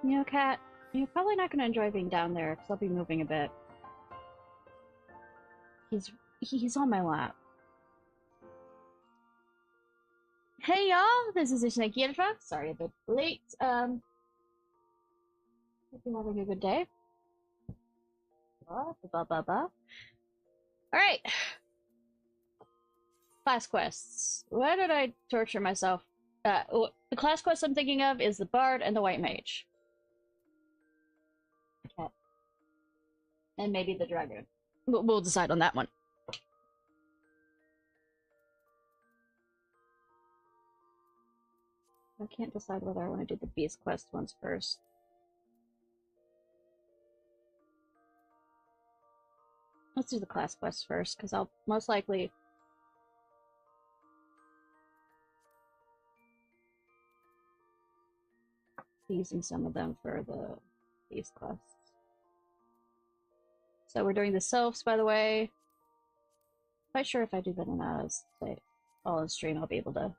You know, Cat, you're probably not going to enjoy being down there because I'll be moving a bit. He's on my lap. Hey y'all, this is Ishnai Ciarfox. Sorry a bit late. Hope you're having a good day. Alright. Class quests. Why did I torture myself? The class quest I'm thinking of is the Bard and the White Mage. Okay. And maybe the Dragoon. We'll decide on that one. I can't decide whether I want to do the Beast quest ones first. Let's do the class quest first, because I'll most likely be using some of them for the Beast quests. So we're doing the Sylphs, by the way. Quite sure if I do that or not, as say all on stream, I'll be able to.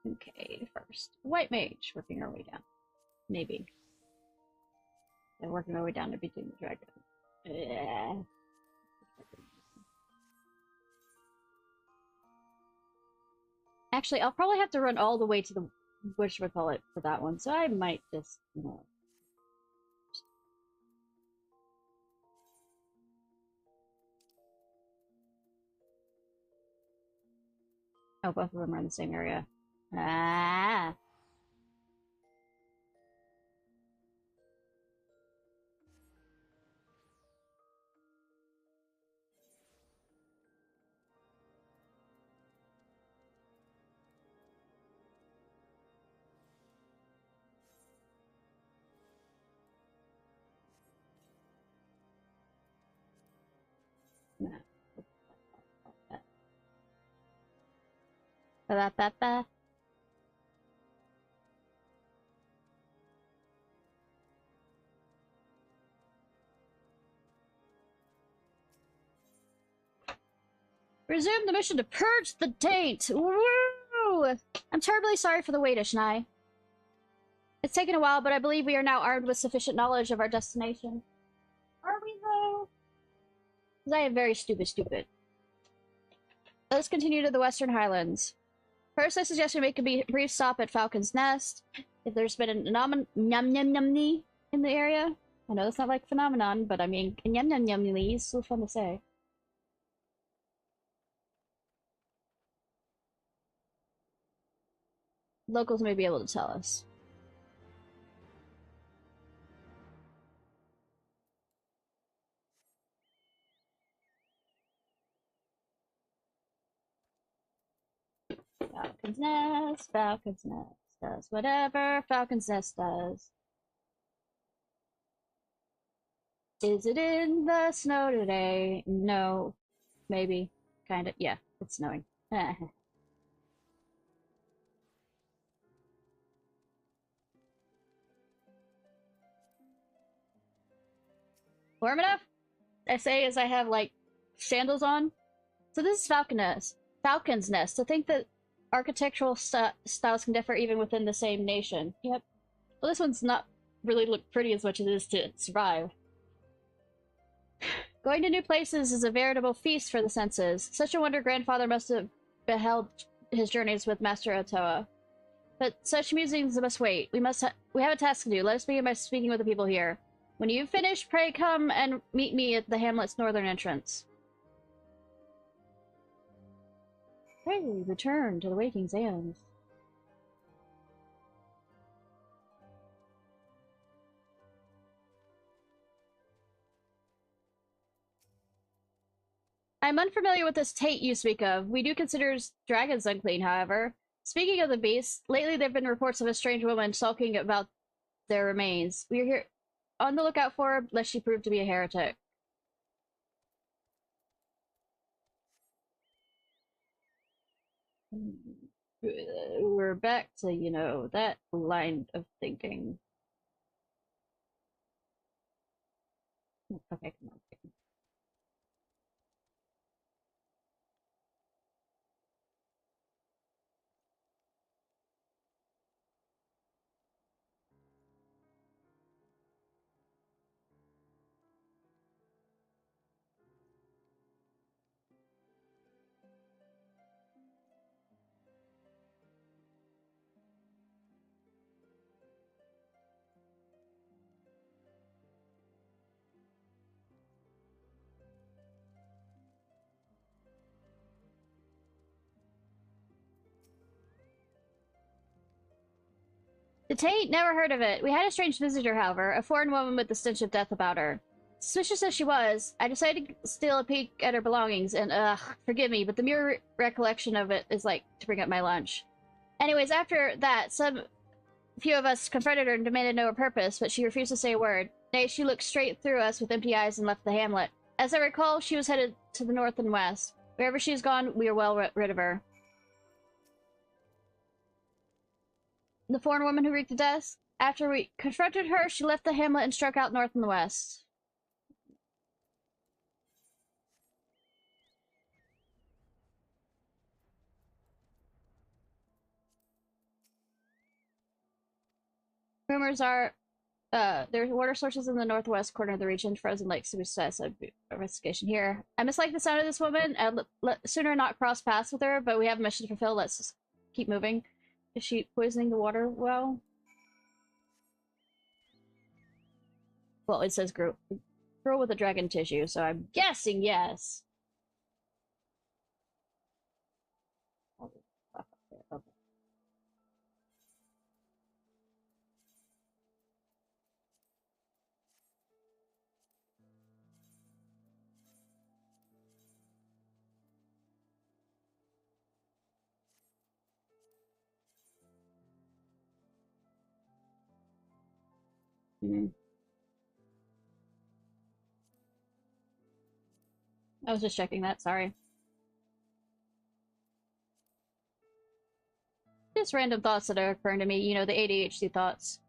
Okay, first. White Mage, working our way down. Maybe. And working our way down to beating the dragon. Yeah. Actually, I'll probably have to run all the way to the whatchamacallit for that one, so I might just, you know. Oh, both of them are in the same area. Ah. Nah. Ba-ba-ba-ba. Resume the mission to purge the taint! Woo! I'm terribly sorry for the wait, Ishnai. It's taken a while, but I believe we are now armed with sufficient knowledge of our destination. Are we, though? Because I am very stupid. Let us continue to the Western Highlands. First, I suggest we make a brief stop at Falcon's Nest. If there's been an nyam-nyam-nyam-ny in the area. I know that's not like phenomenon, but I mean, nyam-nyam-nyam-ny is so fun to say. Locals may be able to tell us. Falcon's Nest does whatever Falcon's Nest does. Is it in the snow today? No. Maybe. Kind of. Yeah, it's snowing. Warm enough? I say as I have, like, sandals on. So this is Falcon's Nest. To think that architectural styles can differ even within the same nation. Yep. Well, this one's not really look pretty as much as it is to survive. Going to new places is a veritable feast for the senses. Such a wonder grandfather must have beheld his journeys with Master Otoa. But such musings must wait. We have a task to do. Let us begin by speaking with the people here. When you've finished, pray come and meet me at the hamlet's northern entrance. Pray return to the waking sands. I'm unfamiliar with this taint you speak of. We do consider dragons unclean, however. Speaking of the beasts, lately there have been reports of a strange woman sulking about their remains. We are here on the lookout for her, lest she prove to be a heretic. We're back to, you know, that line of thinking. Okay, come on. The Taint? Never heard of it. We had a strange visitor, however, a foreign woman with the stench of death about her. Suspicious as she was, I decided to steal a peek at her belongings, and forgive me, but the mere recollection of it is like to bring up my lunch. Anyways, after that, few of us confronted her and demanded to know her purpose, but she refused to say a word. Nay, she looked straight through us with empty eyes and left the hamlet. As I recall, she was headed to the north and west. Wherever she has gone, we are well rid of her. The foreign woman who wreaked the death? After we confronted her, she left the hamlet and struck out north and west. Rumors are there are water sources in the northwest corner of the region. Frozen lakes to be success of investigation here. I mislike the sound of this woman. I'd sooner not cross paths with her, but we have a mission to fulfill. Let's just keep moving. Is she poisoning the water well? Well, it says girl with a dragon tissue, so I'm guessing yes. I was just checking that, sorry. Just random thoughts that are occurring to me, you know, the ADHD thoughts.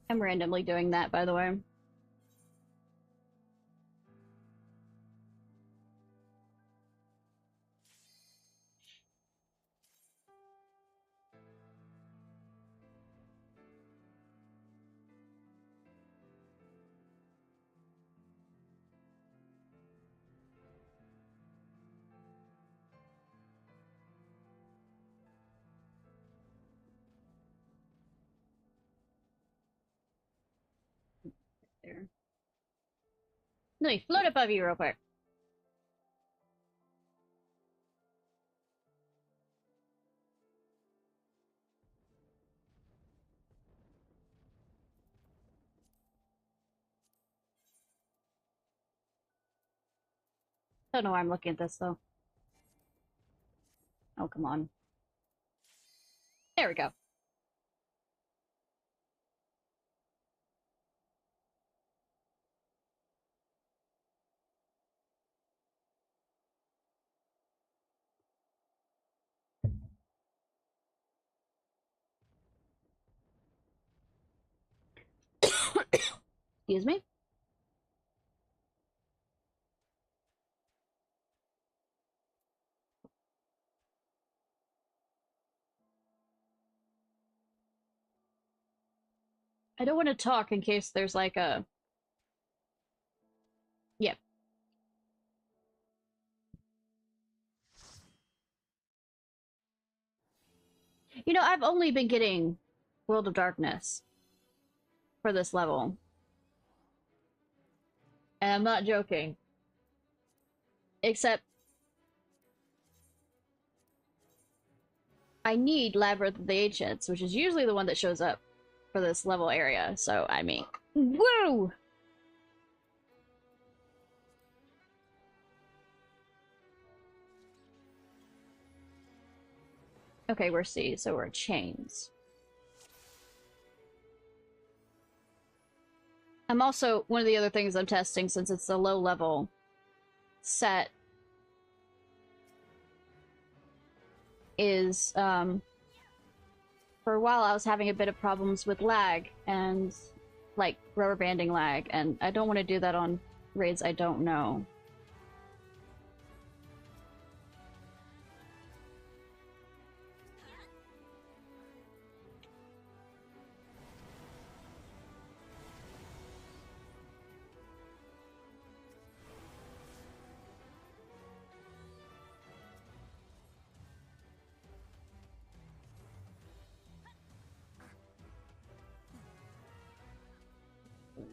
I'm randomly doing that, by the way. There. Let me float above you real quick. Don't know why I'm looking at this, though. Oh, come on. There we go. Excuse me? I don't want to talk in case there's like a... Yep. You know, I've only been getting World of Darkness for this level. And I'm not joking. Except... I need Labyrinth of the Ancients, which is usually the one that shows up for this level area, so I mean... Woo! Okay, we're C, so we're chains. I'm also... One of the other things I'm testing, since it's a low level set, is, for a while I was having a bit of problems with lag and, like, rubber banding lag, and I don't want to do that on raids I don't know.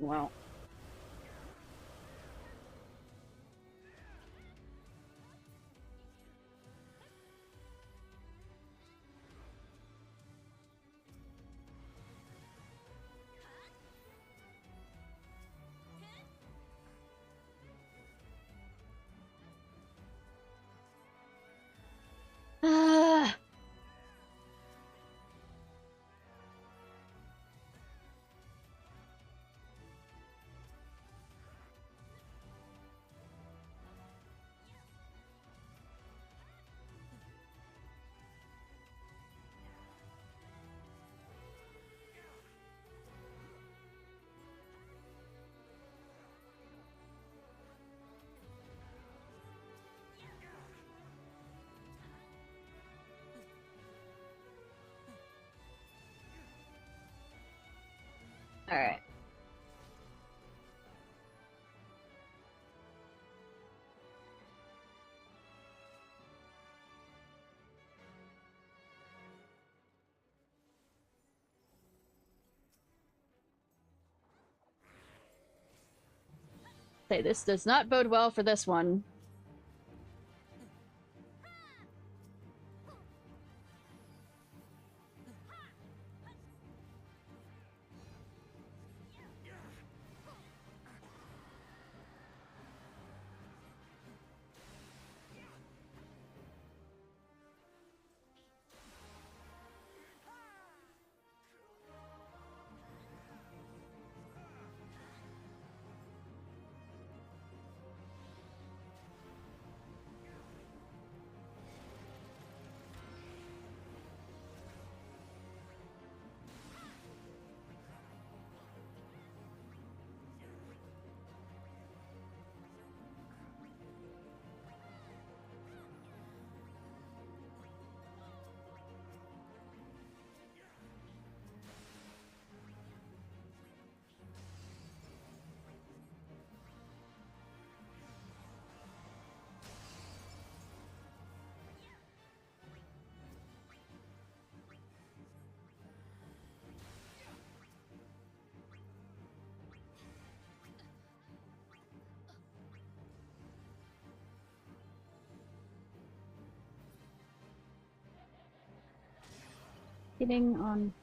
Wow. Ah. All right. Say, this does not bode well for this one. Getting on.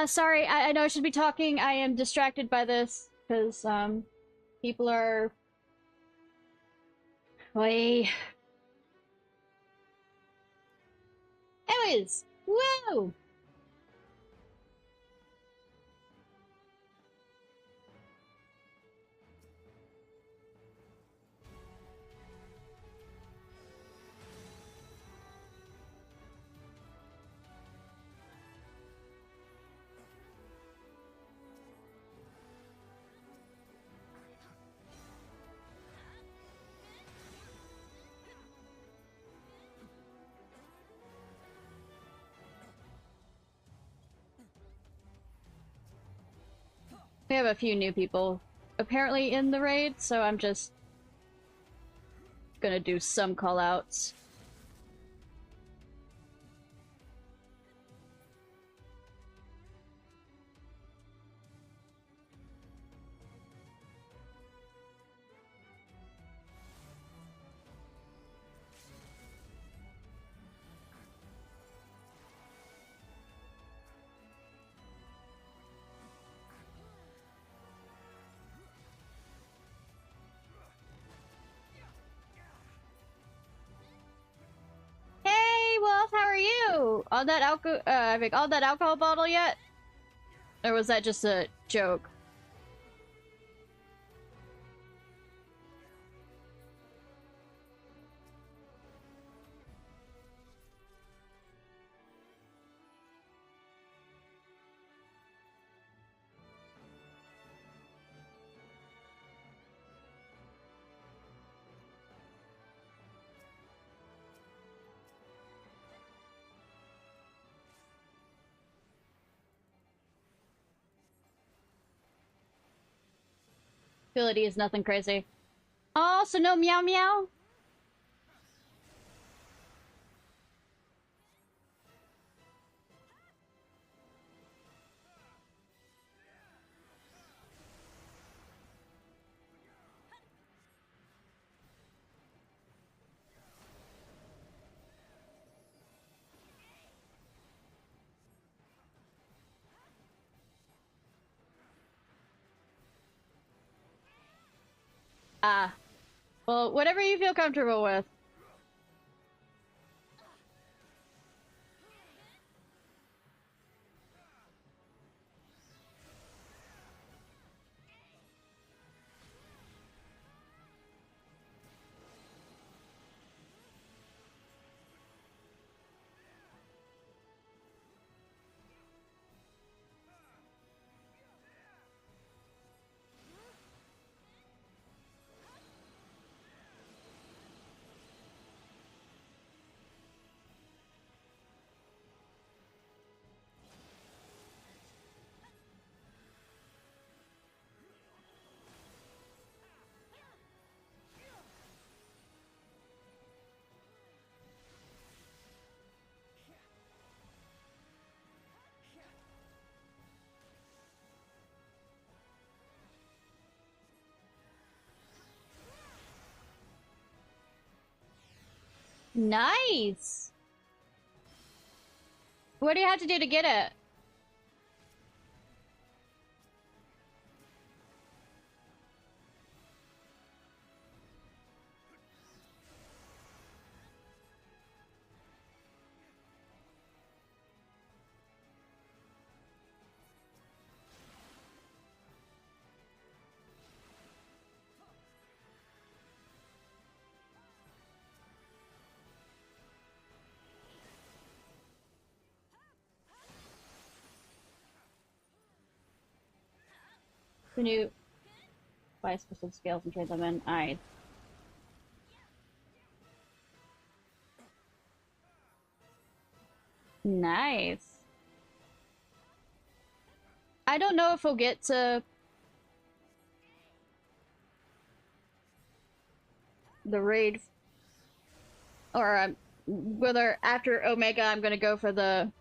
Sorry, I know I should be talking. I am distracted by this, because, people are... Wait. Anyways, woo! We have a few new people apparently in the raid, so I'm just gonna do some callouts. Wolf, how are you? On that on that alcohol bottle yet? Or was that just a joke? Ability is nothing crazy. Oh, so no meow meow? Ah. Well, whatever you feel comfortable with. Nice! What do you have to do to get it? Can you buy specific scales and trade them in? Alright. Nice. I don't know if we'll get to the raid, or whether after Omega I'm gonna go for the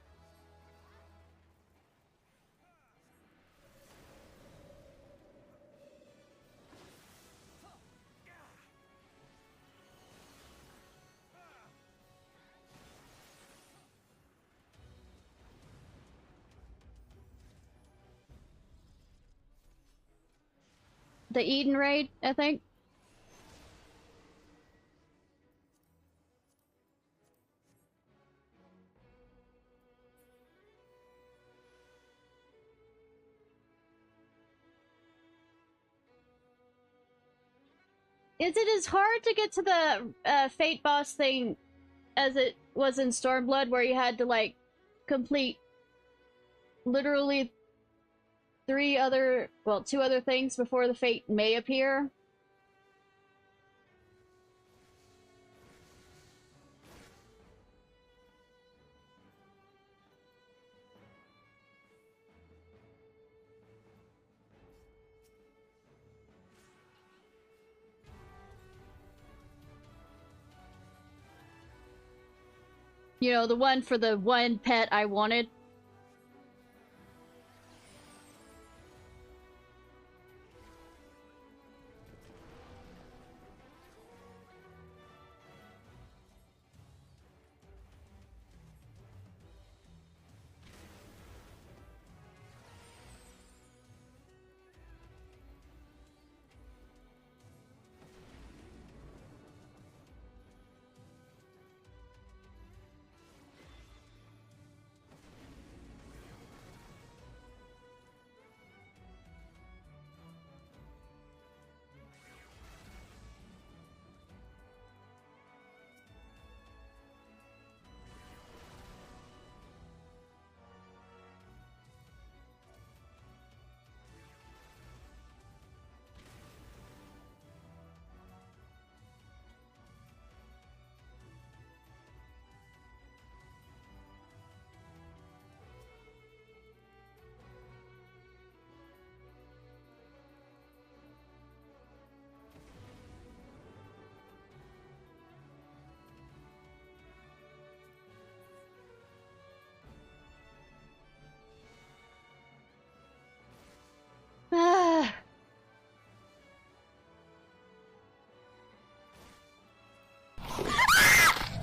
the Eden raid, I think. It is hard to get to the Fate boss thing as it was in Stormblood, where you had to, like, complete literally two other things before the Fate may appear. You know, the one for the one pet I wanted.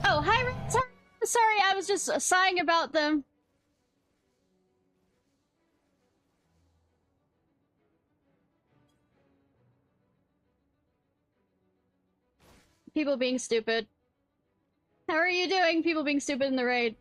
Oh, hi, Red. Sorry, I was just sighing about them. People being stupid. How are you doing, people being stupid in the raid?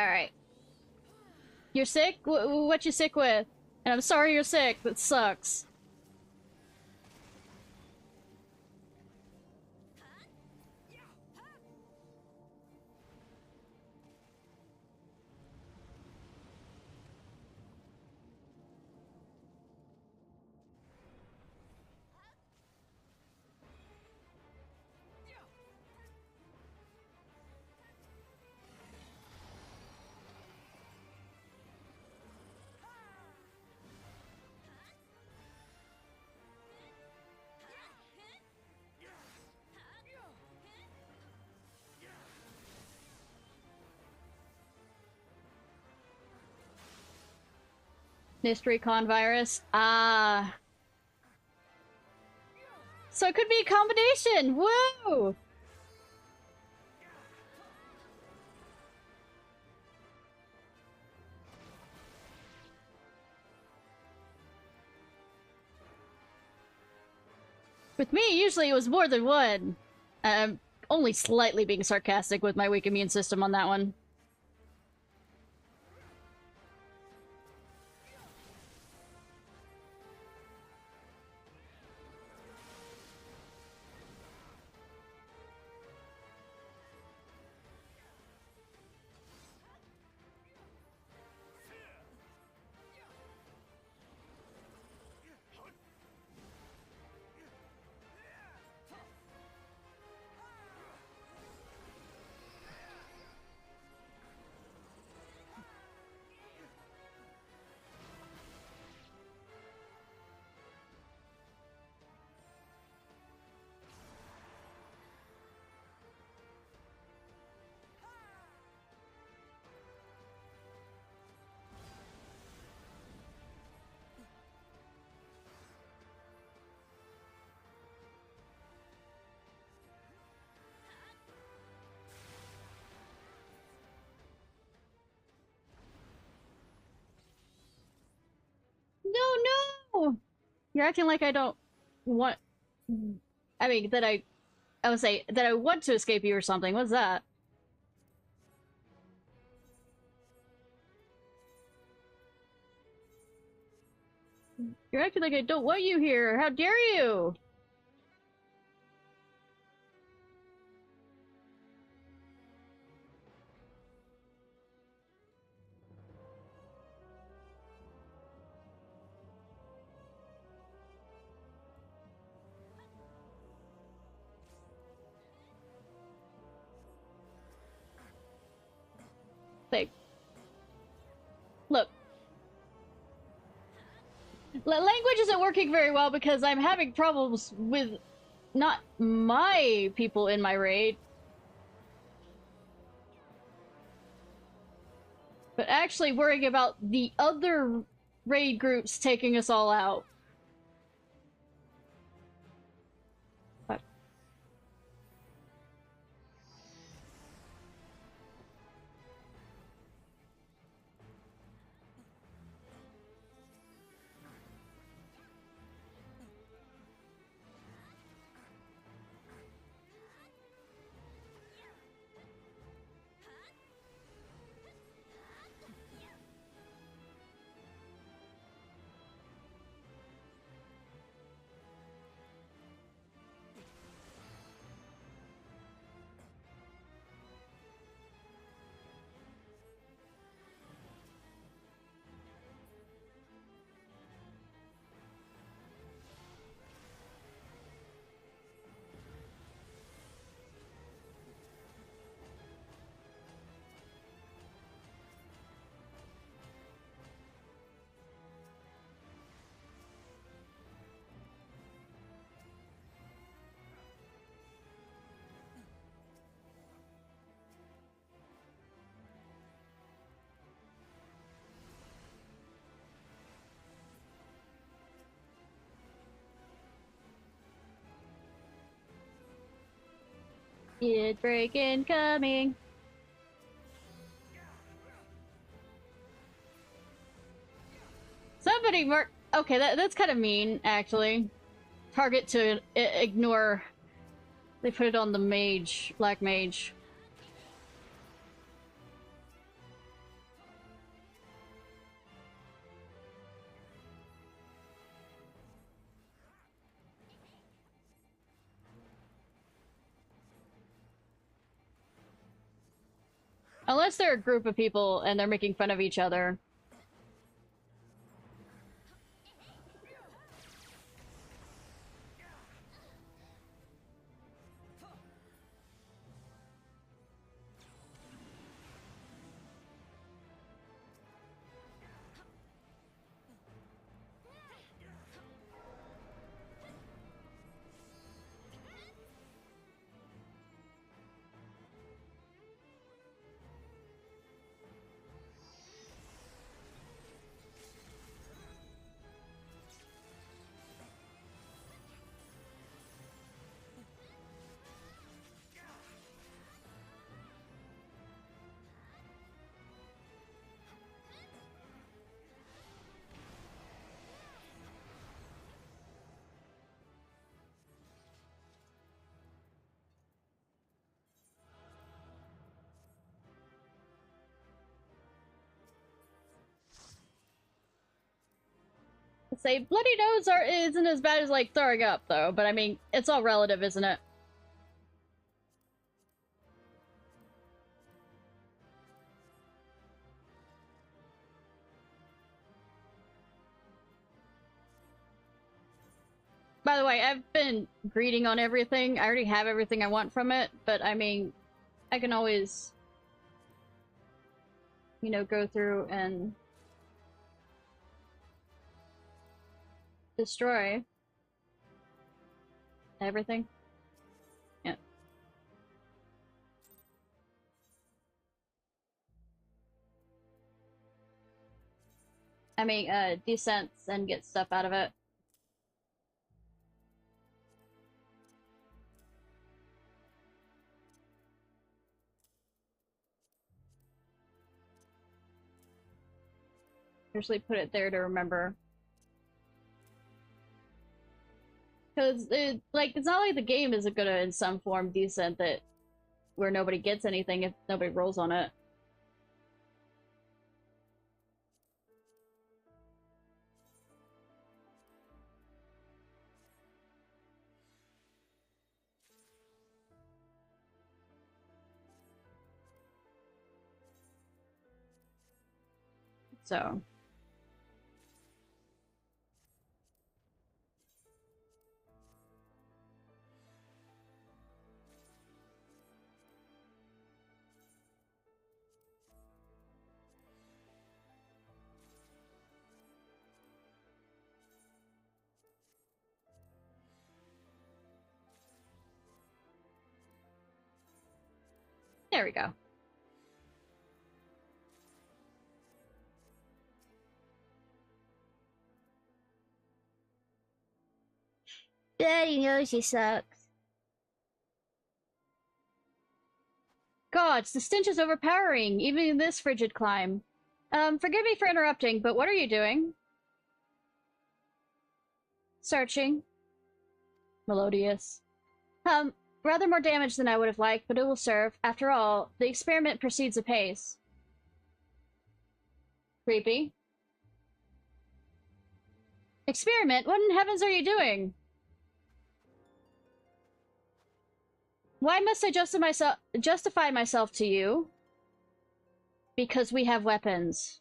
Alright. You're sick? What you sick with? And I'm sorry you're sick. That sucks. Mystery con virus. Ah. So it could be a combination! Woo! With me, usually it was more than one. I'm only slightly being sarcastic with my weak immune system on that one. No, no! You're acting like I don't want... I mean, that I would say that I want to escape you or something. What's that? You're acting like I don't want you here. How dare you? Like, look. Language isn't working very well because I'm having problems with not my people in my raid, but actually worrying about the other raid groups taking us all out. But it's break incoming. Somebody mark. Okay, that's kind of mean, actually. Target to ignore. They put it on the mage, black mage. Unless they're a group of people and they're making fun of each other. Say bloody nose isn't as bad as like throwing up though, but I mean it's all relative, isn't it? By the way, I've been greeting on everything. I already have everything I want from it, but I mean, I can always, you know, go through and destroy everything. Yeah. I mean, descents and get stuff out of it. Usually put it there to remember. Because, like, it's not like the game isn't gonna, in some form, descent that where nobody gets anything if nobody rolls on it. So. There we go. Daddy knows she sucks. Gods, the stench is overpowering, even in this frigid climb. Forgive me for interrupting, but what are you doing? Searching. Melodious. Rather more damage than I would have liked, but it will serve. After all, the experiment proceeds apace. Creepy. Experiment? What in heavens are you doing? Why must I justify myself to you? Because we have weapons.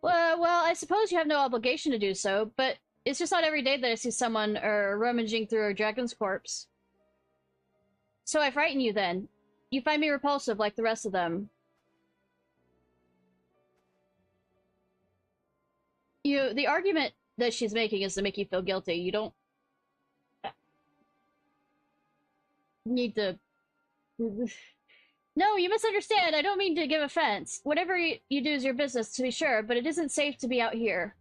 Well, I suppose you have no obligation to do so, but it's just not every day that I see someone rummaging through a dragon's corpse. So I frighten you then. You find me repulsive like the rest of them. The argument that she's making is to make you feel guilty. You don't need to... No, you misunderstand. I don't mean to give offense. Whatever you do is your business, to be sure, but it isn't safe to be out here.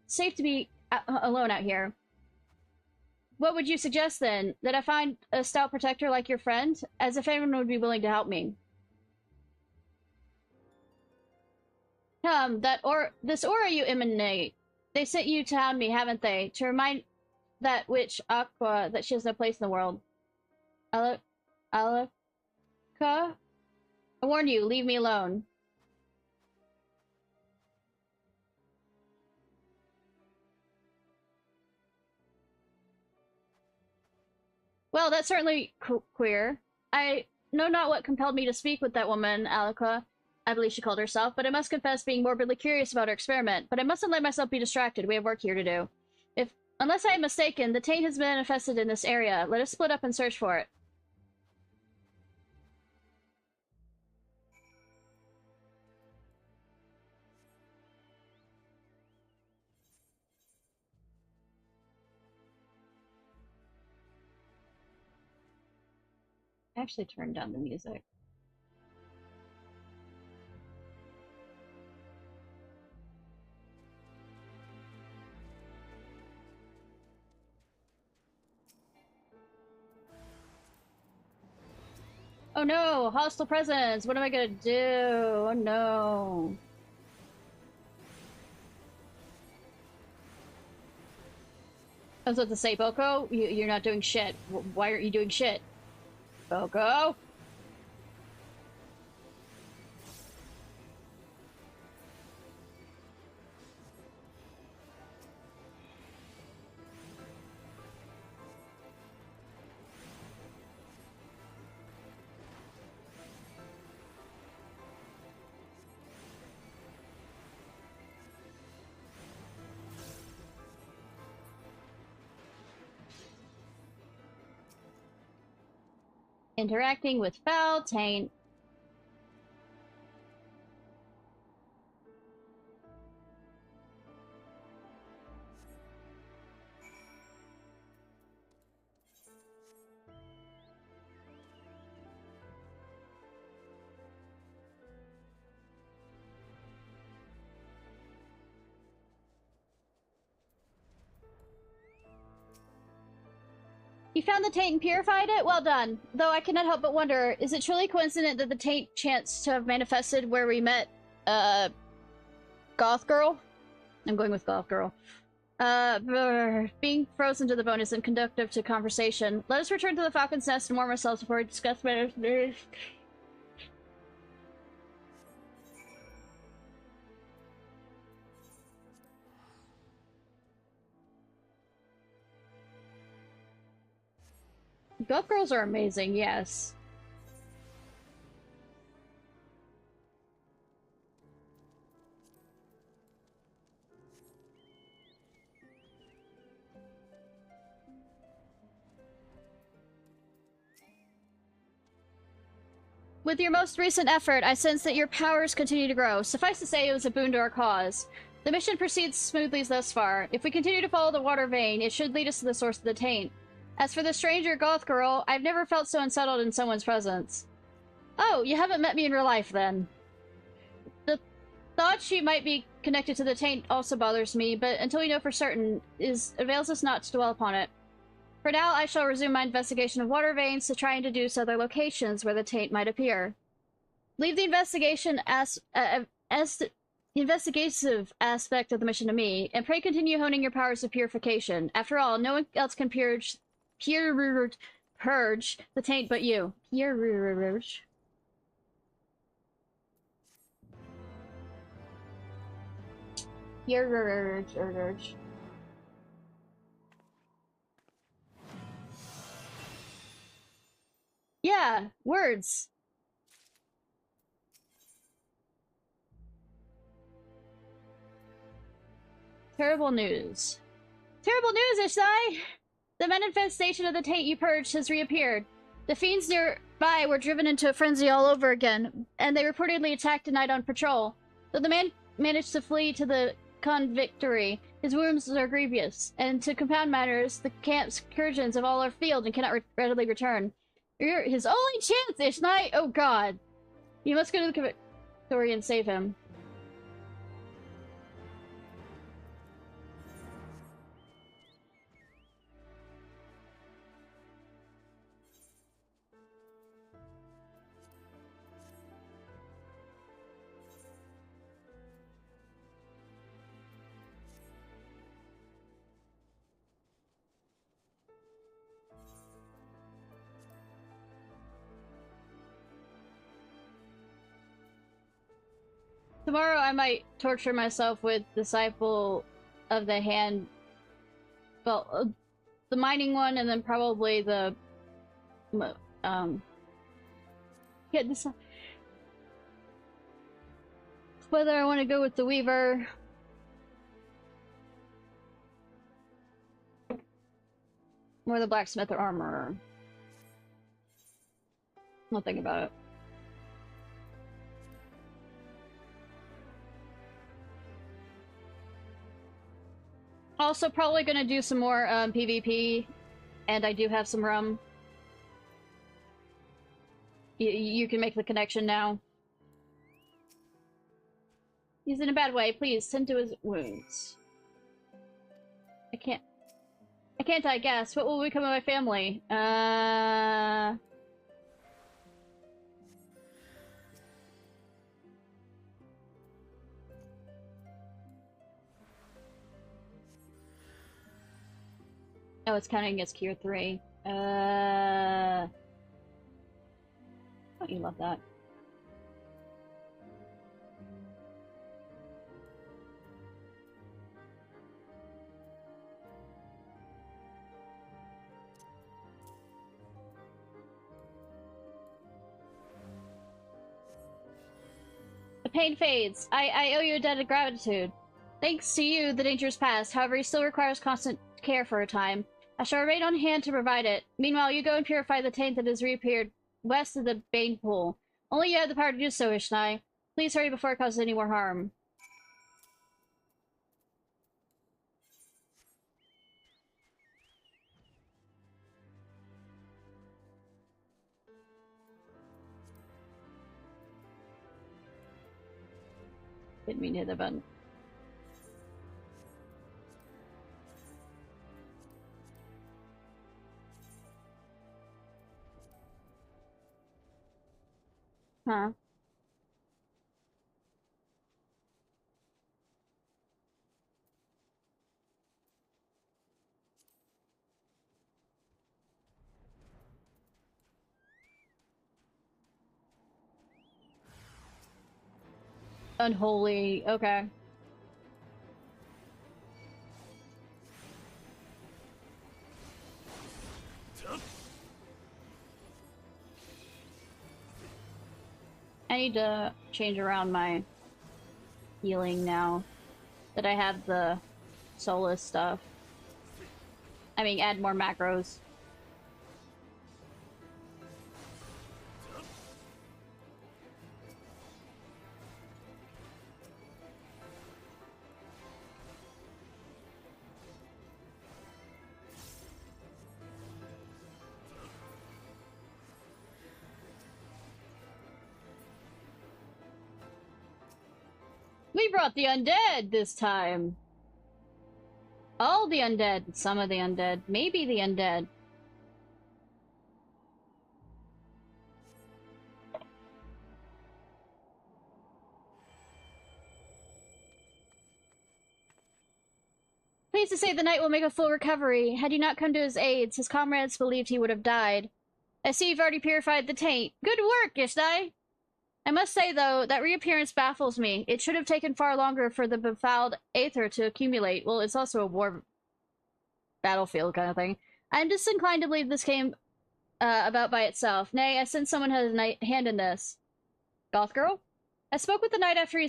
Safe to be alone out here. What would you suggest, then? That I find a stout protector like your friend? As if anyone would be willing to help me. This aura you emanate. They sent you to hound me, haven't they? To remind that witch, Aqua, that she has no place in the world. Alaka? I warn you, leave me alone. Well, that's certainly queer. I know not what compelled me to speak with that woman, Alaka. I believe she called herself, but I must confess being morbidly curious about her experiment. But I mustn't let myself be distracted. We have work here to do. Unless I am mistaken, the taint has manifested in this area. Let us split up and search for it. I actually turned down the music. Oh no, hostile presence! What am I gonna do? Oh no. I was about to say, Boko, you're not doing shit. Why aren't you doing shit? Boko? Interacting with foul taint. You found the taint and purified it? Well done. Though I cannot help but wonder, is it truly coincident that the taint chanced to have manifested where we met, Goth Girl? I'm going with Goth Girl. Being frozen to the bone isn't conducive to conversation. Let us return to the Falcon's Nest and warm ourselves before we discuss matters. Goth girls are amazing, yes. With your most recent effort, I sense that your powers continue to grow. Suffice to say, it was a boon to our cause. The mission proceeds smoothly thus far. If we continue to follow the water vein, it should lead us to the source of the taint. As for the stranger Goth Girl, I've never felt so unsettled in someone's presence. Oh, you haven't met me in real life, then. The thought she might be connected to the taint also bothers me, but until we know for certain, avails us not to dwell upon it. For now, I shall resume my investigation of water veins to try and deduce other locations where the taint might appear. Leave the investigative aspect of the mission to me, and pray continue honing your powers of purification. After all, no one else can purge the taint but you. Purge. Yeah, words. Terrible news. Terrible news, Ishnai! The manifestation of the taint you purged has reappeared. The fiends nearby were driven into a frenzy all over again, and they reportedly attacked a night on patrol. Though the man managed to flee to the convictory, his wounds are grievous, and to compound matters, the camp's incursions have all are field and cannot readily return. You're his only chance, Ishnai! Oh god. You must go to the convictory and save him. Tomorrow I might torture myself with Disciple of the Hand. Well, the mining one, and then probably the get this. Whether I want to go with the Weaver or the Blacksmith or Armorer. I'll think about it. Also, probably gonna do some more PvP, and I do have some rum. You can make the connection now. He's in a bad way. Please, tend to his wounds. I can't, I guess. What will become of my family? Oh, it's counting against Cure 3. Don't you love that? The pain fades. I owe you a debt of gratitude. Thanks to you, the danger is past. However, he still requires constant care for a time. I shall remain on hand to provide it. Meanwhile, you go and purify the taint that has reappeared west of the Bane Pool. Only you have the power to do so, Ishnai. Please hurry before it causes any more harm. Didn't mean to hit the button. Huh. Unholy. Okay. I need to change around my healing now that I have the Solus stuff. I mean, add more macros. We brought the undead this time. All the undead. Some of the undead. Maybe the undead. Pleased to say the knight will make a full recovery. Had you not come to his aid, his comrades believed he would have died. I see you've already purified the taint. Good work, Ishnai! I must say, though, that reappearance baffles me. It should have taken far longer for the befouled aether to accumulate. Well, it's also a war battlefield kind of thing. I'm disinclined to believe this came about by itself. Nay, I sense someone has a hand in this. Goth girl? I spoke with the knight after he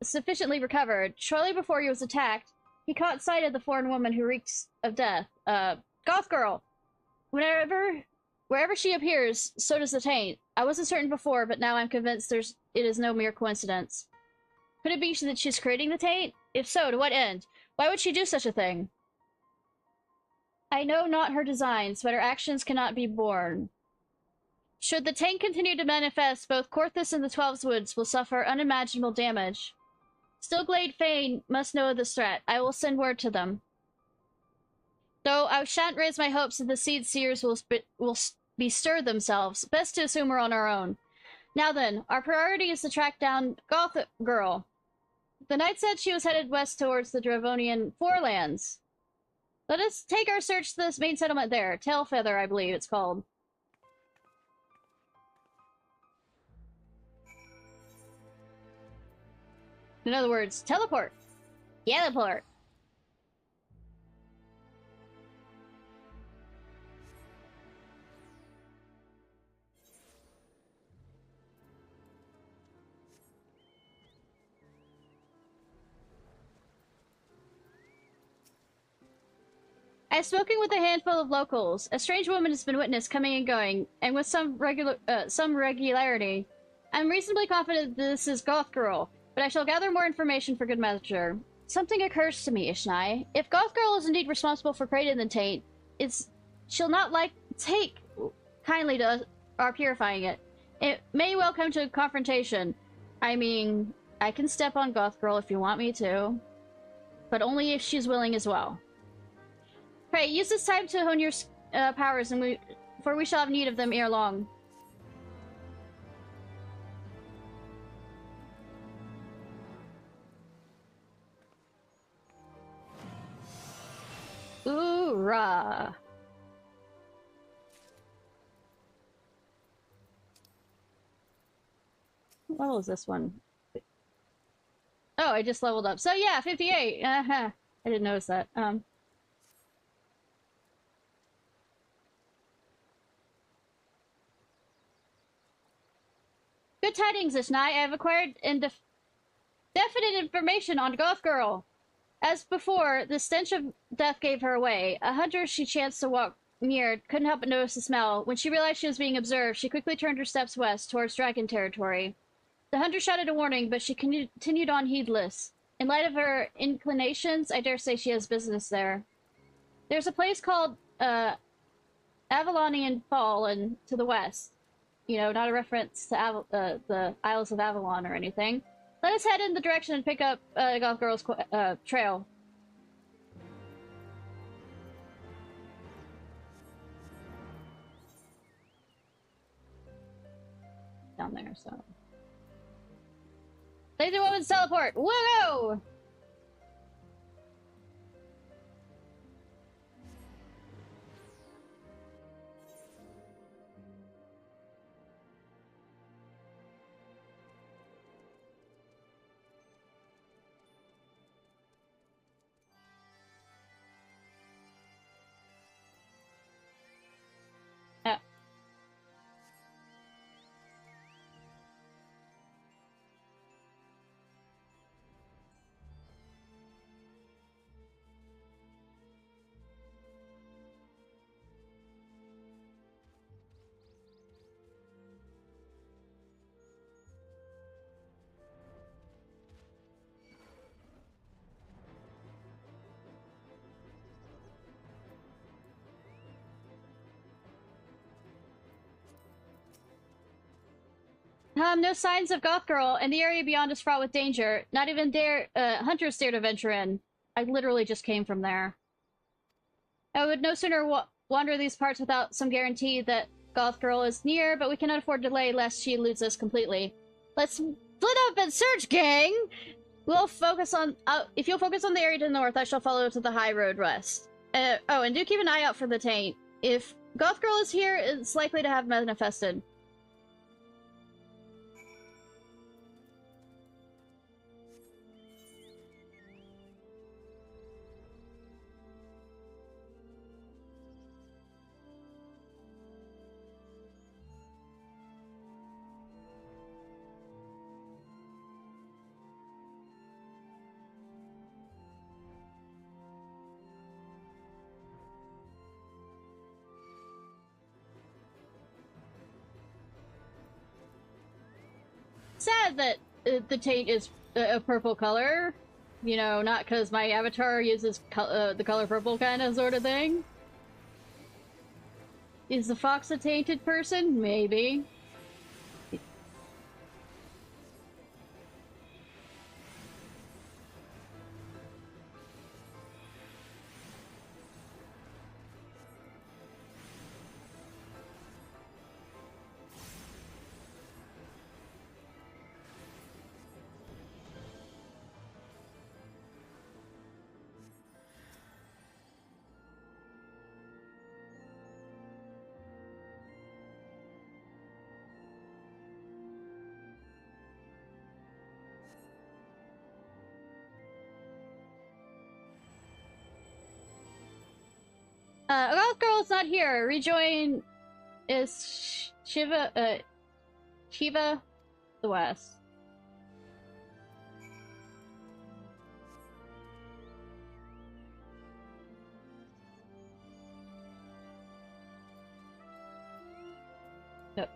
sufficiently recovered. Shortly before he was attacked, he caught sight of the foreign woman who reeks of death. Goth girl! Wherever she appears, so does the taint. I wasn't certain before, but now I'm convinced it is no mere coincidence. Could it be that she's creating the taint? If so, to what end? Why would she do such a thing? I know not her designs, but her actions cannot be borne. Should the taint continue to manifest, both Korthus and the Twelves Woods will suffer unimaginable damage. Stillglade Fane must know of this threat. I will send word to them. Though I shan't raise my hopes that the Seed Seers will bestir themselves. Best to assume we're on our own. Now then, our priority is to track down Goth Girl. The knight said she was headed west towards the Dravonian Forelands. Let us take our search to this main settlement there. Tailfeather, I believe it's called. In other words, teleport. Teleport. I've spoken with a handful of locals. A strange woman has been witnessed coming and going, and with some regularity. I'm reasonably confident this is Goth Girl, but I shall gather more information for good measure. Something occurs to me, Ishnai. If Goth Girl is indeed responsible for creating the taint, she'll not take kindly to our purifying it. It may well come to a confrontation. I mean, I can step on Goth Girl if you want me to, but only if she's willing as well. Pray, use this time to hone your powers, for we shall have need of them ere long. Hoorah! What level is this one? Oh, I just leveled up. So yeah, 58. I didn't notice that. Good tidings, Ishnai. I have acquired definite information on Goth Girl. As before, the stench of death gave her away. A hunter she chanced to walk near, couldn't help but notice the smell. When she realized she was being observed, she quickly turned her steps west, towards dragon territory. The hunter shouted a warning, but she continued on heedless. In light of her inclinations, I dare say she has business there. There's a place called, Avalonian Fallen to the west. You know, not a reference to the Isles of Avalon or anything. Let us head in the direction and pick up Goth Girl's trail. Down there, so. Lazy Woman's teleport! Whoa! No signs of Goth Girl, and the area beyond is fraught with danger. Not even hunters dare to venture in. I literally just came from there. I would no sooner wander these parts without some guarantee that Goth Girl is near, but we cannot afford delay lest she eludes us completely. Let's split up and search, gang! We'll focus on... if you'll focus on the area to the north, I shall follow to the high road west. Oh, and do keep an eye out for the taint. If Goth Girl is here, it's likely to have manifested. Sad that the taint is a purple color. You know, not because my avatar uses the color purple kind of sort of thing. Is the fox a tainted person? Maybe. Goth Girl is not here. Rejoin is Shiva the West. Yep.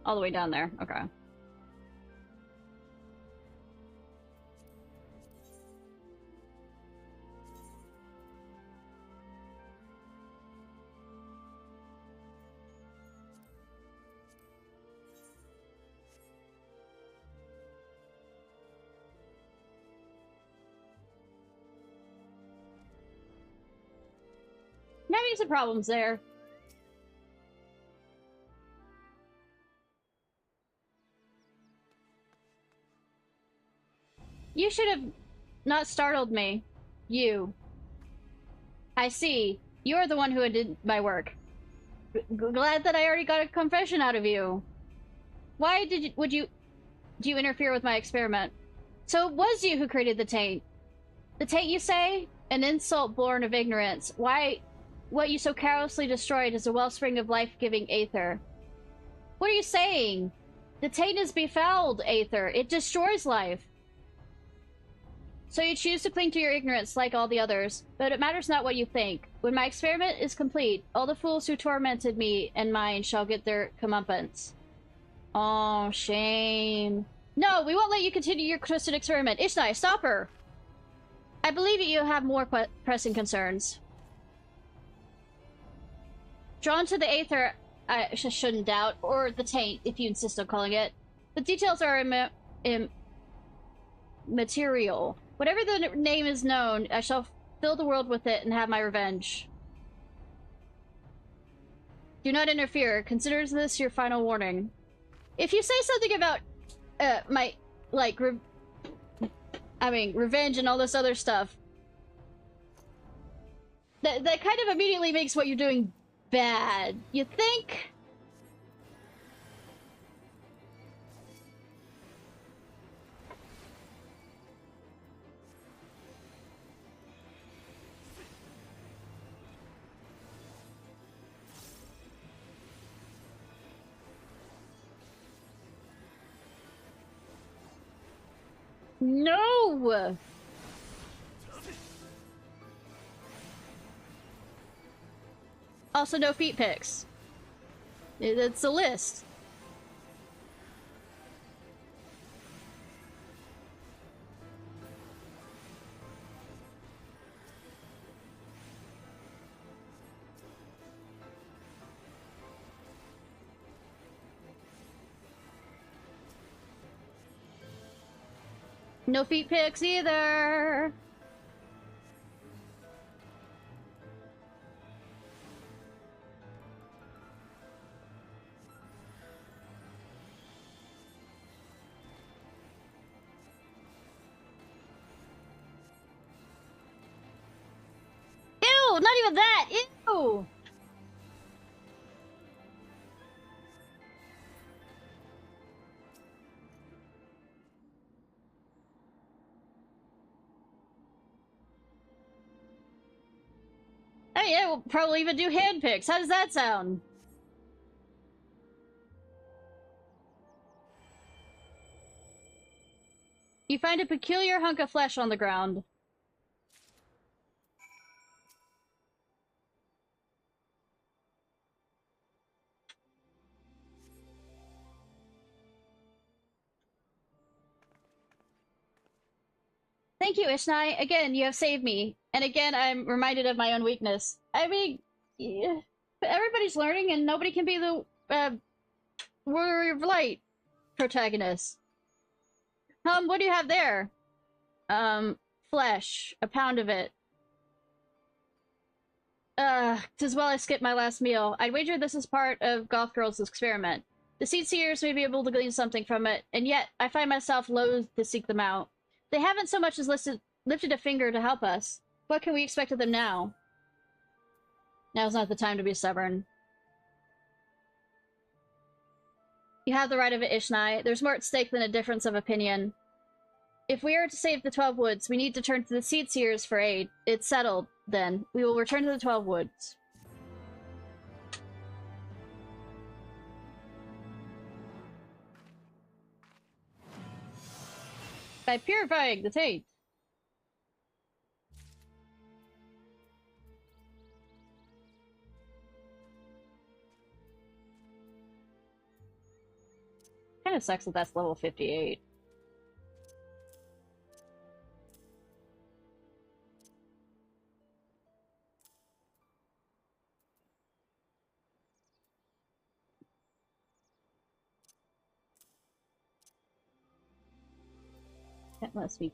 All the way down there. Okay. I'm having some problems there. You should have not startled me. You. I see. You're the one who did my work. Glad that I already got a confession out of you. Why do you interfere with my experiment? So it was you who created the taint. The taint, you say? An insult born of ignorance. Why, what you so carelessly destroyed is a wellspring of life-giving aether. What are you saying? The taint is befouled, Aether. It destroys life. So you choose to cling to your ignorance like all the others, but it matters not what you think. When my experiment is complete, all the fools who tormented me and mine shall get their comeuppance. Oh, shame. No, we won't let you continue your twisted experiment. Ishnai, stop her! I believe you have more pressing concerns. Drawn to the Aether, I shouldn't doubt, or the taint, if you insist on calling it. The details are immaterial. Whatever the name is known, I shall fill the world with it and have my revenge. Do not interfere. Consider this your final warning. If you say something about, my, like, revenge and all this other stuff, that kind of immediately makes what you're doing bad. You think? No! Also, no feet pics. It's a list. No feet pics either. Ew, not even that. Ew. Oh yeah, we'll probably even do hand picks. How does that sound? You find a peculiar hunk of flesh on the ground. Thank you, Ishnai. Again, you have saved me. And again, I'm reminded of my own weakness. I mean, yeah, everybody's learning and nobody can be the, Warrior of Light protagonist. What do you have there? Flesh. A pound of it. 'Tis well I skipped my last meal. I'd wager this is part of Golf Girl's experiment. The seed seers may be able to glean something from it, and yet I find myself loath to seek them out. They haven't so much as lifted a finger to help us. What can we expect of them now? Now's not the time to be stubborn. You have the right of it, Ishnai. There's more at stake than a difference of opinion. If we are to save the 12 Woods, we need to turn to the Seed Seers for aid. It's settled, then. We will return to the 12 Woods. By purifying the taint. Kind of sucks that that's level 58. That must be.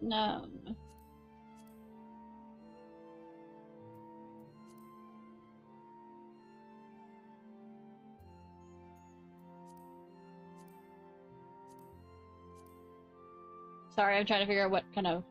No. Sorry, I'm trying to figure out what kind of...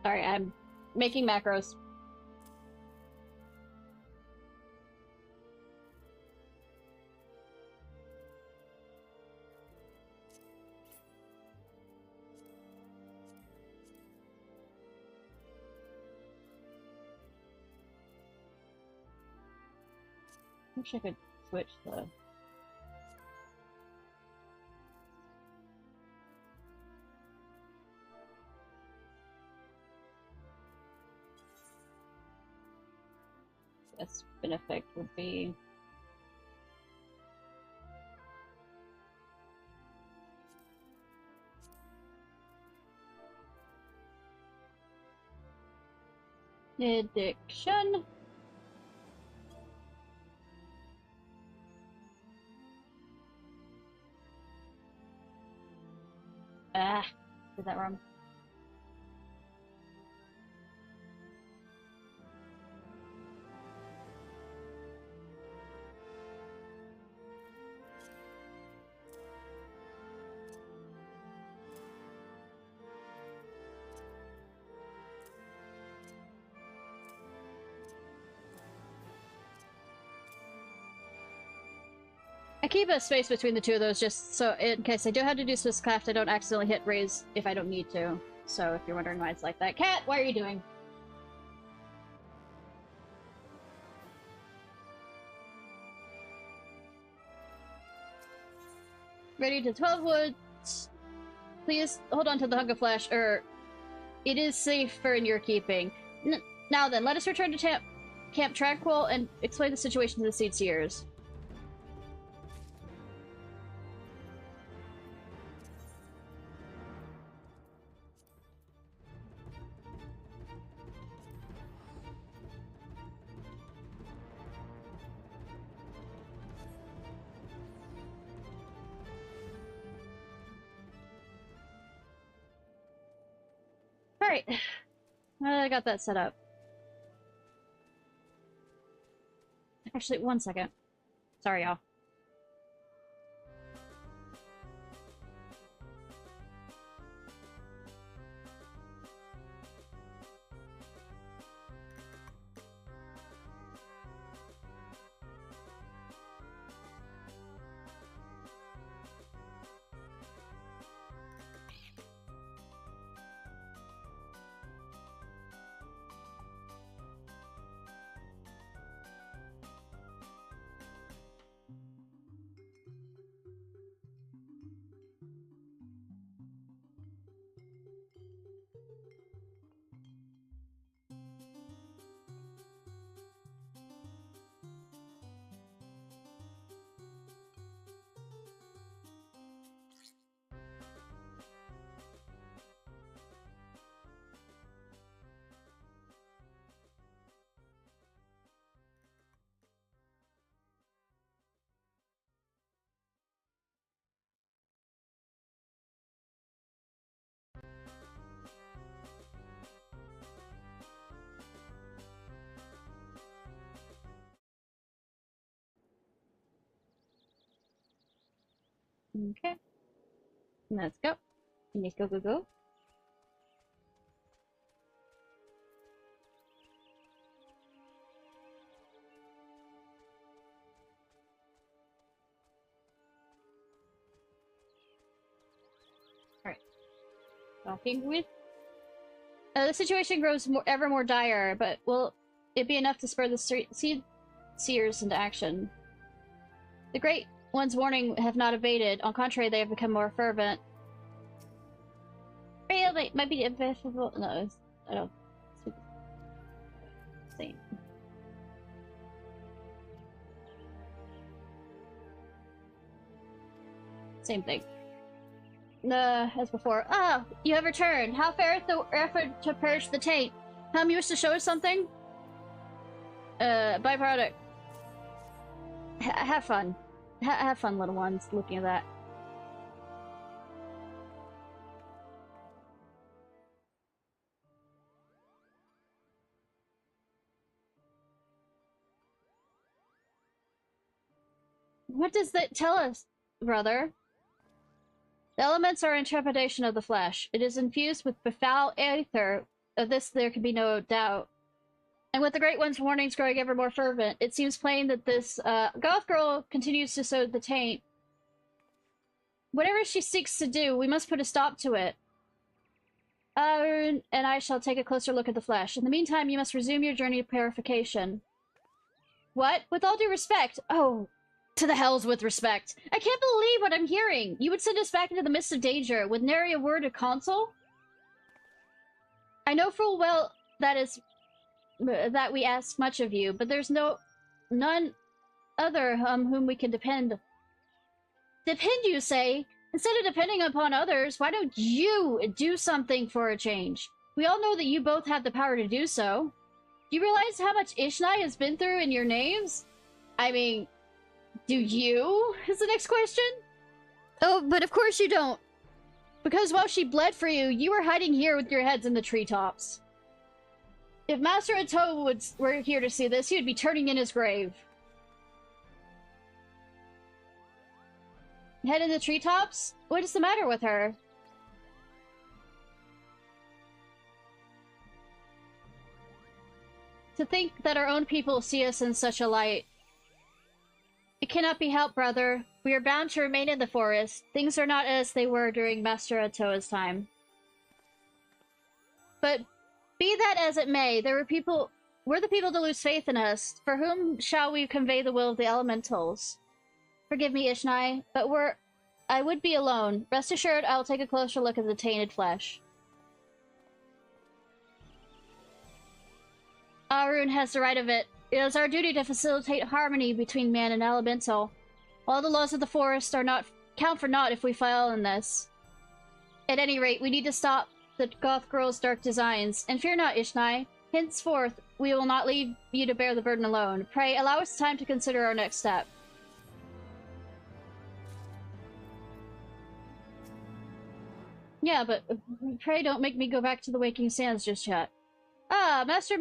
Sorry, I'm making macros. I wish I could switch the... Spin effect would be... Addiction. Ah, did that wrong. I keep a space between the two of those just so in case I do have to do Swisscraft, I don't accidentally hit raise if I don't need to. So if you're wondering why it's like that. Cat, what are you doing? Ready to 12 woods. Please hold on to the Hunger Flash, or it is safer in your keeping. Now then, let us return to Camp Tranquil and explain the situation to the Seedseers. Alright. I got that set up. Actually, one second. Sorry, y'all. Okay. Let's go. Let's go, go, go. Alright. Talking with... the situation grows ever more dire, but will it'd be enough to spur the seed seers into action. The Great One's warning have not abated. On contrary, they have become more fervent. Might be difficult. No, I don't. Same. Same thing. As before. Ah, you have returned. How fareth the effort to purge the taint? You wish to show us something? Byproduct. Have fun. Have fun, little ones, looking at that. What does that tell us, brother? The elements are interpretation of the flesh. It is infused with foul aether. Of this there can be no doubt. And with the Great One's warnings growing ever more fervent, it seems plain that this goth girl continues to sow the taint. Whatever she seeks to do, we must put a stop to it. And I shall take a closer look at the flesh. In the meantime, you must resume your journey of purification. What? With all due respect. Oh, to the hells with respect. I can't believe what I'm hearing. You would send us back into the midst of danger with nary a word of counsel? I know full well that we ask much of you, but there's none other whom we can depend. Depend, you say? Instead of depending upon others, why don't you do something for a change? We all know that you both have the power to do so. Do you realize how much Ishnai has been through in your names? I mean, do you? Is the next question. Oh, but of course you don't. Because while she bled for you, you were hiding here with your heads in the treetops. If Master Ato were here to see this, he would be turning in his grave. Head in the treetops? What is the matter with her? To think that our own people see us in such a light. It cannot be helped, brother. We are bound to remain in the forest. Things are not as they were during Master Atoa's time. But be that as it may, we're the people to lose faith in us. For whom shall we convey the will of the elementals? Forgive me, Ishnai, but I would be alone. Rest assured, I will take a closer look at the tainted flesh. Arun has the right of it. It is our duty to facilitate harmony between man and elemental. All the laws of the forest count for naught if we fail in this. At any rate, we need to stop the goth girl's dark designs. And fear not, Ishnai. Henceforth, we will not leave you to bear the burden alone. Pray, allow us time to consider our next step. Yeah, but pray don't make me go back to the Waking Sands just yet. Ah, Master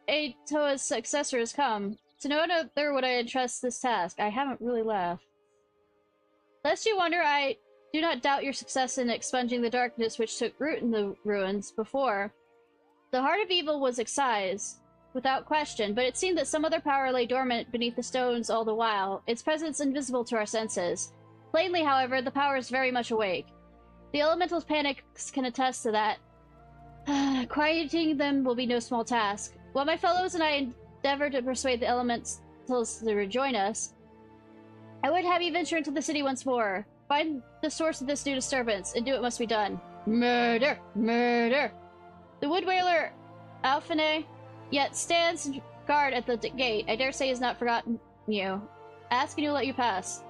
Atoa's successor has come. To no other would I entrust this task. I haven't really left. Lest you wonder, I do not doubt your success in expunging the darkness which took root in the ruins before. The heart of evil was excised, without question, but it seemed that some other power lay dormant beneath the stones all the while, its presence invisible to our senses. Plainly, however, the power is very much awake. The elemental's panics can attest to that. Quieting them will be no small task. While my fellows and I endeavor to persuade the elementals to rejoin us, I would have you venture into the city once more. Find the source of this new disturbance, and do what must be done. Murder! Murder! The wood wailer, Alphine, yet stands guard at the gate. I dare say he has not forgotten you. Ask and he'll let you pass.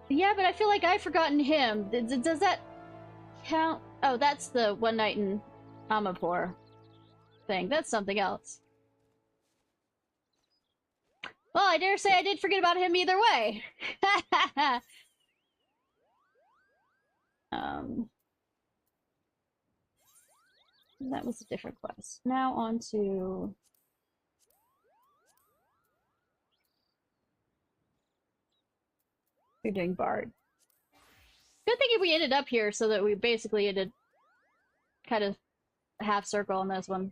Yeah, but I feel like I've forgotten him. Does that count? Oh, that's the one night in Amapur thing. That's something else. Well, I dare say I did forget about him either way. That was a different quest. Now on to... You're doing Bard. Good thing if we ended up here so that we basically ended kind of half circle on this one.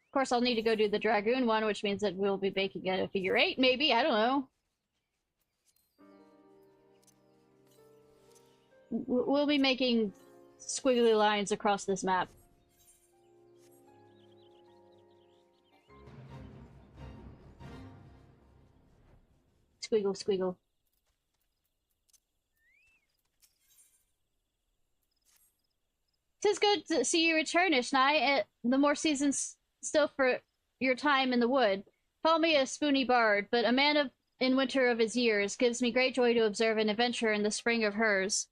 Of course, I'll need to go do the Dragoon one, which means that we'll be making it a figure 8, maybe? I don't know. We'll be making squiggly lines across this map. Squiggle, squiggle. 'Tis good to see you return, Ishnai. The more seasons still for your time in the wood. Call me a spoony bard, but a man in winter of his years gives me great joy to observe an adventure in the spring of hers.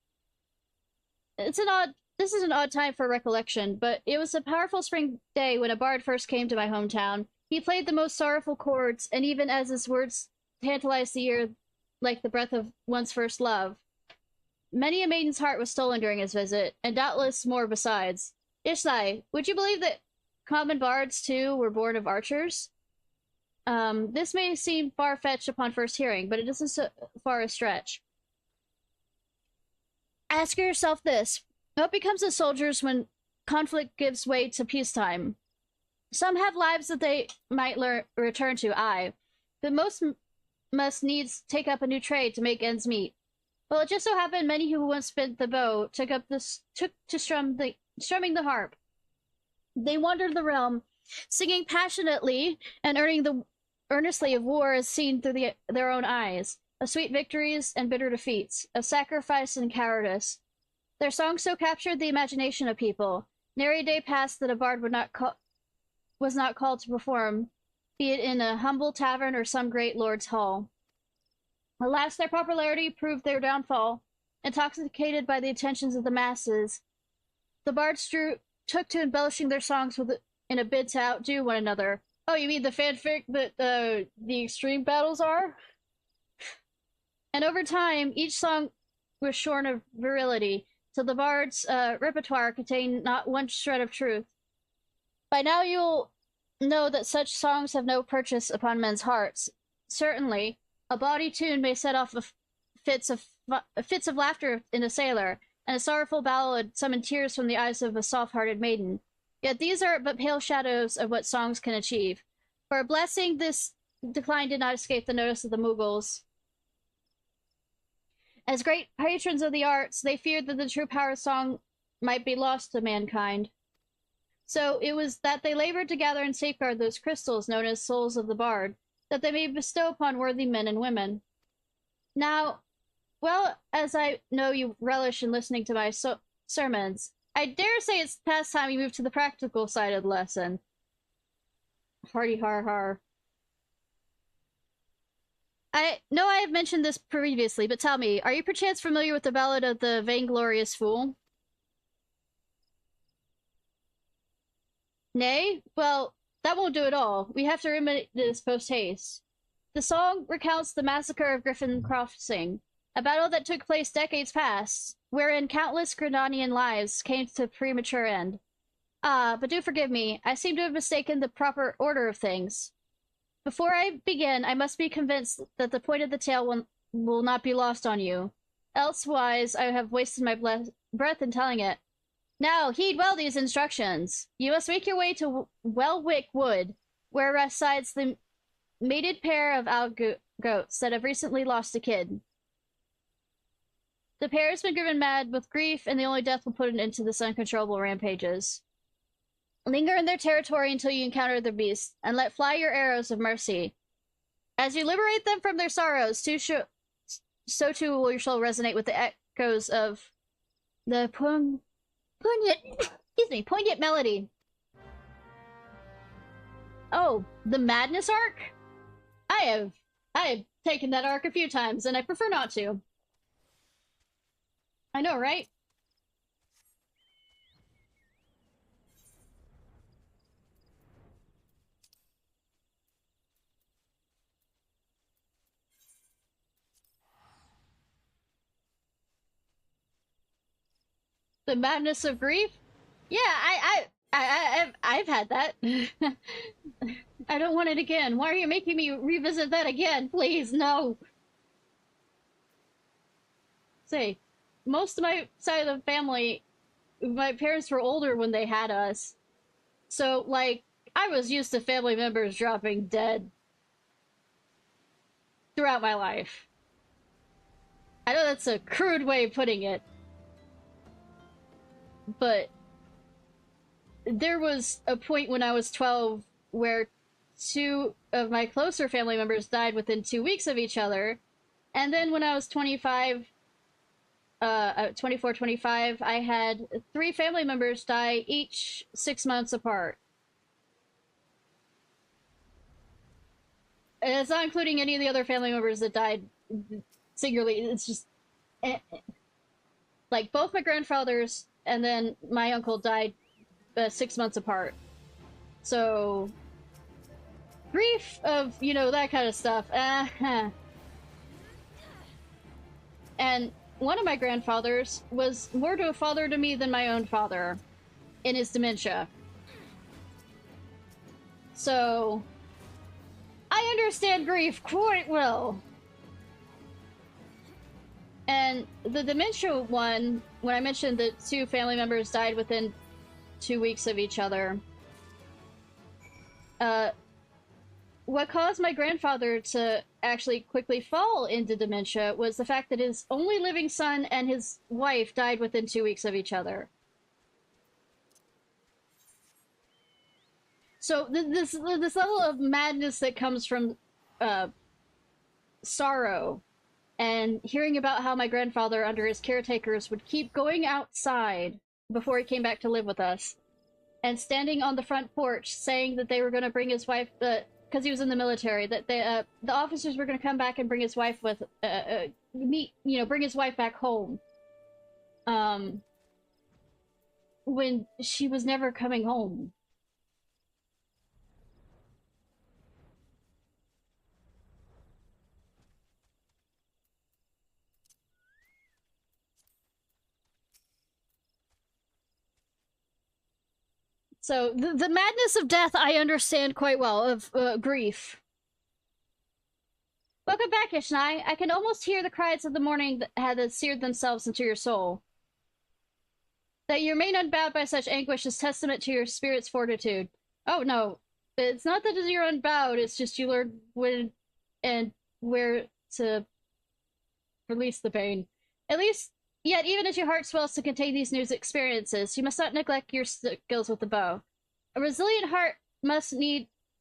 This is an odd time for recollection, but it was a powerful spring day when a bard first came to my hometown. He played the most sorrowful chords, and even as his words tantalized the ear like the breath of one's first love. Many a maiden's heart was stolen during his visit, and doubtless more besides. Ishnai, would you believe that common bards, too, were born of archers? This may seem far-fetched upon first hearing, but it isn't so far a stretch. Ask yourself this. What becomes of soldiers when conflict gives way to peacetime? Some have lives that they might return to, aye, but most must needs take up a new trade to make ends meet. Well, it just so happened many who once spent the bow took to strumming the harp. They wandered the realm, singing passionately and earnestly of war as seen through their own eyes, of sweet victories and bitter defeats, of sacrifice and cowardice. Their songs so captured the imagination of people. Nary a day passed that a bard was not called to perform, be it in a humble tavern or some great lord's hall. Alas, their popularity proved their downfall. Intoxicated by the attentions of the masses, the bards took to embellishing their songs in a bid to outdo one another. Oh, you mean the fanfic that the extreme battles are? And over time, each song was shorn of virility, till the bard's repertoire contained not one shred of truth. By now you'll know that such songs have no purchase upon men's hearts. Certainly, a bawdy tune may set off fits of laughter in a sailor, and a sorrowful ballad summon tears from the eyes of a soft-hearted maiden. Yet these are but pale shadows of what songs can achieve. For a blessing, this decline did not escape the notice of the Mughals. As great patrons of the arts, they feared that the true power of song might be lost to mankind. So it was that they labored to gather and safeguard those crystals known as souls of the bard, that they may bestow upon worthy men and women. Now, well, as I know you relish in listening to my sermons, I dare say it's past time you move to the practical side of the lesson. Hardy har har. I know I have mentioned this previously, but tell me, are you perchance familiar with the ballad of the Vainglorious Fool? Nay? Well, that won't do at all. We have to remedy this post-haste. The song recounts the massacre of Griffin Crossing, a battle that took place decades past, wherein countless Grenadian lives came to premature end. Ah, but do forgive me, I seem to have mistaken the proper order of things. Before I begin, I must be convinced that the point of the tale will not be lost on you. Elsewise, I have wasted my breath in telling it. Now, heed well these instructions. You must make your way to Wellwick Wood, where resides the mated pair of owl goats that have recently lost a kid. The pair has been driven mad with grief, and the only death will put an end to this uncontrollable rampages. Linger in their territory until you encounter the beast, and let fly your arrows of mercy. As you liberate them from their sorrows, so too will your soul resonate with the echoes of the poignant melody. Oh, the Madness arc? I have taken that arc a few times, and I prefer not to. I know, right? The Madness of Grief? Yeah, I've had that. I don't want it again. Why are you making me revisit that again? Please, no. Say, most of my side of the family, my parents were older when they had us. So, like, I was used to family members dropping dead throughout my life. I know that's a crude way of putting it. but there was a point when I was 12 where two of my closer family members died within 2 weeks of each other. And then when I was 25, 24, 25, I had 3 family members die each 6 months apart. And it's not including any of the other family members that died singularly. It's just like both my grandfathers and then my uncle died 6 months apart. So grief of, you know, that kind of stuff. And one of my grandfathers was more to a father to me than my own father in his dementia. So I understand grief quite well. And the dementia one, when I mentioned that 2 family members died within 2 weeks of each other, what caused my grandfather to actually quickly fall into dementia was the fact that his only living son and his wife died within 2 weeks of each other. So this level of madness that comes from sorrow, and hearing about how my grandfather, under his caretakers, would keep going outside before he came back to live with us, and standing on the front porch saying that they were going to bring his wife, because he was in the military, that the officers were going to come back and bring his wife with, bring his wife back home. When she was never coming home. So the madness of death I understand quite well, of grief. Welcome back, Ishnai. I can almost hear the cries of the morning that had seared themselves into your soul. That you remain unbowed by such anguish is testament to your spirit's fortitude. Oh no, it's not that you're unbowed, it's just you learn when and where to release the pain. At least, yet even as your heart swells to contain these new experiences, you must not neglect your skills with the bow. A resilient heart must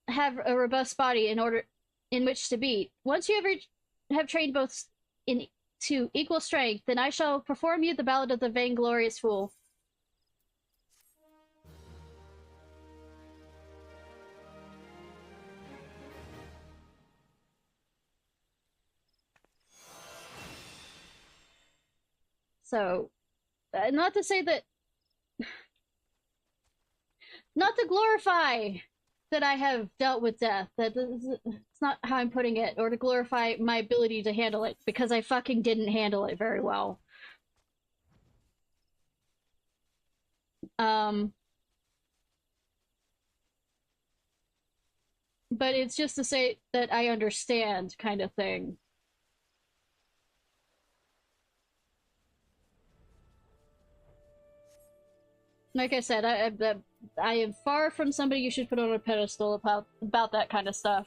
have a robust body in which to beat. Once you have trained both to equal strength, then I shall perform you the ballad of the vainglorious fool. So, not to say that... Not to glorify that I have dealt with death. It's not how I'm putting it, or to glorify my ability to handle it, because I fucking didn't handle it very well. But it's just to say that I understand, kind of thing. Like I said, I am far from somebody you should put on a pedestal about that kind of stuff.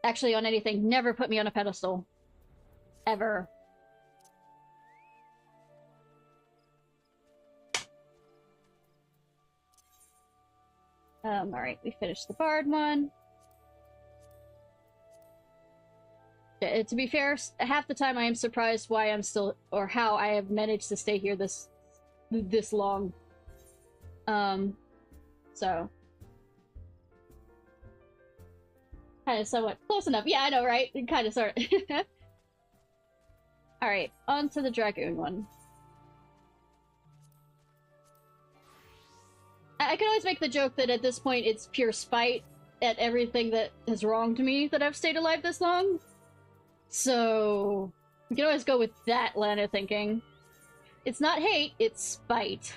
Actually, on anything. Never put me on a pedestal. Ever. Alright, we finished the bard one. To be fair, half the time I am surprised why I'm still, or how I have managed to stay here this long. So. Kind of somewhat close enough. Yeah, I know, right? Kind of, sort of. Alright, on to the Dragoon one. I can always make the joke that at this point it's pure spite at everything that has wronged me that I've stayed alive this long. So, you can always go with that line of thinking. It's not hate, it's spite.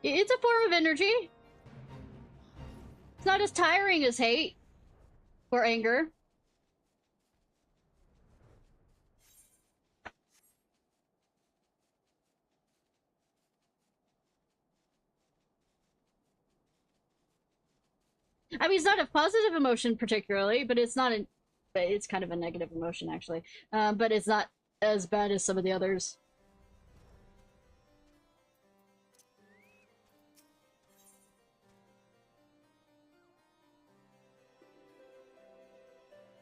It's a form of energy. It's not as tiring as hate or anger. I mean, it's not a positive emotion particularly, but it's not a... It's kind of a negative emotion, actually. But it's not as bad as some of the others.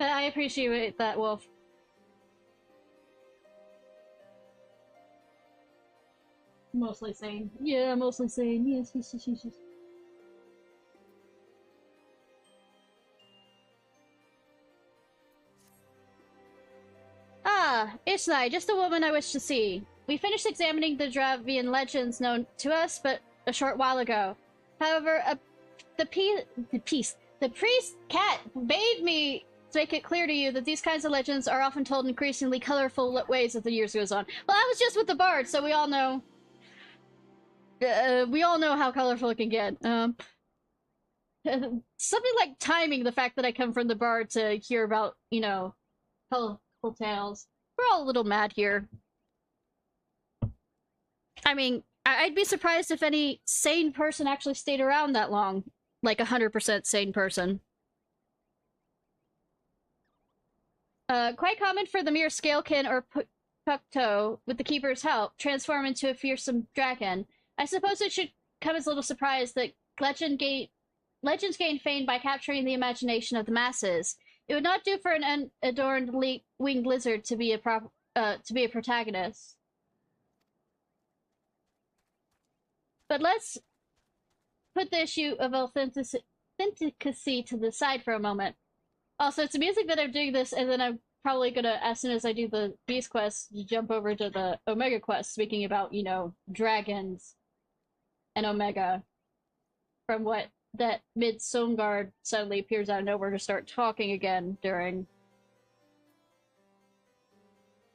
I appreciate that, Wolf. Mostly sane. Yeah, mostly sane. Yes, yes, yes, yes, yes. Ah, Ishnai, just the woman I wish to see. We finished examining the Dravian legends known to us but a short while ago. However, the priest cat bade me to make it clear to you that these kinds of legends are often told in increasingly colorful ways as the years goes on. Well, I was just with the bard, so we all know. We all know how colorful it can get. Something like timing the fact that I come from the bard to hear about, you know, colorful tales. We're all a little mad here. I mean, I'd be surprised if any sane person actually stayed around that long. Like 100% sane person. Quite common for the mere scalekin or Pukto, with the Keeper's help, transform into a fearsome dragon. I suppose it should come as a little surprise that legends gain fame by capturing the imagination of the masses. It would not do for an unadorned winged lizard to be a protagonist. But let's put the issue of authenticity to the side for a moment. Also, it's amusing that I'm doing this, and then I'm probably gonna, as soon as I do the Beast Quest, jump over to the Omega Quest, speaking about, you know, dragons and Omega. From what that mid-Songard suddenly appears out of nowhere to start talking again during.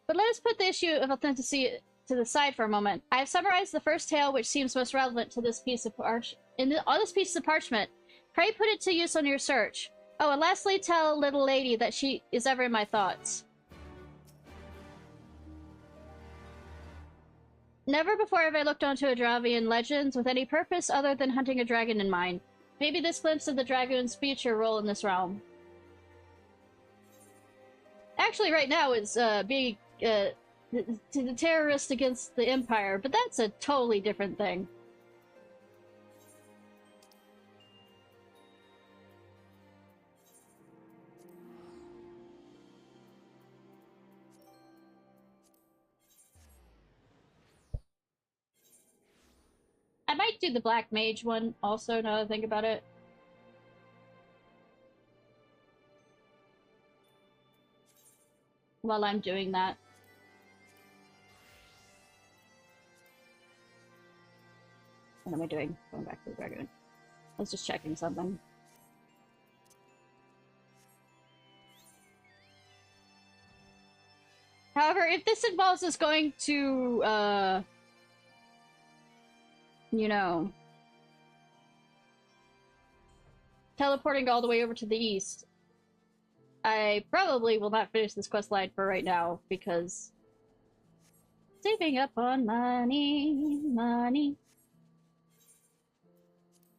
But let us put the issue of authenticity to the side for a moment. I have summarized the first tale which seems most relevant to this piece of on this piece of parchment. Pray put it to use on your search. Oh, and lastly, tell little lady that she is ever in my thoughts. Never before have I looked onto a Dravian legends with any purpose other than hunting a dragon in mind. Maybe this glimpse of the dragon's future role in this realm. Actually, right now it's being the terrorist against the Empire, but that's a totally different thing. I might do the Black Mage one also, now that I think about it. While I'm doing that. What am I doing? Going back to the dragon. I was just checking something. However, if this involves us going to, you know, teleporting all the way over to the east, I probably will not finish this quest line for right now, because saving up on money.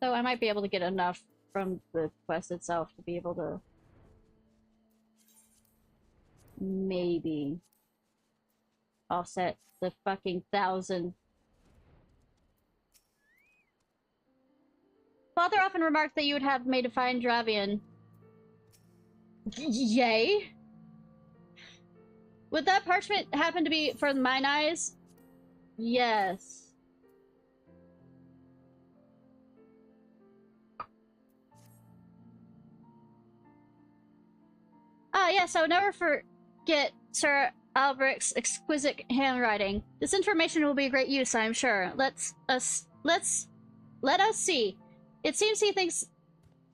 So I might be able to get enough from the quest itself to be able to maybe offset the fucking 1,000. Father often remarked that you would have made a fine Dravian. Yay? Would that parchment happen to be for mine eyes? Yes. Ah, yes, I would never forget Sir Albrecht's exquisite handwriting. This information will be a great use, I am sure. Let us see. It seems he thinks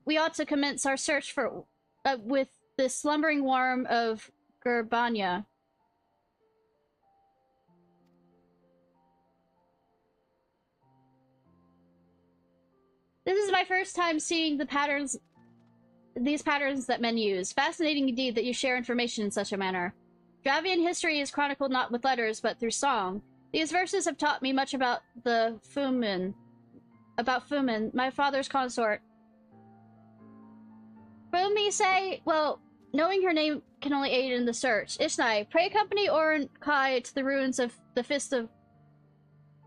we ought to commence our search for with the slumbering worm of Gerbanya. This is my first time seeing these patterns that men use. Fascinating indeed that you share information in such a manner. Dravian history is chronicled not with letters, but through song. These verses have taught me much about Fumin, my father's consort. Will me say, well, knowing her name can only aid in the search. Ishnai, pray accompany Orin Kai to the ruins of the Fist of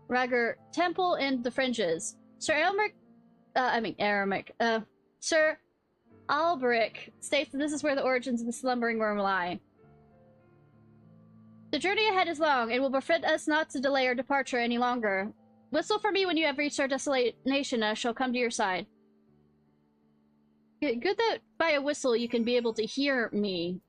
Rager Temple and the Fringes. Sir Aramik, Sir Alberic states that this is where the origins of the slumbering worm lie. The journey ahead is long, and will befriend us not to delay our departure any longer. Whistle for me when you have reached our destination, I shall come to your side. Good that by a whistle you can be able to hear me.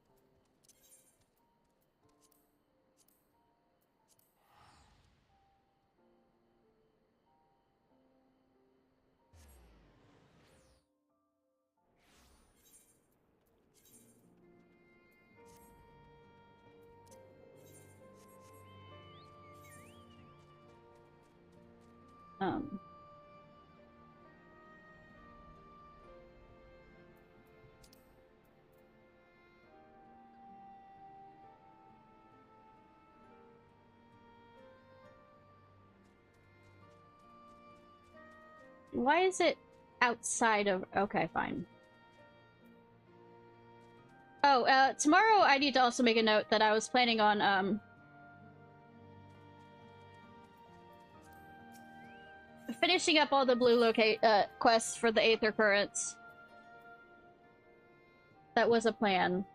Why is it outside of... Okay, fine. Oh, tomorrow I need to also make a note that I was planning on, finishing up all the blue quests for the Aether Currents. That was a plan.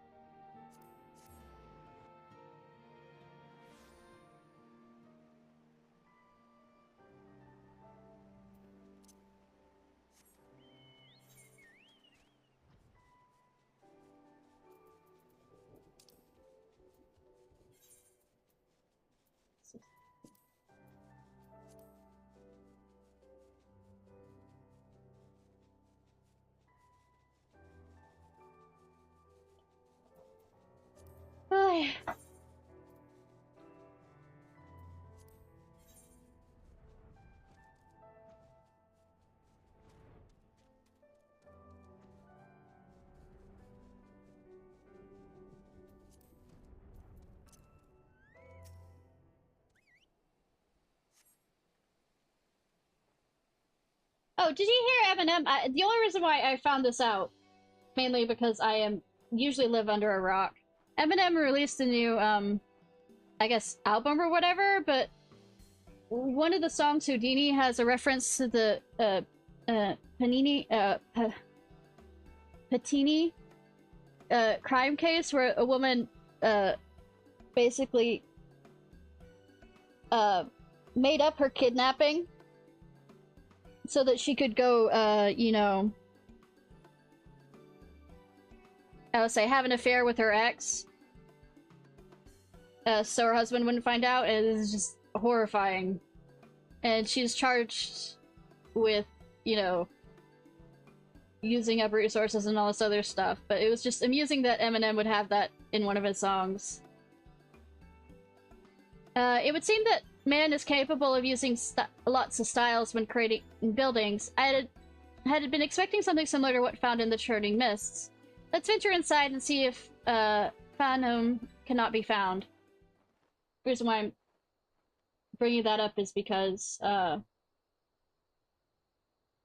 Oh, did you hear Eminem? The only reason why I found this out, mainly because I usually live under a rock. Eminem released a new, I guess, album or whatever, but one of the songs, Houdini, has a reference to the, Patini, crime case where a woman, basically, made up her kidnapping so that she could go, you know, I would say have an affair with her ex. So her husband wouldn't find out, and it's just horrifying. And she's charged with, you know, using up resources and all this other stuff. But it was just amusing that Eminem would have that in one of his songs. It would seem that man is capable of using lots of styles when creating buildings. I had been expecting something similar to what found in the churning mists. Let's venture inside and see if Phantom cannot be found. The reason why I'm bringing that up is because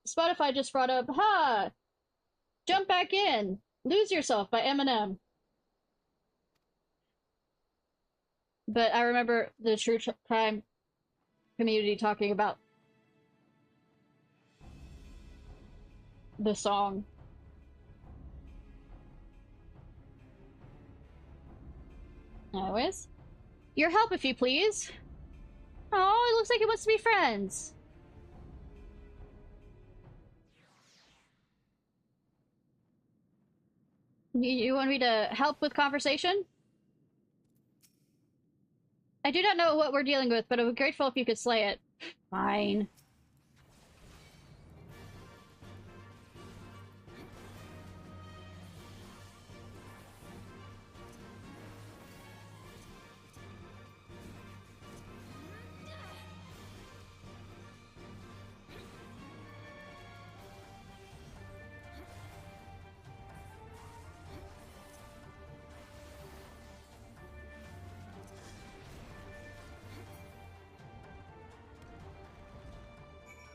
Spotify just brought up, Jump Back In, Lose Yourself by Eminem. But I remember the true crime community talking about the song. Anyways. Your help, if you please. Oh, it looks like it wants to be friends. You want me to help with conversation? I do not know what we're dealing with, but I would be grateful if you could slay it. Fine.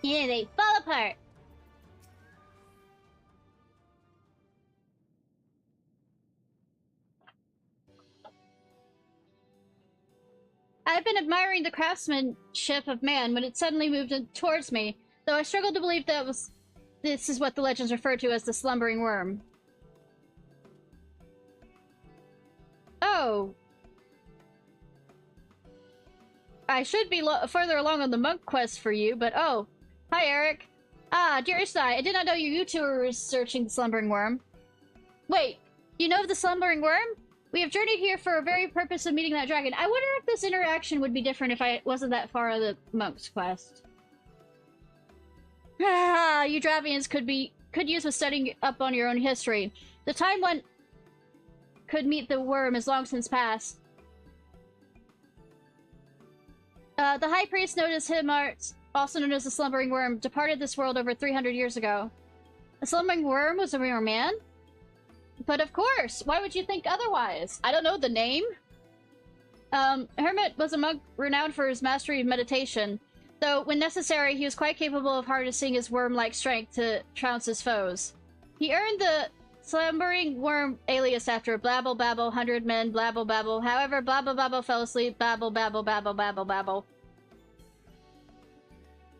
Yeah, they fall apart. been admiring the craftsmanship of man when it suddenly moved towards me, though I struggled to believe this is what the legends refer to as the slumbering worm. Oh. I should be further along on the monk quest for you, but oh. Hi, Eric. Ah, dear Ishnai, I did not know you two were researching the slumbering worm. Wait, you know of the slumbering worm? We have journeyed here for a very purpose of meeting that dragon. I wonder if this interaction would be different if I wasn't that far on the monk's quest. Ah, you Dravians could use with studying up on your own history. The time when could meet the worm is long since past. The High Priest noticed Himart, also known as the Slumbering Worm, departed this world over 300 years ago. The Slumbering Worm was a real man? But of course! Why would you think otherwise? I don't know the name. Hermit was a monk renowned for his mastery of meditation, though when necessary he was quite capable of harnessing his worm-like strength to trounce his foes. He earned the Slumbering Worm alias after Blabble Babble, 100 Men, Blabble Babble. However, Blabble Babble fell asleep, Babble Babble Babble Babble Babble.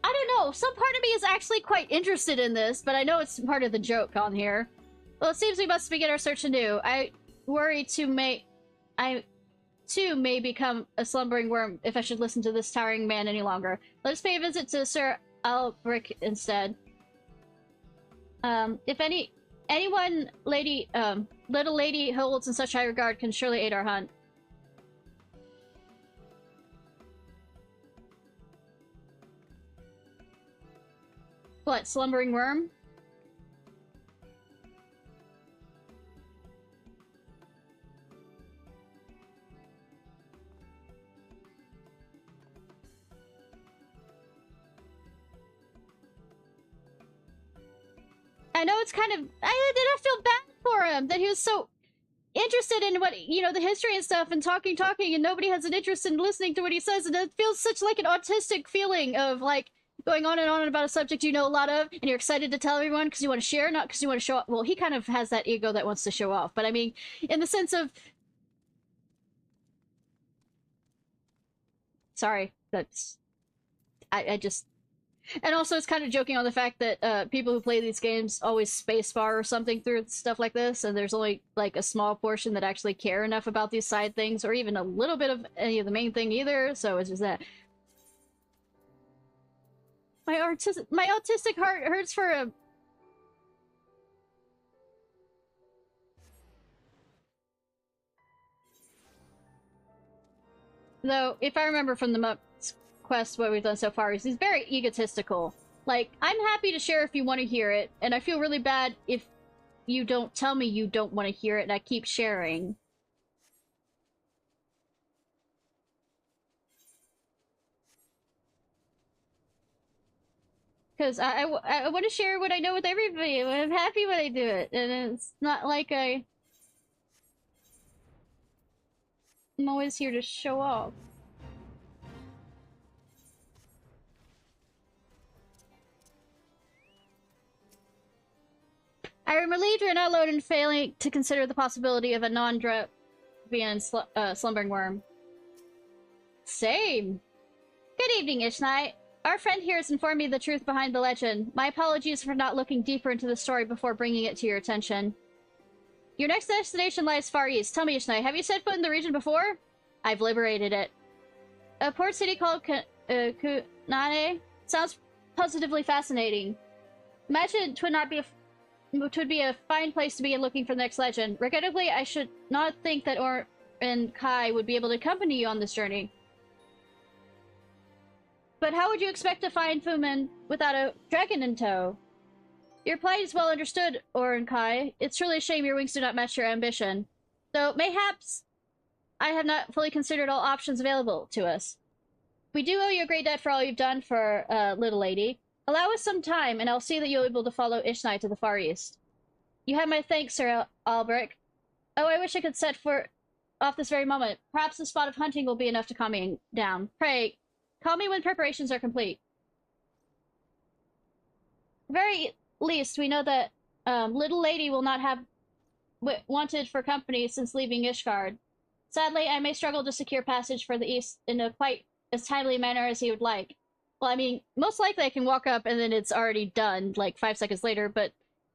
I don't know, some part of me is actually quite interested in this, but I know it's part of the joke on here. Well, it seems we must begin our search anew. I worry I too may become a slumbering worm if I should listen to this towering man any longer. Let us pay a visit to Sir Albrick instead. If anyone little lady holds in such high regard can surely aid our hunt. What, slumbering worm? I know it's kind of... I feel bad for him, that he was so interested in what, you know, the history and stuff, and talking, and nobody has an interest in listening to what he says, and it feels such like an autistic feeling of, like, going on and on about a subject you know a lot of, and you're excited to tell everyone because you want to share, not because you want to show off. Well, he kind of has that ego that wants to show off, but I mean, in the sense of... Sorry, that's... I just... And also, it's kind of joking on the fact that people who play these games always spacebar or something through stuff like this, and there's only, like, a small portion that actually care enough about these side things, or even a little bit of any of the main thing either, so it's just that. My autistic heart hurts for him. Though, if I remember from the quest what we've done so far, is he's very egotistical. Like, I'm happy to share if you want to hear it, and I feel really bad if you don't tell me you don't want to hear it and I keep sharing. Because I want to share what I know with everybody, and I'm happy when I do it, and it's not like I'm always here to show off. I am relieved you're not alone in failing to consider the possibility of a non-Dravian slumbering worm. Same. Good evening, Ishnai. Our friend here has informed me the truth behind the legend. My apologies for not looking deeper into the story before bringing it to your attention. Your next destination lies far east. Tell me, Ishnai, have you set foot in the region before? I've liberated it. A port city called Kunane sounds positively fascinating. Imagine it would be a fine place to begin looking for the next legend. Regrettably, I should not think that Or and Kai would be able to accompany you on this journey. But how would you expect to find Fumin without a dragon in tow? Your plight is well understood, Or and Kai. It's truly a shame your wings do not match your ambition. Though, mayhaps, I have not fully considered all options available to us. We do owe you a great debt for all you've done for, little lady. Allow us some time, and I'll see that you'll be able to follow Ishnai to the far east. You have my thanks, Sir Albrecht. Oh, I wish I could set off this very moment. Perhaps the spot of hunting will be enough to calm me down. Pray, call me when preparations are complete. At the very least, we know that little lady will not have wanted for company since leaving Ishgard. Sadly, I may struggle to secure passage for the east in a quite as timely manner as he would like. Well, I mean, most likely I can walk up and then it's already done, like 5 seconds later, but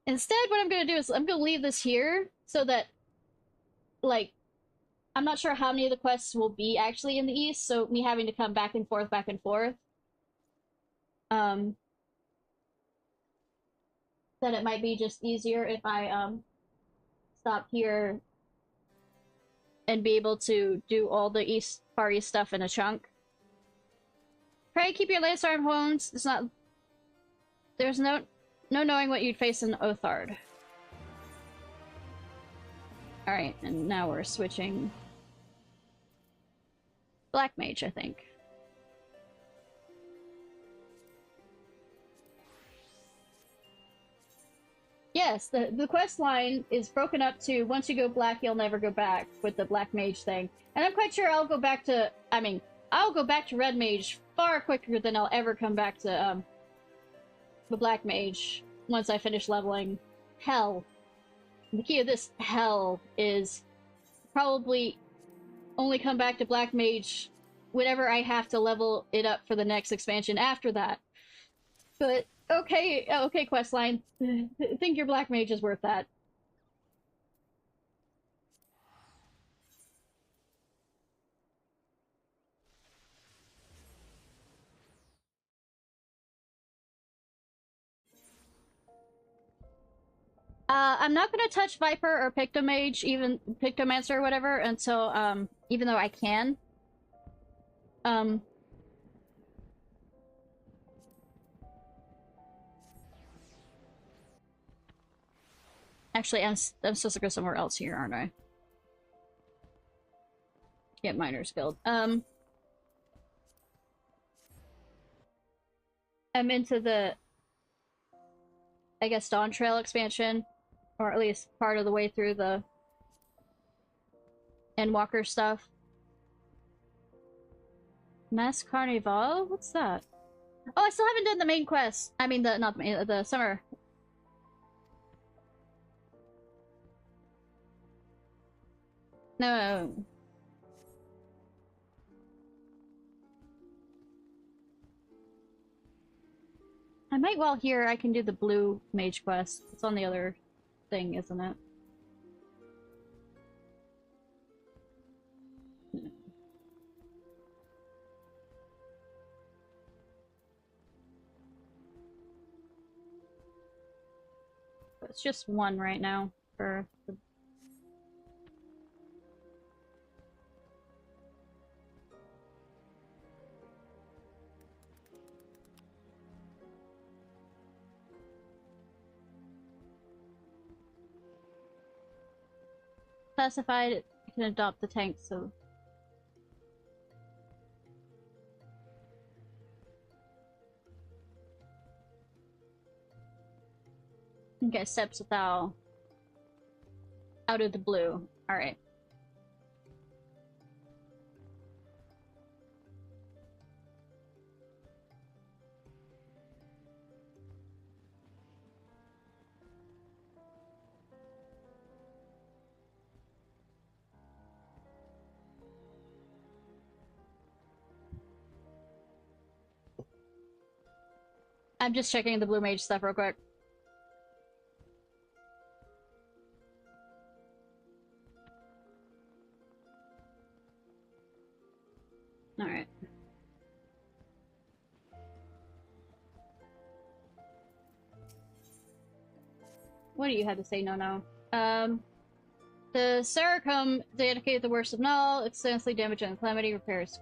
instead what I'm gonna do is I'm gonna leave this here so that, like, I'm not sure how many of the quests will be actually in the east, so me having to come back and forth, then it might be just easier if I, stop here and be able to do all the far east stuff in a chunk. Pray keep your lance arm wounds. There's no knowing what you'd face in Othard. Alright, and now we're switching. Black Mage, I think. Yes, the quest line is broken up to once you go black, you'll never go back with the Black Mage thing. And I'm quite sure I'll go back to, I'll go back to Red Mage far quicker than I'll ever come back to, the Black Mage once I finish leveling. Hell. The key of this hell is probably only come back to Black Mage whenever I have to level it up for the next expansion after that. But, okay, questline. I think your Black Mage is worth that. I'm not gonna touch Viper or Pictomage, even Pictomancer or whatever, until, even though I can. Actually, I'm supposed to go somewhere else here, aren't I? Get Miner's Guild. I'm into the, I guess, Dawn Trail expansion. Or at least part of the way through the Endwalker stuff. Mass Carnival? What's that? Oh, I still haven't done the main quest. I mean, the summer. No. I might, while here, I can do the blue mage quest. It's on the other thing, isn't it? It's just one right now for the... Classified, it can adopt the tank, so... Okay, steps without out of the blue. Alright. I'm just checking the blue mage stuff real quick. Alright. What do you have to say, no? The Saracom dedicated the worst of Null, extensively damage and calamity repairs.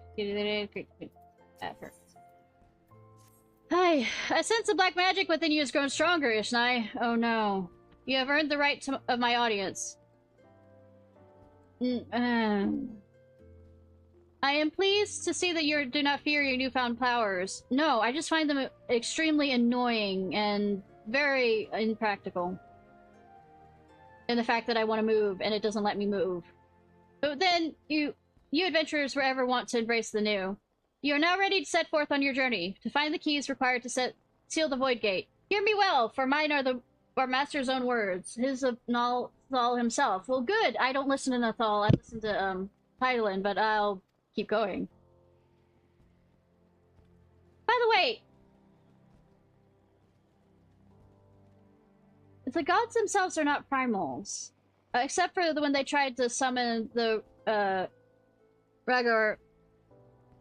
Hi, I sense the black magic within you has grown stronger, Ishnai. Oh no. You have earned the right of my audience. I am pleased to see that you do not fear your newfound powers. No, I just find them extremely annoying and very impractical. And the fact that I want to move and it doesn't let me move. But then, you adventurers forever want to embrace the new. You are now ready to set forth on your journey, to find the keys required to seal the Void Gate. Hear me well, for mine are our master's own words. His of Nathal himself. Well, good. I don't listen to Nathal. I listen to, title in, but I'll keep going. By the way, the gods themselves are not primals. Except for when they tried to summon the, Rhaegar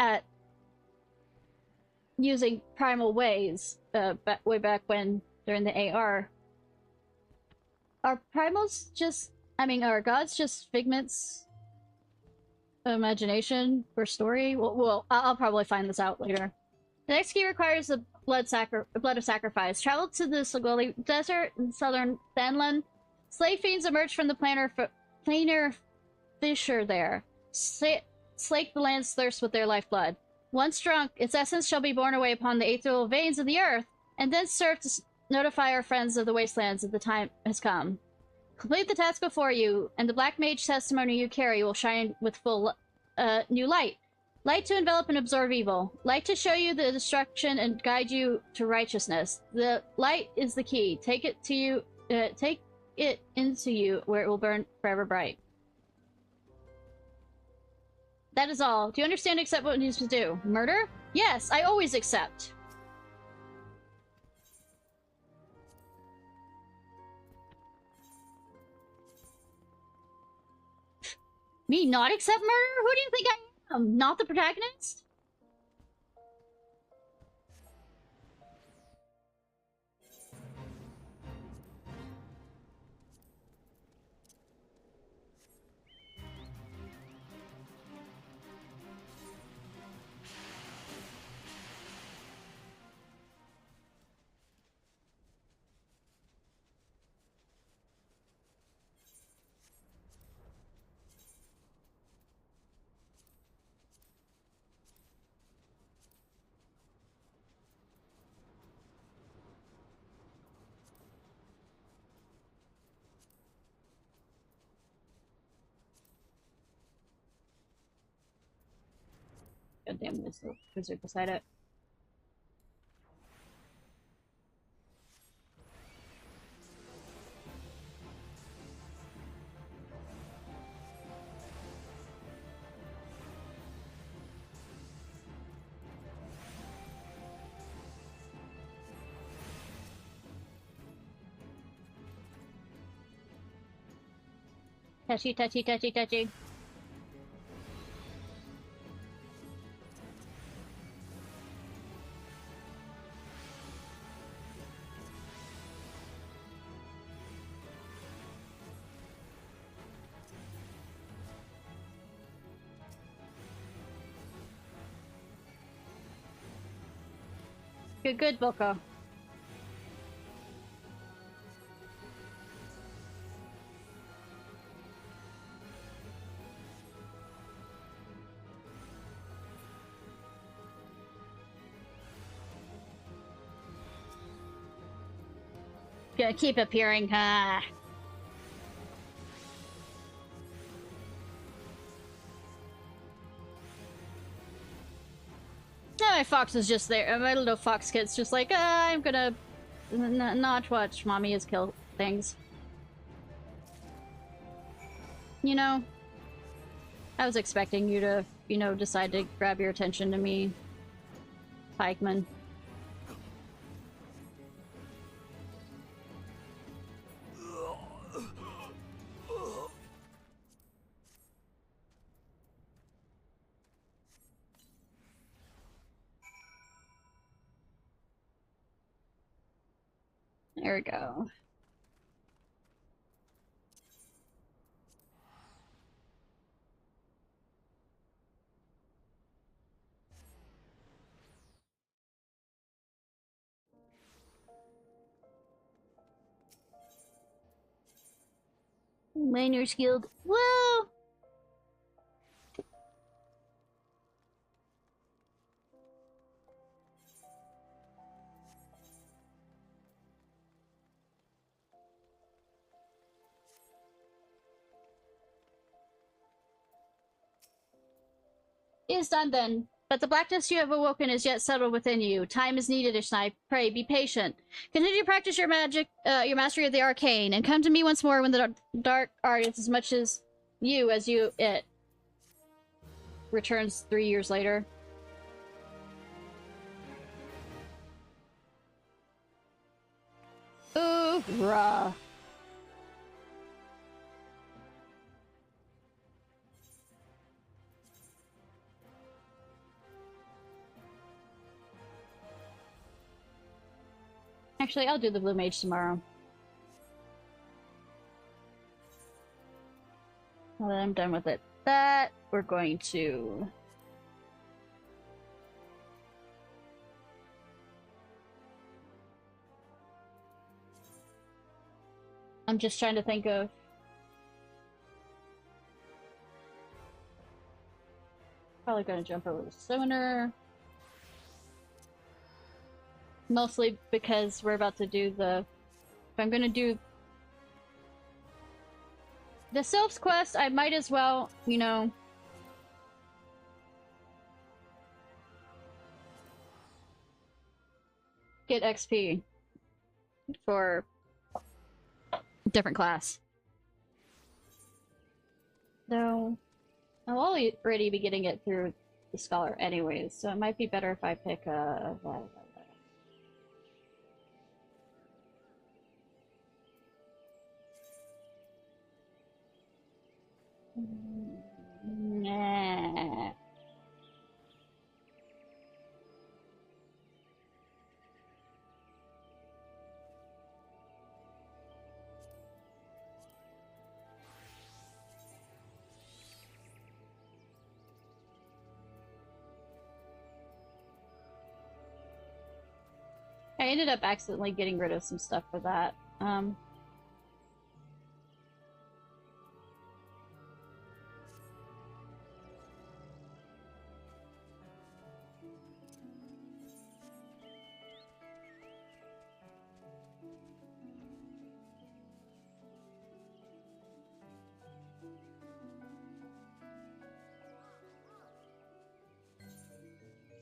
at using primal ways, way back when, during the AR. Are primals just... I mean, are gods just figments of imagination for story? Well, I'll probably find this out later. The next key requires the blood of sacrifice. Travel to the Sogoli Desert in southern Thanlan. Slave fiends emerge from the planar fissure there. Slake the land's thirst with their lifeblood. Once drunk, its essence shall be borne away upon the ethereal veins of the earth, and then serve to notify our friends of the wastelands that the time has come. Complete the task before you, and the black mage testimony you carry will shine with full, new light. Light to envelop and absorb evil. Light to show you the destruction and guide you to righteousness. The light is the key. Take it into you, where it will burn forever bright. That is all. Do you understand accept what it needs to do? Murder? Yes, I always accept. Me not accept murder? Who do you think I am? Not the protagonist? God damn, there's a wizard beside it. Touchy, touchy, touchy, touchy. Good, Boko. Gonna keep appearing, huh? My fox is just there. My little fox kid's just like, I'm gonna not watch mommy is kill things. You know, I was expecting you to, you know, decide to grab your attention to me, Pikeman. There we go. Miners Guild. Woo! It is done then. But the blackness you have awoken is yet settled within you. Time is needed, Ishnai. Pray, be patient. Continue to practice your magic, your mastery of the arcane, and come to me once more when the dark art is as much as you it. returns 3 years later. Ooh, rah. Actually, I'll do the Blue Mage tomorrow. Now that I'm done with it, that we're going to... I'm just trying to think of... Probably gonna jump over the Summoner. Mostly because we're about to do the... If I'm gonna do the Sylphs quest, I might as well, you know... get XP for a different class. Though, I'll already be getting it through the Scholar anyways, so it might be better if I pick a... Nah. I ended up accidentally getting rid of some stuff for that.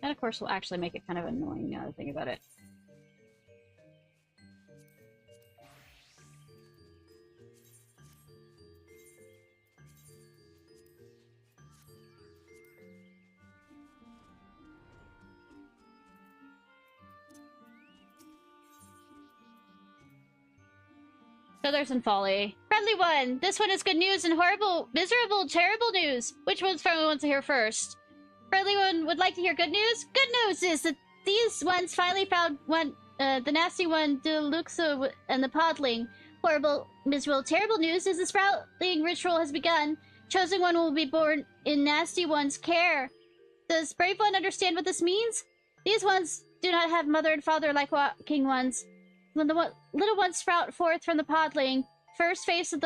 And of course will actually make it kind of annoying now to think about it. Feathers and Folly. Friendly one! This one is good news and horrible, miserable, terrible news! Which one's friendly one to hear first? Friendly one would like to hear good news? Good news is that these ones finally found one, the nasty one, Deluxa, and the podling. Horrible, miserable, terrible news is the sprouting ritual has begun. Chosen one will be born in nasty one's care. Does brave one understand what this means? These ones do not have mother and father like walking ones. When the little ones sprout forth from the podling, first face of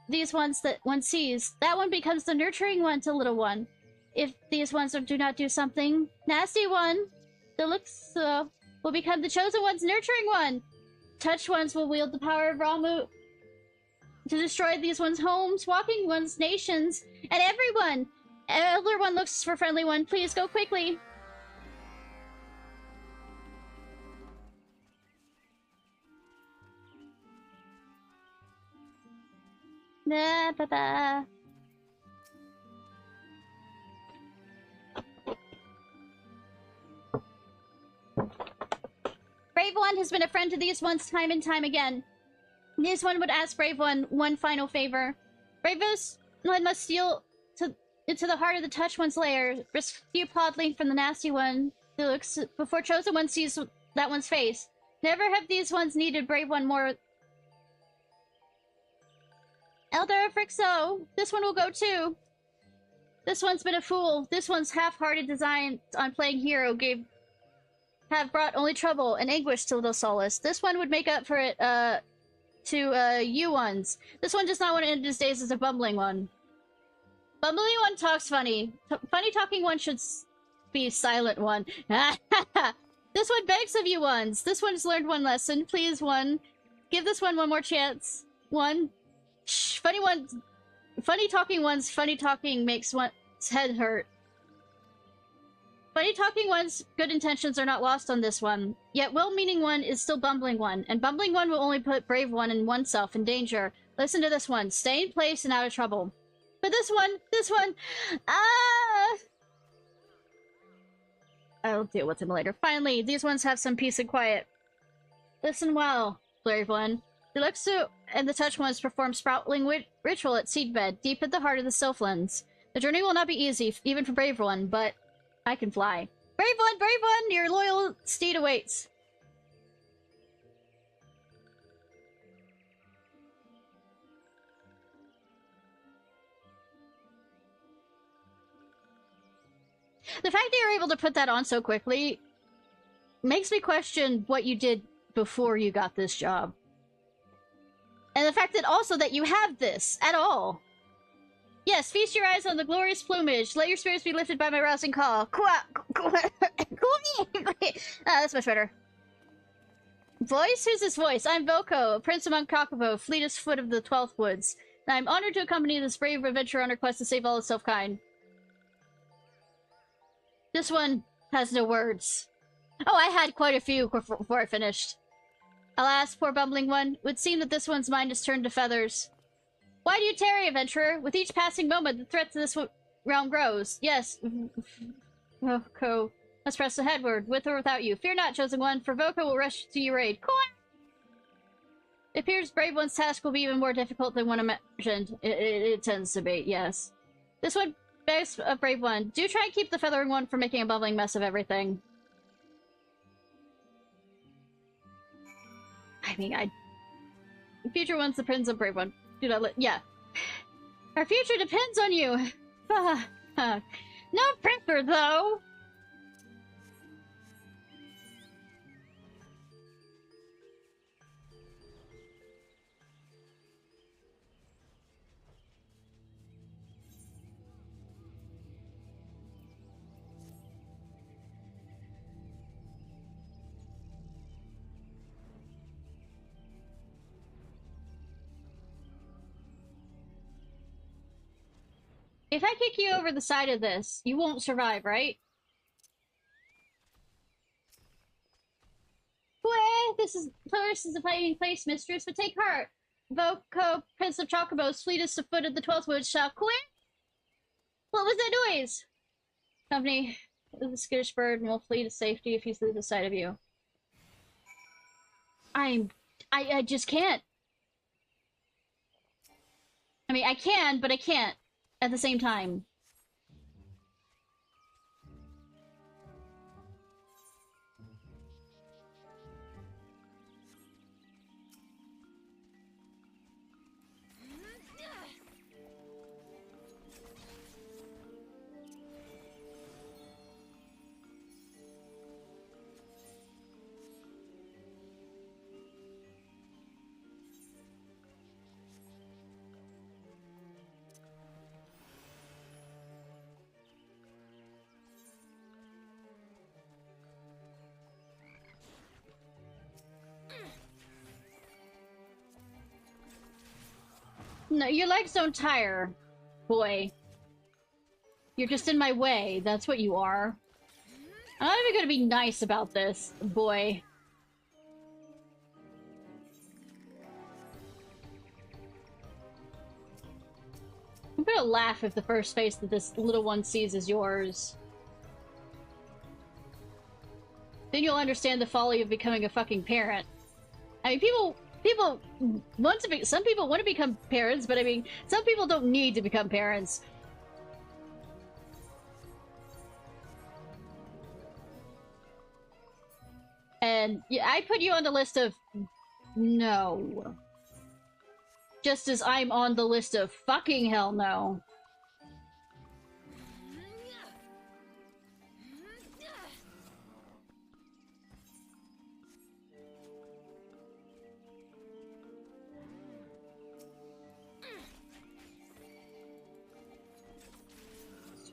these ones that one sees, that one becomes the nurturing one to little one. If these ones do not do something, nasty one, Deluxa, will become the chosen one's nurturing one. Touch ones will wield the power of Ramu to destroy these ones' homes, walking ones' nations, and everyone. Elder one looks for friendly one. Please go quickly. Nah, ba-ba. Brave one has been a friend to these ones time and time again. This one would ask Brave one final favor. Bravest one must steal into the heart of the Touch One's lair, rescue Podling from the nasty one before Chosen One sees that one's face. Never have these ones needed Brave one more. Elder Frixo, this one will go too. This one's been a fool. This one's half-hearted design on playing hero have brought only trouble and anguish to little Solace. This one would make up for it, to you ones. This one does not want to end his days as a bumbling one. Bumbling one talks funny. Funny talking one should be silent one. This one begs of you ones. This one's learned one lesson. Please, one. Give this one more chance. One. Shh, funny one. Funny talking one's funny talking makes one's head hurt. Funny talking one's good intentions are not lost on this one. Yet well-meaning one is still bumbling one, and bumbling one will only put brave one and oneself in danger. Listen to this one. Stay in place and out of trouble. But this one, ah! I'll deal with him later. Finally, these ones have some peace and quiet. Listen well, brave one. The Luxu and the Touch Ones perform sproutling ritual at Seedbed, deep in the heart of the Sylphlands. The journey will not be easy, even for Brave One, but I can fly. Brave One! Your loyal steed awaits. The fact that you're able to put that on so quickly makes me question what you did before you got this job. And the fact that also that you have this at all. Yes, feast your eyes on the glorious plumage. Let your spirits be lifted by my rousing call. That's much better. Voice? Who's this voice? I'm Voko, Prince among Kokobo, fleetest foot of the 12th Woods. And I'm honored to accompany this brave adventurer on her quest to save all its self-kind. This one has no words. Oh, I had quite a few before I finished. Alas, poor bumbling one. It would seem that this one's mind has turned to feathers. Why do you tarry, adventurer? With each passing moment, the threat to this realm grows. Yes. Voko. Let's press aheadward, with or without you. Fear not, chosen one, for Voko will rush to your aid. It appears Brave One's task will be even more difficult than one imagined. It tends to be, yes. This one begs a Brave One. Do try and keep the feathering one from making a bubbling mess of everything. I mean, Future One's the Prince of Brave One. Do not yeah. Our future depends on you. No pressure, though. If I kick you over the side of this, you won't survive, right? This is a fighting place, mistress, but take heart. Voko, Prince of Chocobo's fleetest of foot of the 12th Woods, shall quit? What was that noise? Company, the skittish bird will flee to safety if he's lose the sight of you. I just can't. I mean, I can, but I can't. At the same time. No, your legs don't tire, boy. You're just in my way. That's what you are. I'm not even gonna be nice about this, boy. I'm gonna laugh if the first face that this little one sees is yours. Then you'll understand the folly of becoming a fucking parent. I mean, people want to be, some people want to become parents, but I mean, some people don't need to become parents. And yeah, I put you on the list of no. Just as I'm on the list of fucking hell no.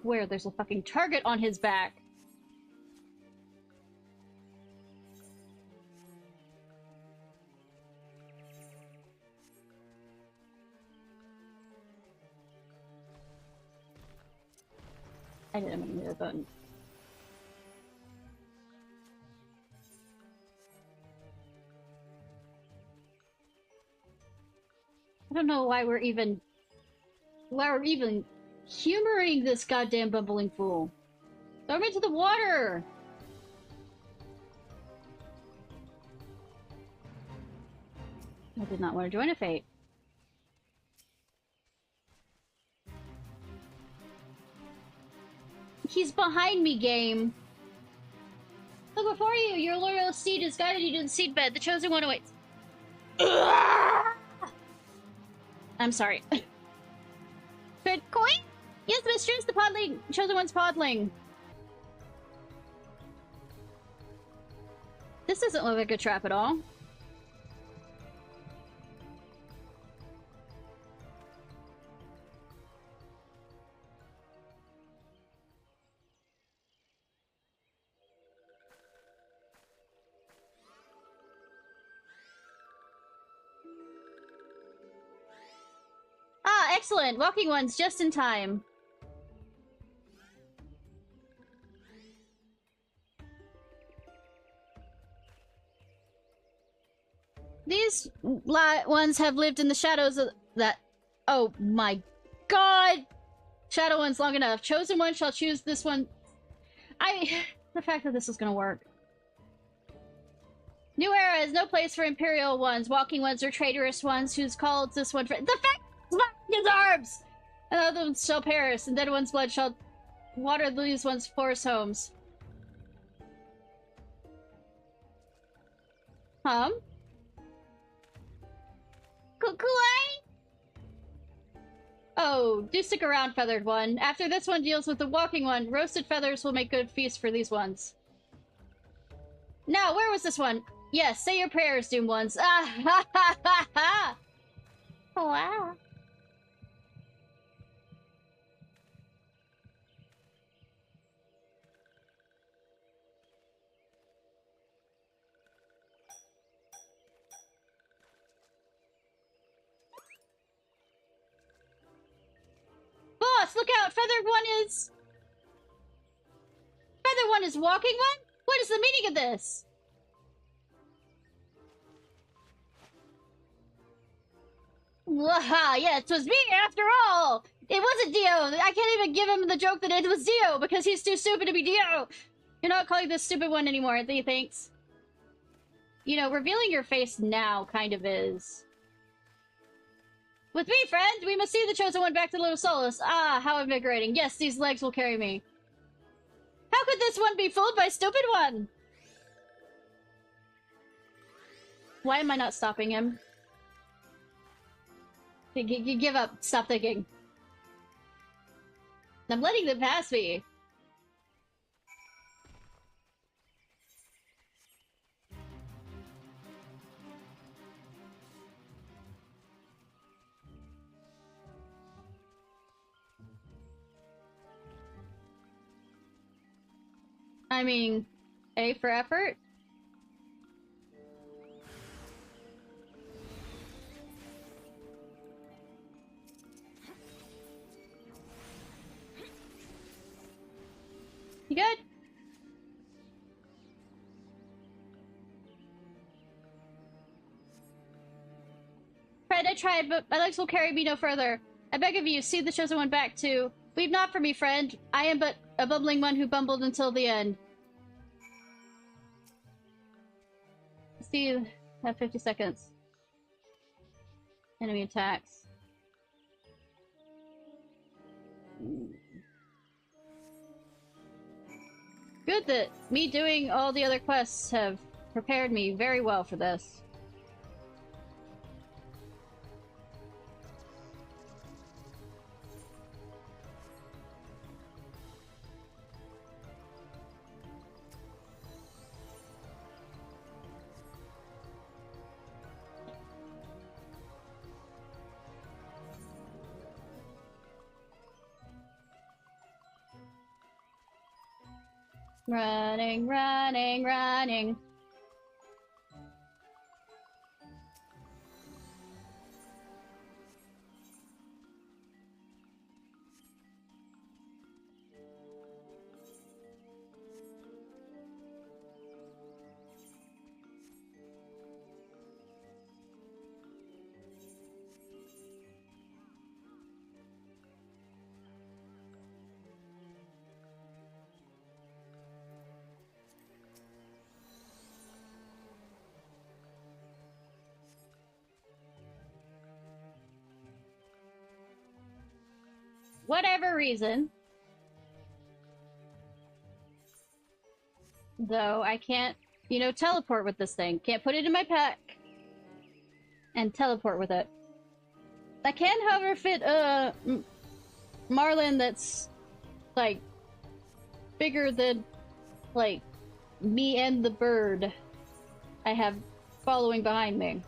Swear there's a fucking target on his back. I didn't mean the button. I don't know why we're even humoring this goddamn bumbling fool. Throw him into the water! I did not want to join a fate. He's behind me, game. Look before you. Your loyal steed has guided you to the seedbed. The chosen one awaits. I'm sorry. Good coin? Yes, mistress, the podling. Chosen one's podling. This doesn't look like a trap at all. Ah, excellent! Walking ones just in time. These ones have lived in the shadows of that... Oh my god! Shadow ones long enough. Chosen one shall choose this one. The fact that this is gonna work. New era is no place for imperial ones, walking ones, or traitorous ones whose called this one for... The fact his arms! And other ones shall perish, and dead one's blood shall water these ones' forest homes. Kukulai? Oh, do stick around, feathered one. After this one deals with the walking one, roasted feathers will make good feast for these ones. Now, where was this one? Yes, say your prayers, doomed ones. Ah, ha, ha, ha, ha! Wow. Boss, look out! Feathered one is... Feathered one is walking one? What is the meaning of this? Waha, yeah, it was me after all! It wasn't Dio! I can't even give him the joke that it was Dio because he's too stupid to be Dio! You're not calling this stupid one anymore, thanks. You know, revealing your face now kind of is. With me, friend! We must see the chosen one back to Little Solace. Ah, how invigorating. Yes, these legs will carry me. How could this one be fooled by stupid one? Why am I not stopping him? Give up. Stop thinking. I'm letting them pass me. I mean, A for effort? You good? Fred, I tried, but my legs will carry me no further. I beg of you, see the chosen one back too. Weep not for me, friend. I am but a bumbling one who bumbled until the end. See you at 50 seconds. Enemy attacks. Good that me doing all the other quests have prepared me very well for this. Running, running, running. whatever reason. Though I can't, you know, teleport with this thing. Can't put it in my pack and teleport with it. I can, however, fit a Marlin that's like bigger than like me and the bird I have following behind me.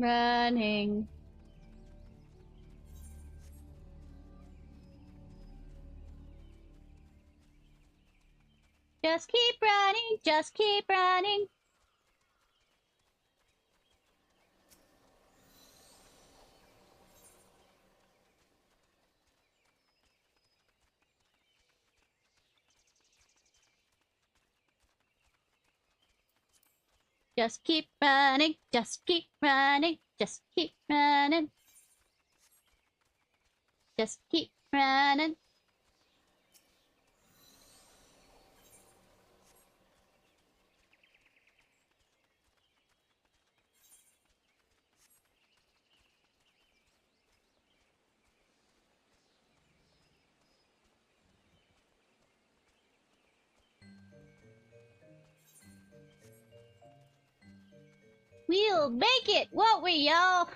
Running. Just keep running, just keep running. Just keep running, just keep running, just keep running. Just keep running. We'll make it, won't we, y'all?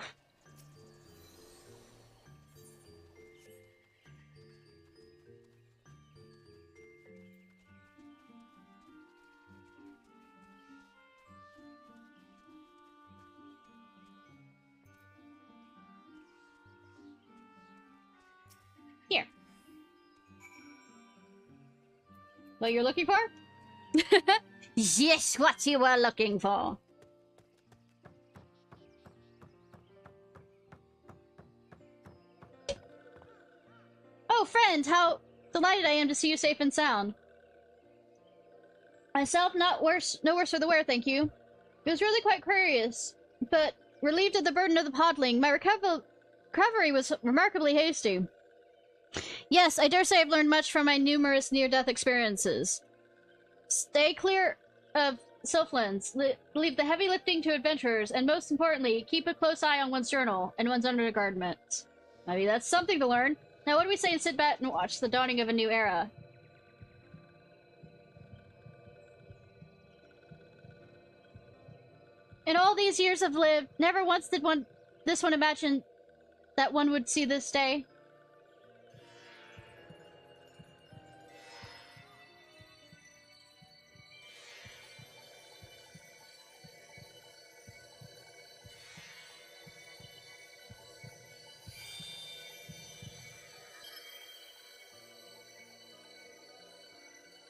Here. What you're looking for? Yes, what you were looking for. Oh, friend, how delighted I am to see you safe and sound. Myself, no worse for the wear, thank you. It was really quite curious, but relieved of the burden of the podling, my recovery was remarkably hasty. Yes, I dare say I've learned much from my numerous near-death experiences. Stay clear of Sylphlands, leave the heavy lifting to adventurers, and most importantly, keep a close eye on one's journal and one's undergarment. Maybe that's something to learn. Now what do we say and sit back and watch the dawning of a new era? In all these years I've lived, never once did this one imagine that one would see this day.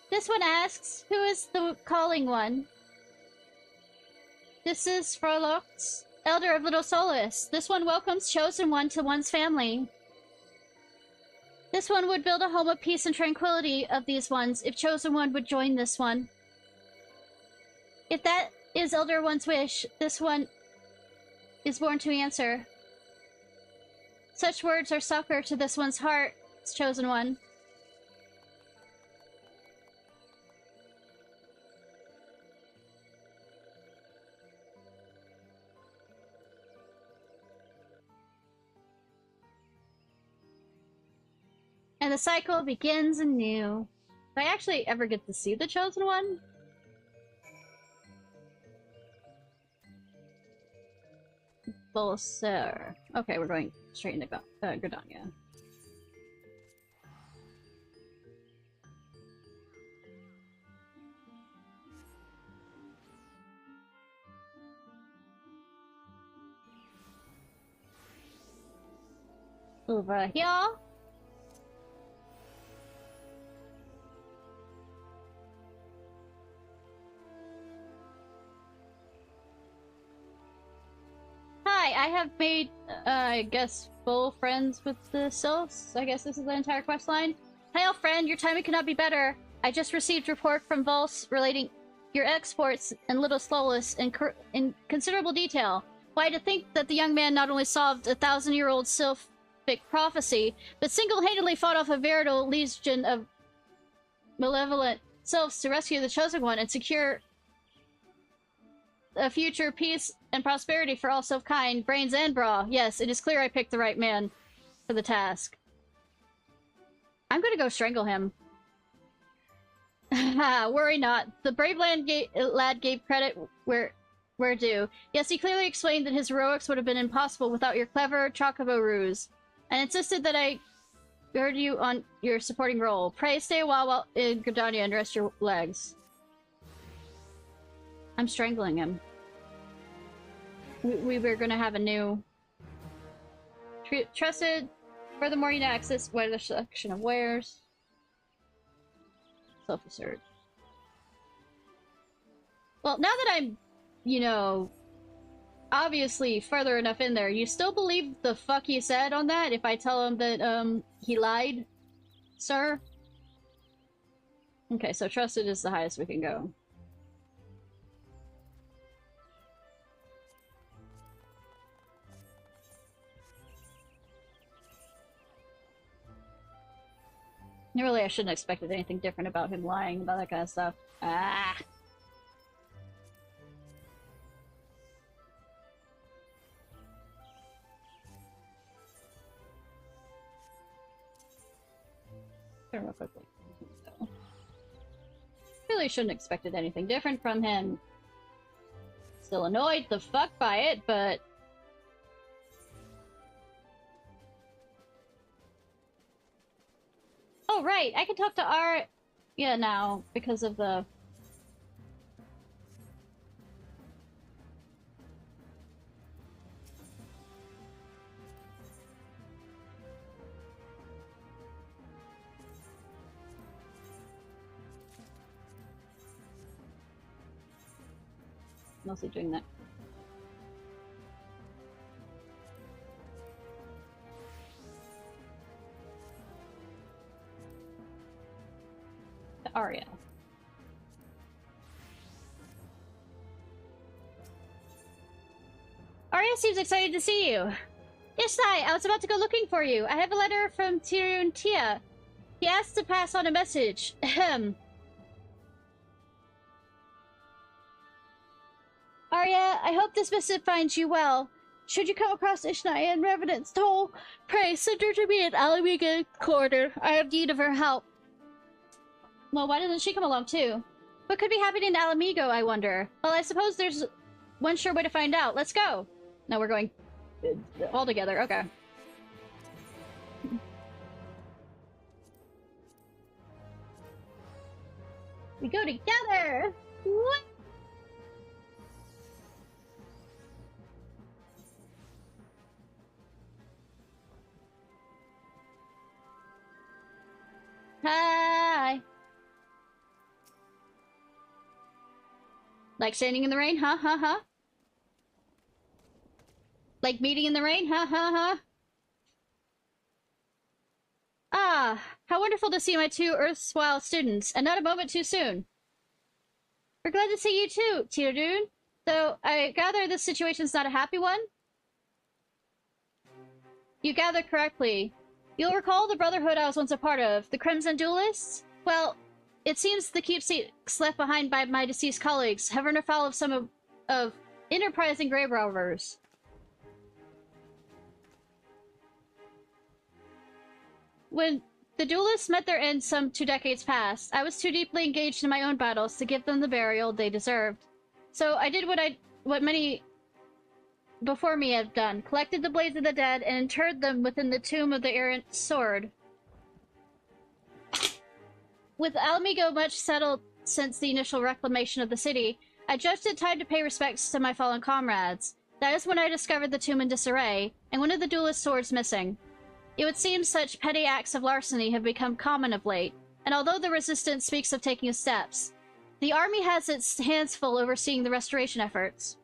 This one asks, who is the calling one? This is Frolox, Elder of Little Solace. This one welcomes Chosen One to one's family. This one would build a home of peace and tranquility of these ones if Chosen One would join this one. If that is Elder One's wish, this one is born to answer. Such words are succor to this one's heart, Chosen One. And the cycle begins anew. Do I actually ever get to see the Chosen One? Bolser. Okay, we're going straight into Gridania. Over here. Hi, I have made, I guess, full friends with the Sylphs. I guess this is the entire quest line. Hail, friend, your timing cannot be better. I just received report from Volse relating your exports and little Slowless in considerable detail. Why, to think that the young man not only solved a 1,000-year-old Sylphic prophecy, but single-handedly fought off a veritable legion of malevolent Sylphs to rescue the Chosen One and secure a future peace and prosperity for all Sylph-kind, brains and bra. Yes, it is clear I picked the right man for the task. I'm gonna go strangle him. Worry not. The brave lad gave credit where due. Yes, he clearly explained that his heroics would have been impossible without your clever chocobo ruse, and insisted that I heard you on your supporting role. Pray stay a while in Gridania and rest your legs. I'm strangling him. We were gonna have a new... Trusted. Furthermore, you now access wider selection of wares. Self-assert. Well, now that I'm, you know, obviously further enough in there, you still believe the fuck he said on that if I tell him that, he lied? Sir? Okay, so trusted is the highest we can go. Really, I shouldn't have expected anything different about him lying about that kind of stuff. Ah! Real quickly. Really shouldn't have expected anything different from him. Still annoyed the fuck by it, but... Oh, right! I can talk to Arya now, because of the... Mostly doing that. Arya. Arya seems excited to see you. Ishnai, I was about to go looking for you. I have a letter from Tirun Tia. He asked to pass on a message. Ahem. Arya, I hope this missive finds you well. Should you come across Ishnai in Revenant's Toll, pray send her to me at Alamiga Quarter. I have need of her help. Well, why doesn't she come along too? What could be happening in Alamigo, I wonder? Well, I suppose there's one sure way to find out. Let's go! No, we're going all together. Okay. We go together! What? Hi! Like standing in the rain? Ha ha ha. Like meeting in the rain? Ha ha ha. Ah, how wonderful to see my two erstwhile students, and not a moment too soon. We're glad to see you too, Tirun. Though I gather this situation's not a happy one? You gather correctly. You'll recall the brotherhood I was once a part of, the Crimson Duelists? Well, it seems the keepsakes left behind by my deceased colleagues have run afoul of some of enterprising grave robbers. When the duelists met their end some 2 decades past, I was too deeply engaged in my own battles to give them the burial they deserved. So I did what many before me have done, collected the blades of the dead and interred them within the tomb of the errant sword. With Alamigo much settled since the initial reclamation of the city, I judged it time to pay respects to my fallen comrades. That is when I discovered the tomb in disarray, and one of the duelist swords missing. It would seem such petty acts of larceny have become common of late, and although the resistance speaks of taking steps, the army has its hands full overseeing the restoration efforts.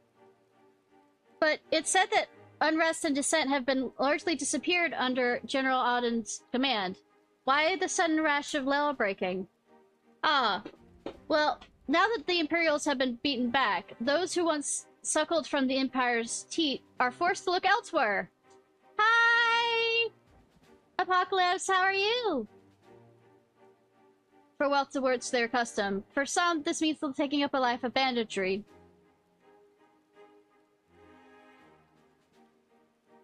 But it's said that unrest and dissent have been largely disappeared under General Auden's command. Why the sudden rash of law breaking? Ah, well, Now that the Imperials have been beaten back, those who once suckled from the Empire's teat are forced to look elsewhere. Hi! Apocalypse, how are you? For wealth towards their custom. For some, this means taking up a life of banditry.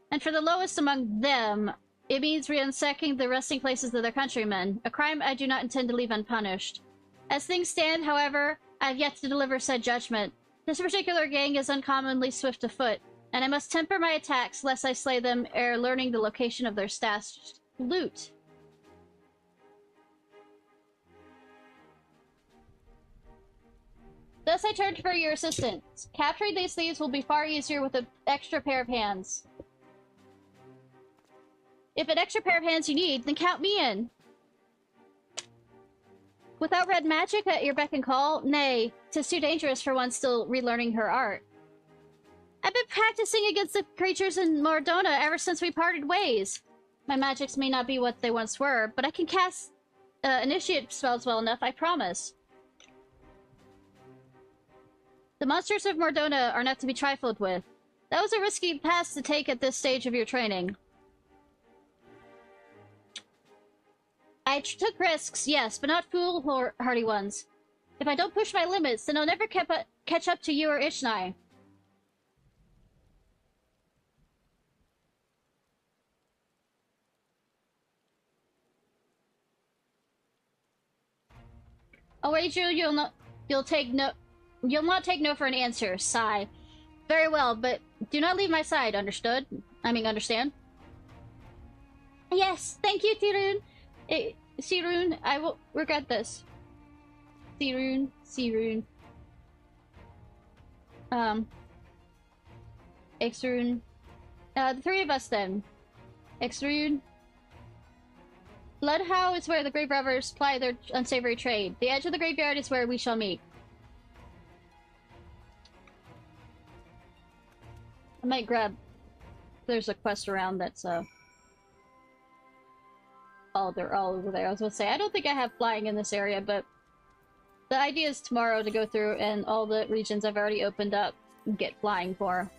And for the lowest among them, it means ransacking the resting places of their countrymen, a crime I do not intend to leave unpunished. As things stand, however, I have yet to deliver said judgment. This particular gang is uncommonly swift of foot, and I must temper my attacks lest I slay them ere learning the location of their stashed loot. Thus I turned for your assistance. Capturing these thieves will be far easier with an extra pair of hands. If an extra pair of hands you need, then count me in. Without red magic at your beck and call, nay, 'tis too dangerous for one still relearning her art. I've been practicing against the creatures in Mordona ever since we parted ways. My magics may not be what they once were, but I can cast initiate spells well enough, I promise. The monsters of Mordona are not to be trifled with. That was a risky pass to take at this stage of your training. I took risks, yes, but not foolhardy ones. If I don't push my limits, then I'll never catch up to you or Ishnai. I'll wager you'll not take no for an answer. Sigh. Very well, but do not leave my side, understood? Understand? Yes, thank you, Tirun. Sirun, I will regret this. Sirun. Exrun. The three of us then. Exrun. Bloodhow is where the grave robbers ply their unsavory trade. The edge of the graveyard is where we shall meet. I might grab... There's a quest around that's, Oh, they're all over there. I was going to say, I don't think I have flying in this area, but the idea is tomorrow to go through and all the regions I've already opened up and get flying for.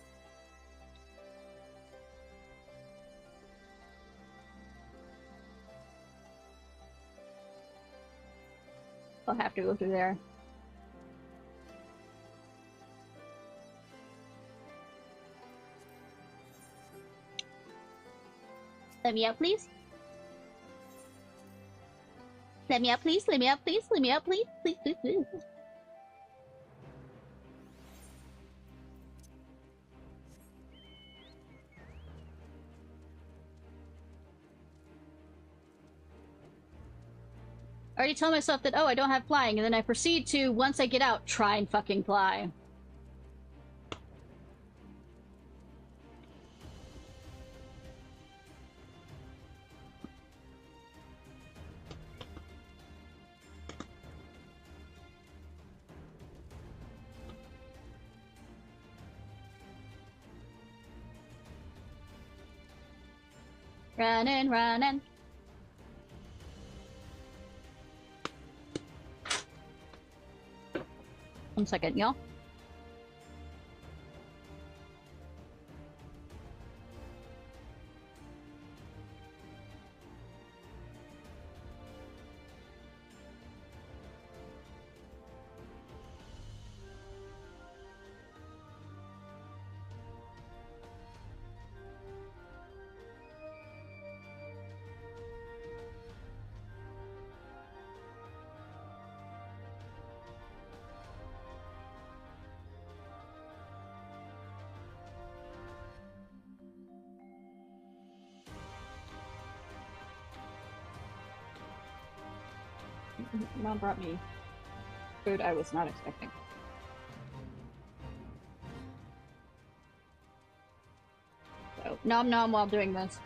I'll have to go through there. Let me out, please. Let me out, please. Let me out, please. Let me out, please. Please, please, please. I already tell myself that, oh, I don't have flying, and then I proceed to, once I get out, try and fucking fly. Running, running. One second, y'all. Mom brought me food I was not expecting. So, nom nom while doing this.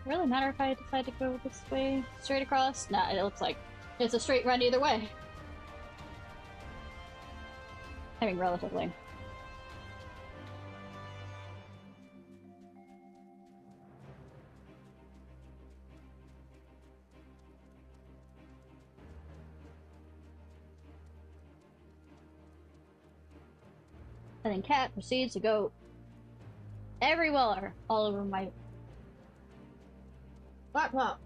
Really matter if I decide to go this way straight across? Nah, it looks like it's a straight run either way. I mean, relatively. And then Cat proceeds to go everywhere, all over my... What?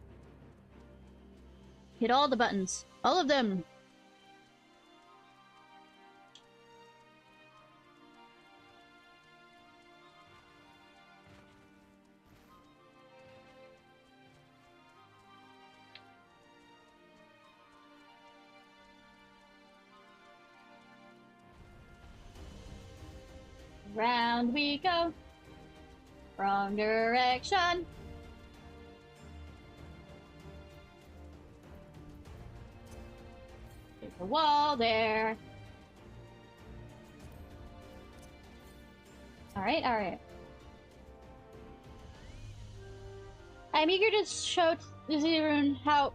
Hit all the buttons. All of them. Round we go. Wrong direction. There's a wall there. Alright. I'm eager to show Zirun how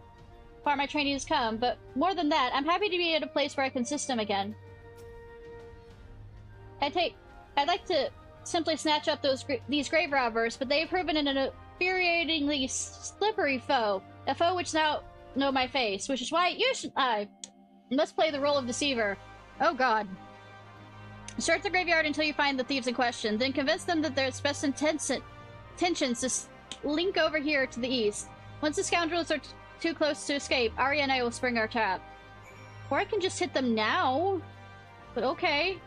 far my training has come, but more than that, I'm happy to be at a place where I can system again. I'd like to simply snatch up these grave robbers, but they have proven an infuriatingly slippery foe. A foe which now know my face, which is why I must play the role of deceiver. Oh god. Search the graveyard until you find the thieves in question, then convince them that there's best intentions to link over here to the east. Once the scoundrels are too close to escape, Arya and I will spring our trap. Or I can just hit them now. But okay.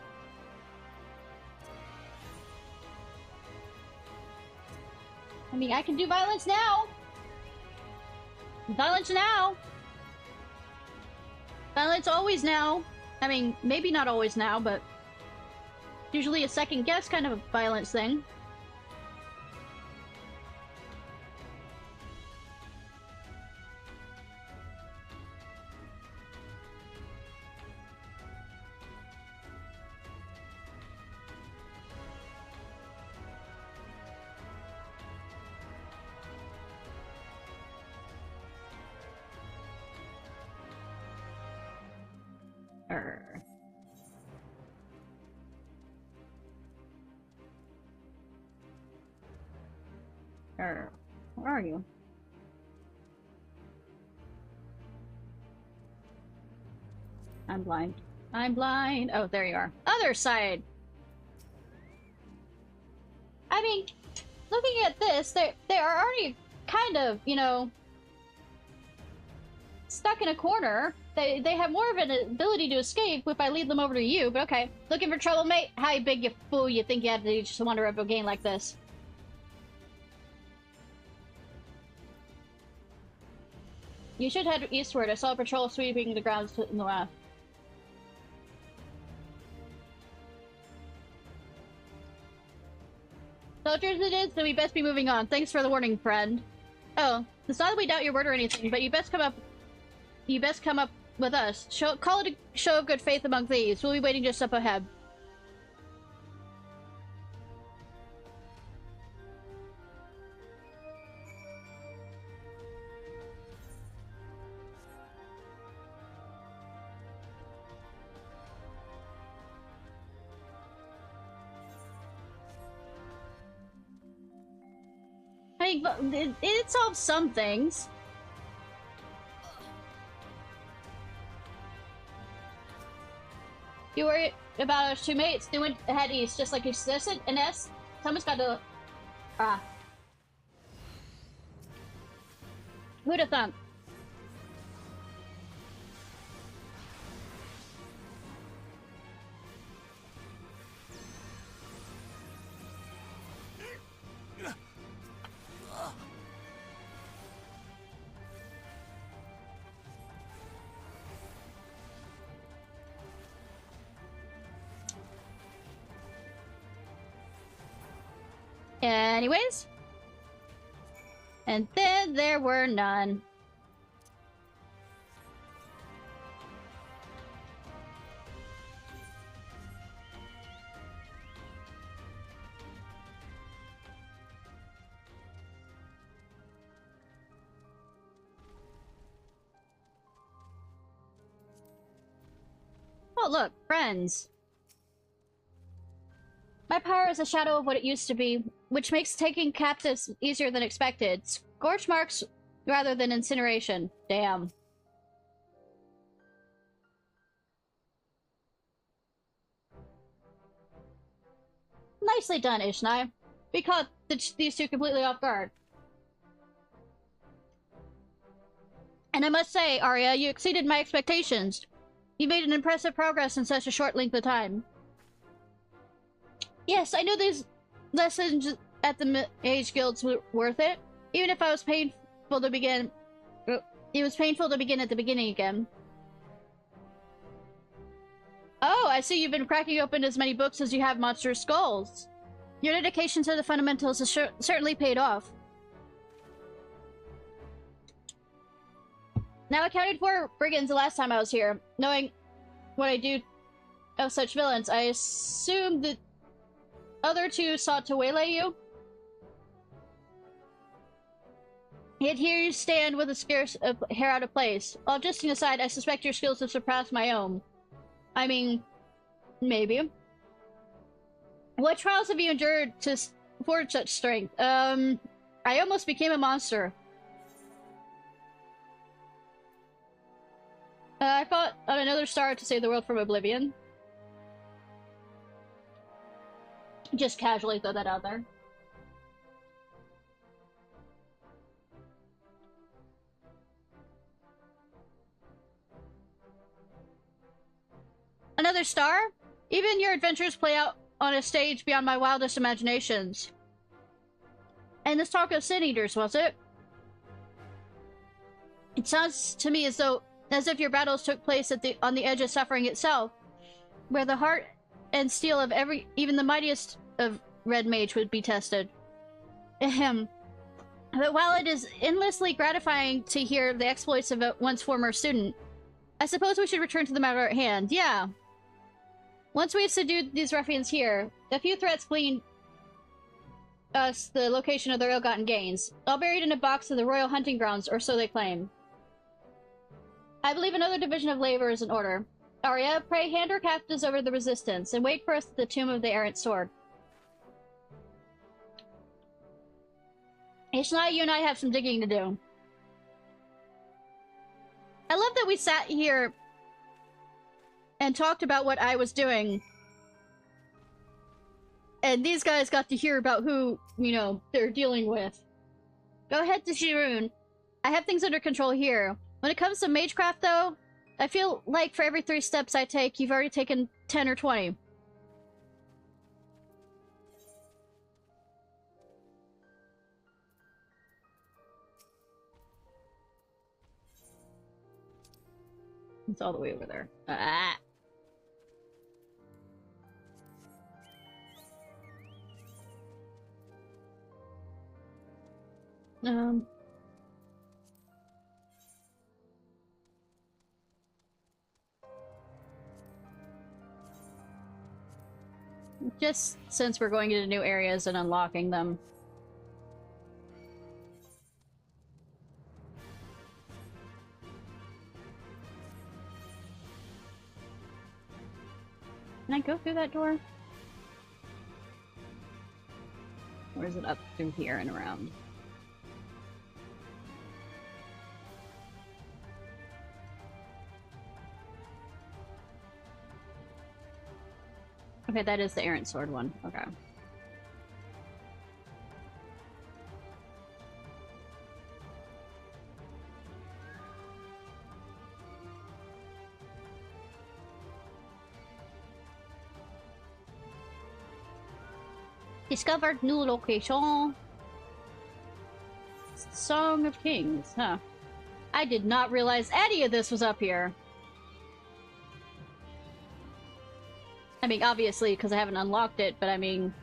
I mean, I can do violence now! Violence now! Violence always now! I mean, maybe not always now, but... usually a second guess kind of a violence thing. Where are you? I'm blind. I'm blind. Oh, there you are. Other side! I mean, looking at this, they are already kind of, you know, stuck in a corner. They have more of an ability to escape if I lead them over to you, but okay. Looking for trouble, mate? How big you fool you think you have to just wander up a game like this? You should head eastward. I saw a patrol sweeping the grounds in the left. Soldiers it is, then we best be moving on. Thanks for the warning, friend. Oh, it's not that we doubt your word or anything, but you best come up with us. Call it a show of good faith among thieves. We'll be waiting just up ahead. I mean, it solves some things. You worry about our two mates. They went head east, just like you suggested. Ines, someone's got to... Ah. Who'd have thunk? Anyways. And then there were none. Oh, look, friends. My power is a shadow of what it used to be, which makes taking captives easier than expected. Scorch marks rather than incineration. Damn. Nicely done, Ishnai. We caught these two completely off guard. And I must say, Arya, you exceeded my expectations. You made an impressive progress in such a short length of time. Yes, I knew these lessons at the Mage Guilds were worth it, even if I was painful to begin. It was painful to begin at the beginning again. Oh, I see you've been cracking open as many books as you have monster skulls. Your dedication to the fundamentals has certainly paid off. Now, I counted 4 brigands the last time I was here. Knowing what I do of such villains, I assumed the other 2 sought to waylay you. Yet here you stand with a scarce hair out of place. All jesting aside, I suspect your skills have surpassed my own. I mean, maybe. What trials have you endured to forge such strength? I almost became a monster. I fought on another star to save the world from oblivion. Just casually throw that out there. Another star? Even your adventures play out on a stage beyond my wildest imaginations. And this talk of sin eaters, was it? It sounds to me as if your battles took place on the edge of suffering itself, where the heart and steel of even the mightiest of red mage would be tested. Ahem. But while it is endlessly gratifying to hear the exploits of a once former student, I suppose we should return to the matter at hand. Yeah. Once we have subdued these ruffians here, a few threats gleaned us the location of their ill-gotten gains, all buried in a box of the royal hunting grounds, or so they claim. I believe another division of labor is in order. Arya, pray hand our captives over the resistance, and wait for us at the tomb of the errant sword. Ishnai, you and I have some digging to do. I love that we sat here and talked about what I was doing. And these guys got to hear about who, you know, they're dealing with. Go ahead to Shirun. I have things under control here. When it comes to magecraft, though, I feel like for every 3 steps I take, you've already taken 10 or 20. It's all the way over there. Ah! Just since we're going into new areas and unlocking them. Can I go through that door? Or is it up through here and around? Okay, that is the errant sword one. Okay. Discovered new location. Song of Kings, huh? I did not realize any of this was up here. I mean, obviously, because I haven't unlocked it, but I mean...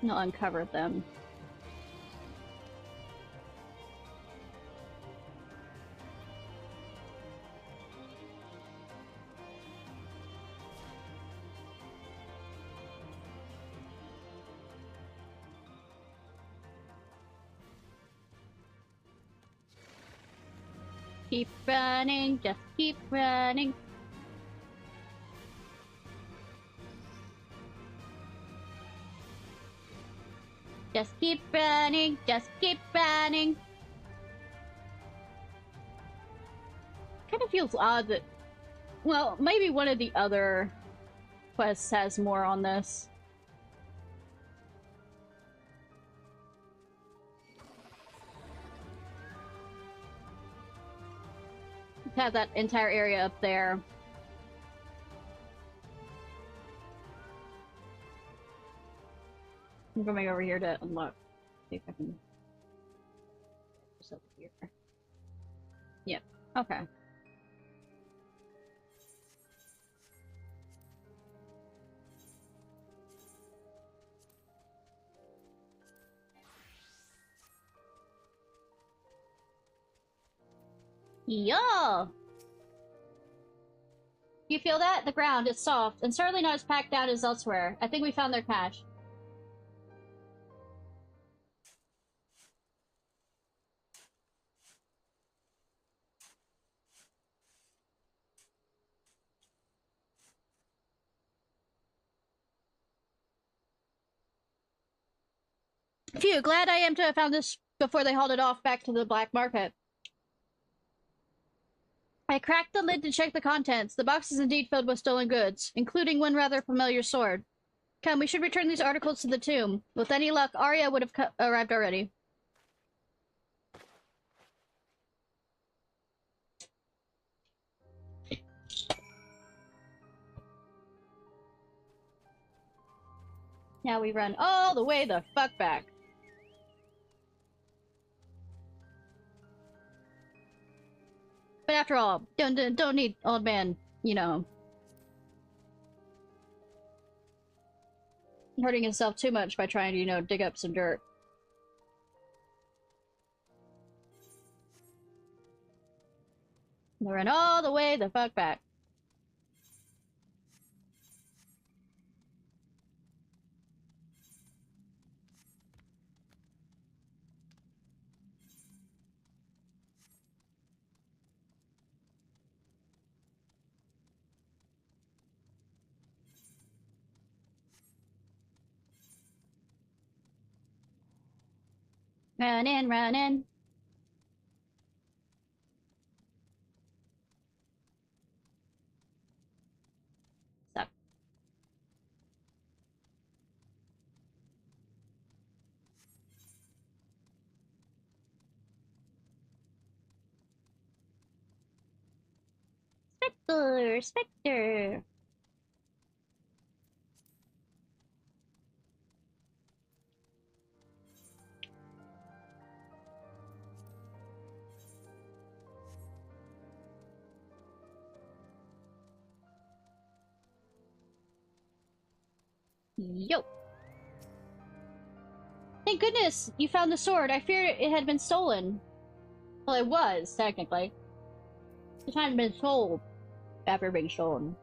I'll uncover them. Keep running, just keep running. Just keep running, just keep running. feels odd that... Well, maybe one of the other quests has more on this. Have that entire area up there. I'm coming over here to unlock. See if I can. Just over here. Yep. Okay. Yeah. You feel that? The ground is soft, and certainly not as packed down as elsewhere. I think we found their cache. Phew, glad I am to have found this before they hauled it off back to the black market. I cracked the lid to check the contents. The box is indeed filled with stolen goods, including one rather familiar sword. Come, we should return these articles to the tomb. With any luck, Arya would have arrived already. Now we run all the way the fuck back. But after all, don't need old man, you know, hurting himself too much by trying to, you know, dig up some dirt. We run all the way the fuck back. Run in, run in. Suck. Spectre, Spectre. Yo. Thank goodness you found the sword. I feared it had been stolen. Well, it was, technically. It hadn't been sold after being stolen.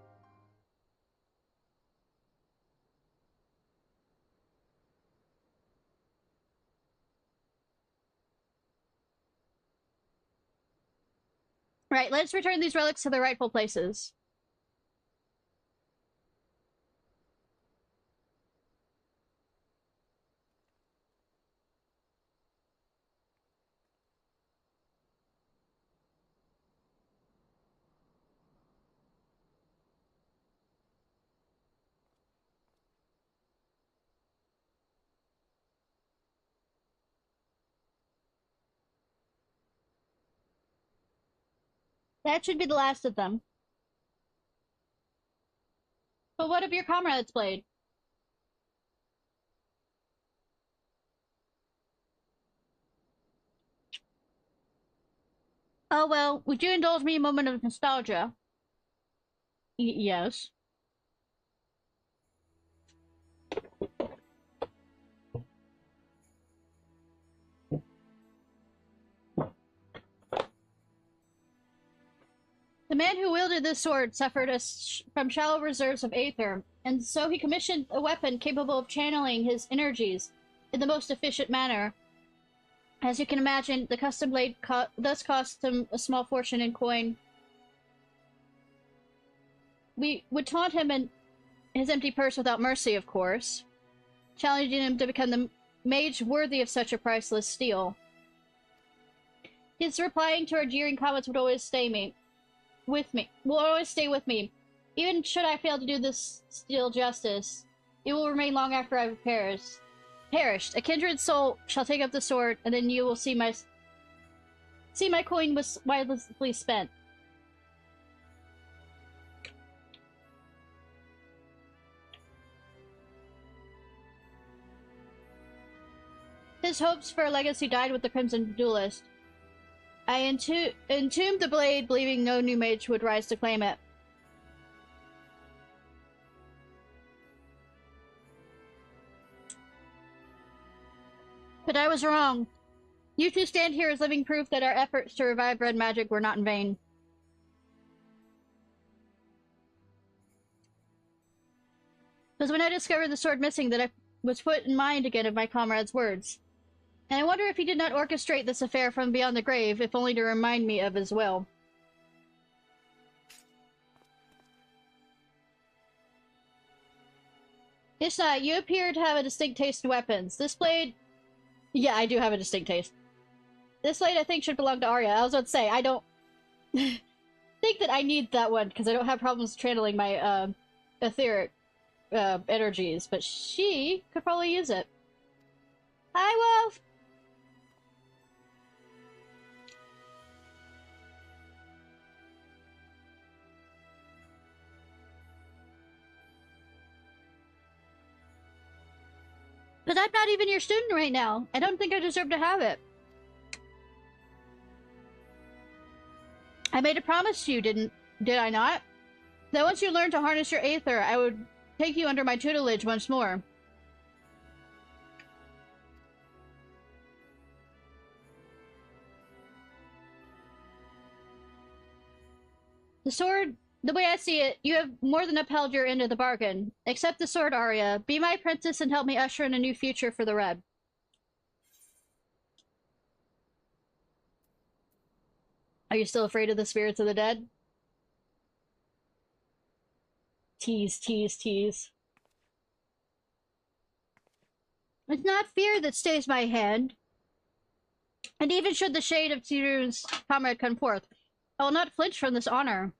Right, let's return these relics to their rightful places. That should be the last of them. But what of your comrades, Blade? Oh well, would you indulge me a moment of nostalgia? Yes. The man who wielded this sword suffered from shallow reserves of aether, and so he commissioned a weapon capable of channeling his energies in the most efficient manner. As you can imagine, the custom blade thus cost him a small fortune in coin. We would taunt him in his empty purse without mercy, of course, challenging him to become the mage worthy of such a priceless steel. His replying to our jeering comments would always stay me. with me. Will always stay with me. Even should I fail to do this steel justice, it will remain long after I've perished. A kindred soul shall take up the sword, and then you will see my coin was wisely spent. His hopes for a legacy died with the Crimson Duelist. I entombed the blade, believing no new mage would rise to claim it. But I was wrong. You two stand here as living proof that our efforts to revive red magic were not in vain. It was when I discovered the sword missing that I was put in mind again of my comrade's words. And I wonder if he did not orchestrate this affair from beyond the grave, if only to remind me of his will. Ishnai, you appear to have a distinct taste in weapons. This blade... Yeah, I do have a distinct taste. This blade, I think, should belong to Arya. I was about to say, I don't think that I need that one, because I don't have problems channeling my, etheric, energies, but she could probably use it. Hi, Wolf! But I'm not even your student right now. I don't think I deserve to have it. I made a promise to you, did I not? That once you learn to harness your Aether, I would take you under my tutelage once more. The sword, the way I see it, you have more than upheld your end of the bargain. Accept the sword, Arya. Be my apprentice and help me usher in a new future for the Red. Are you still afraid of the spirits of the dead? Tease, tease, tease. It's not fear that stays my hand. And even should the shade of Tiru's comrade come forth, I will not flinch from this honor.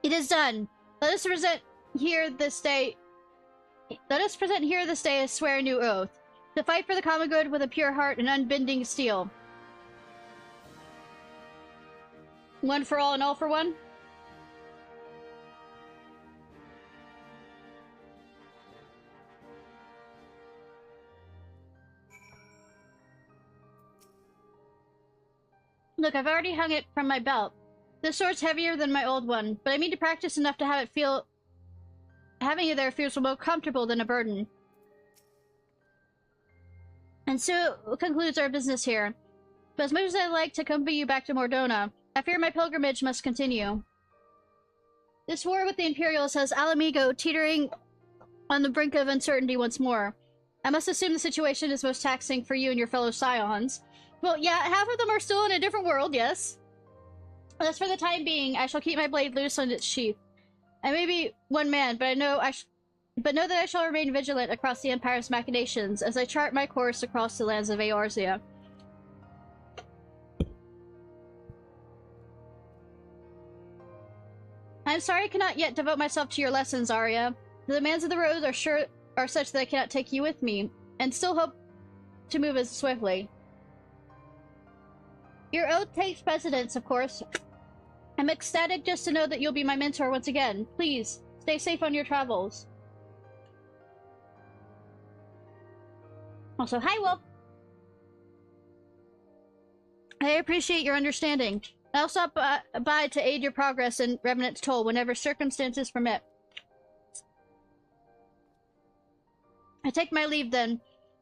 It is done. Let us present here this day a swear a new oath. To fight for the common good with a pure heart and unbending steel. One for all and all for one? Look, I've already hung it from my belt. This sword's heavier than my old one, but I mean to practice enough to have it feel... Having it there feels more comfortable than a burden. And so concludes our business here. But as much as I'd like to accompany you back to Mordona, I fear my pilgrimage must continue. This war with the Imperials has Alamigo teetering on the brink of uncertainty once more. I must assume the situation is most taxing for you and your fellow Scions. Well, yeah, half of them are still in a different world, yes. As for the time being, I shall keep my blade loose on its sheath. I may be one man, but know that I shall remain vigilant across the Empire's machinations as I chart my course across the lands of Eorzea. I am sorry I cannot yet devote myself to your lessons, Arya. The demands of the road are such that I cannot take you with me, and still hope to move as swiftly. Your oath takes precedence, of course. I'm ecstatic just to know that you'll be my mentor once again. Please, stay safe on your travels. Also, hi, Wolf! I appreciate your understanding. I'll stop by to aid your progress in Revenant's Toll whenever circumstances permit. I take my leave then.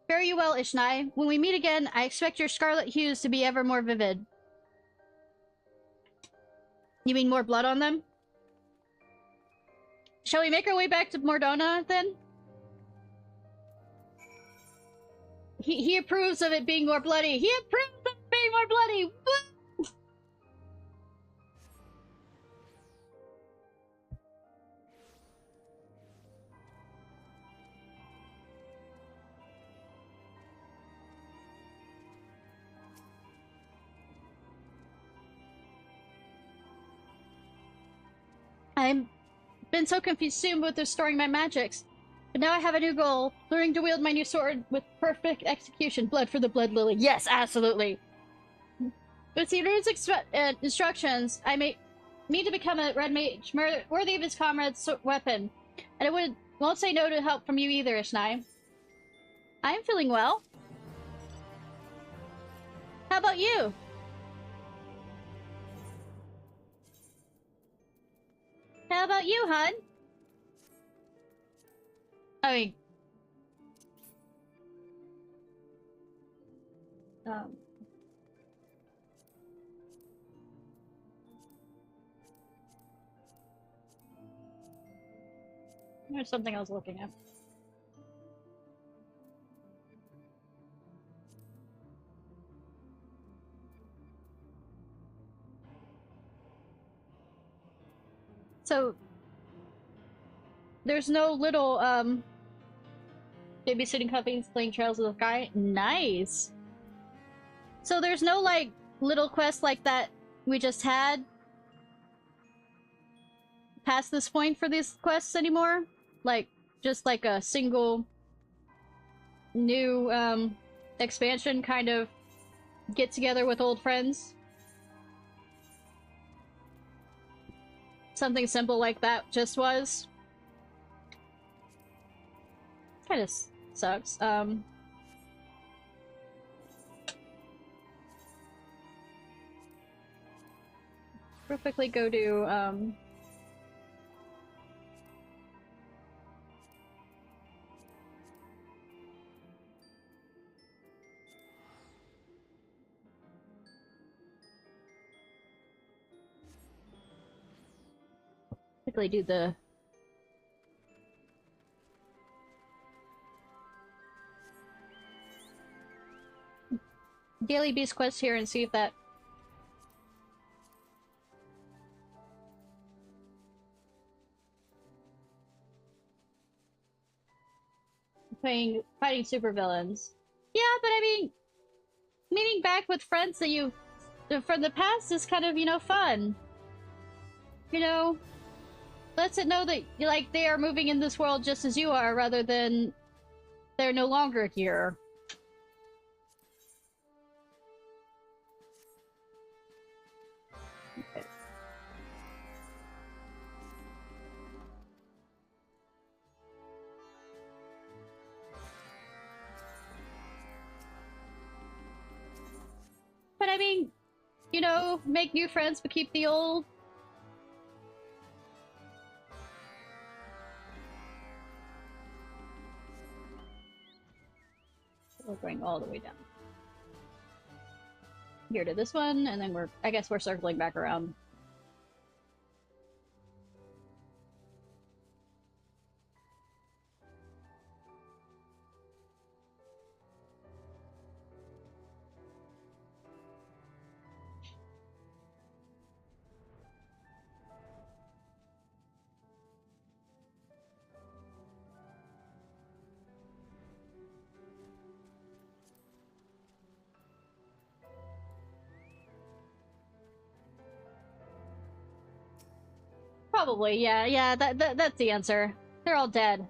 Fare you well, Ishnai. When we meet again, I expect your scarlet hues to be ever more vivid. You mean more blood on them? Shall we make our way back to Mordona, then? He approves of it being more bloody. He approves of it being more bloody. Woo! I've been so consumed with restoring my magics. But now I have a new goal, learning to wield my new sword with perfect execution. Blood for the Blood Lily. Yes, absolutely. With the rune's instructions, I need to become a red mage, worthy of his comrade's weapon. And I won't say no to help from you either, Ishnai. I am feeling well. How about you? How about you, hun? I mean... There's something I was looking at. So... There's no little, babysitting puppies playing Trails of the Sky? Nice! So there's no, like, little quest like that we just had past this point for these quests anymore? Like, just like a single new, expansion kind of get together with old friends? Something simple like that just was. Kinda sucks. Real quickly go to, quickly do the Daily Beast quest here and see if that fighting supervillains. Yeah, but I mean, meeting back with friends that you from the past is kind of, you know, fun. You know, lets it know that like they are moving in this world just as you are, rather than they're no longer here. Okay. But I mean, you know, make new friends but keep the old. We're going all the way down. Here to this one, and then I guess we're circling back around. Probably, yeah, that's the answer. They're all dead.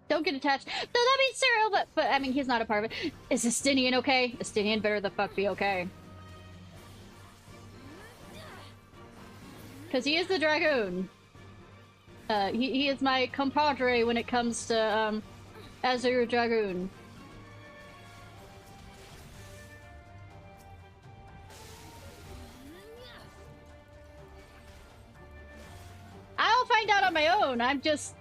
Don't get attached. No, that means Cyril, but I mean, he's not a part of it. Is Estinian okay? Estinian better the fuck be okay. Because he is the Dragoon. He is my compadre when it comes to, Azure Dragoon. I'll find out on my own. I'm just...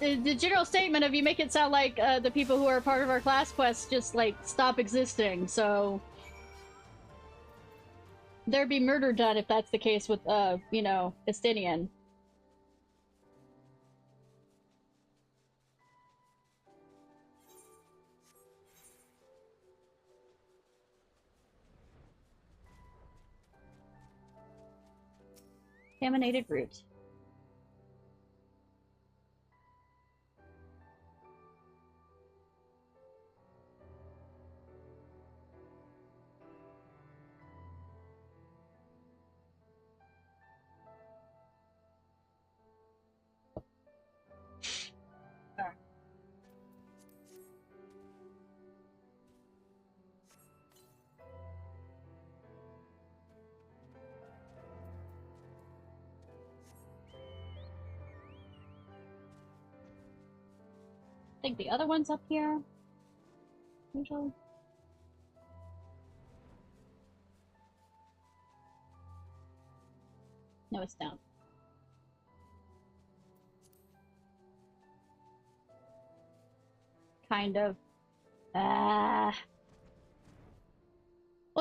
the general statement of you make it sound like, the people who are part of our class quest just, like, stop existing, so... there'd be murder done if that's the case with, you know, Estinian. Contaminated root. I think the other one's up here. Usually. No, it's down. Kind of. Well,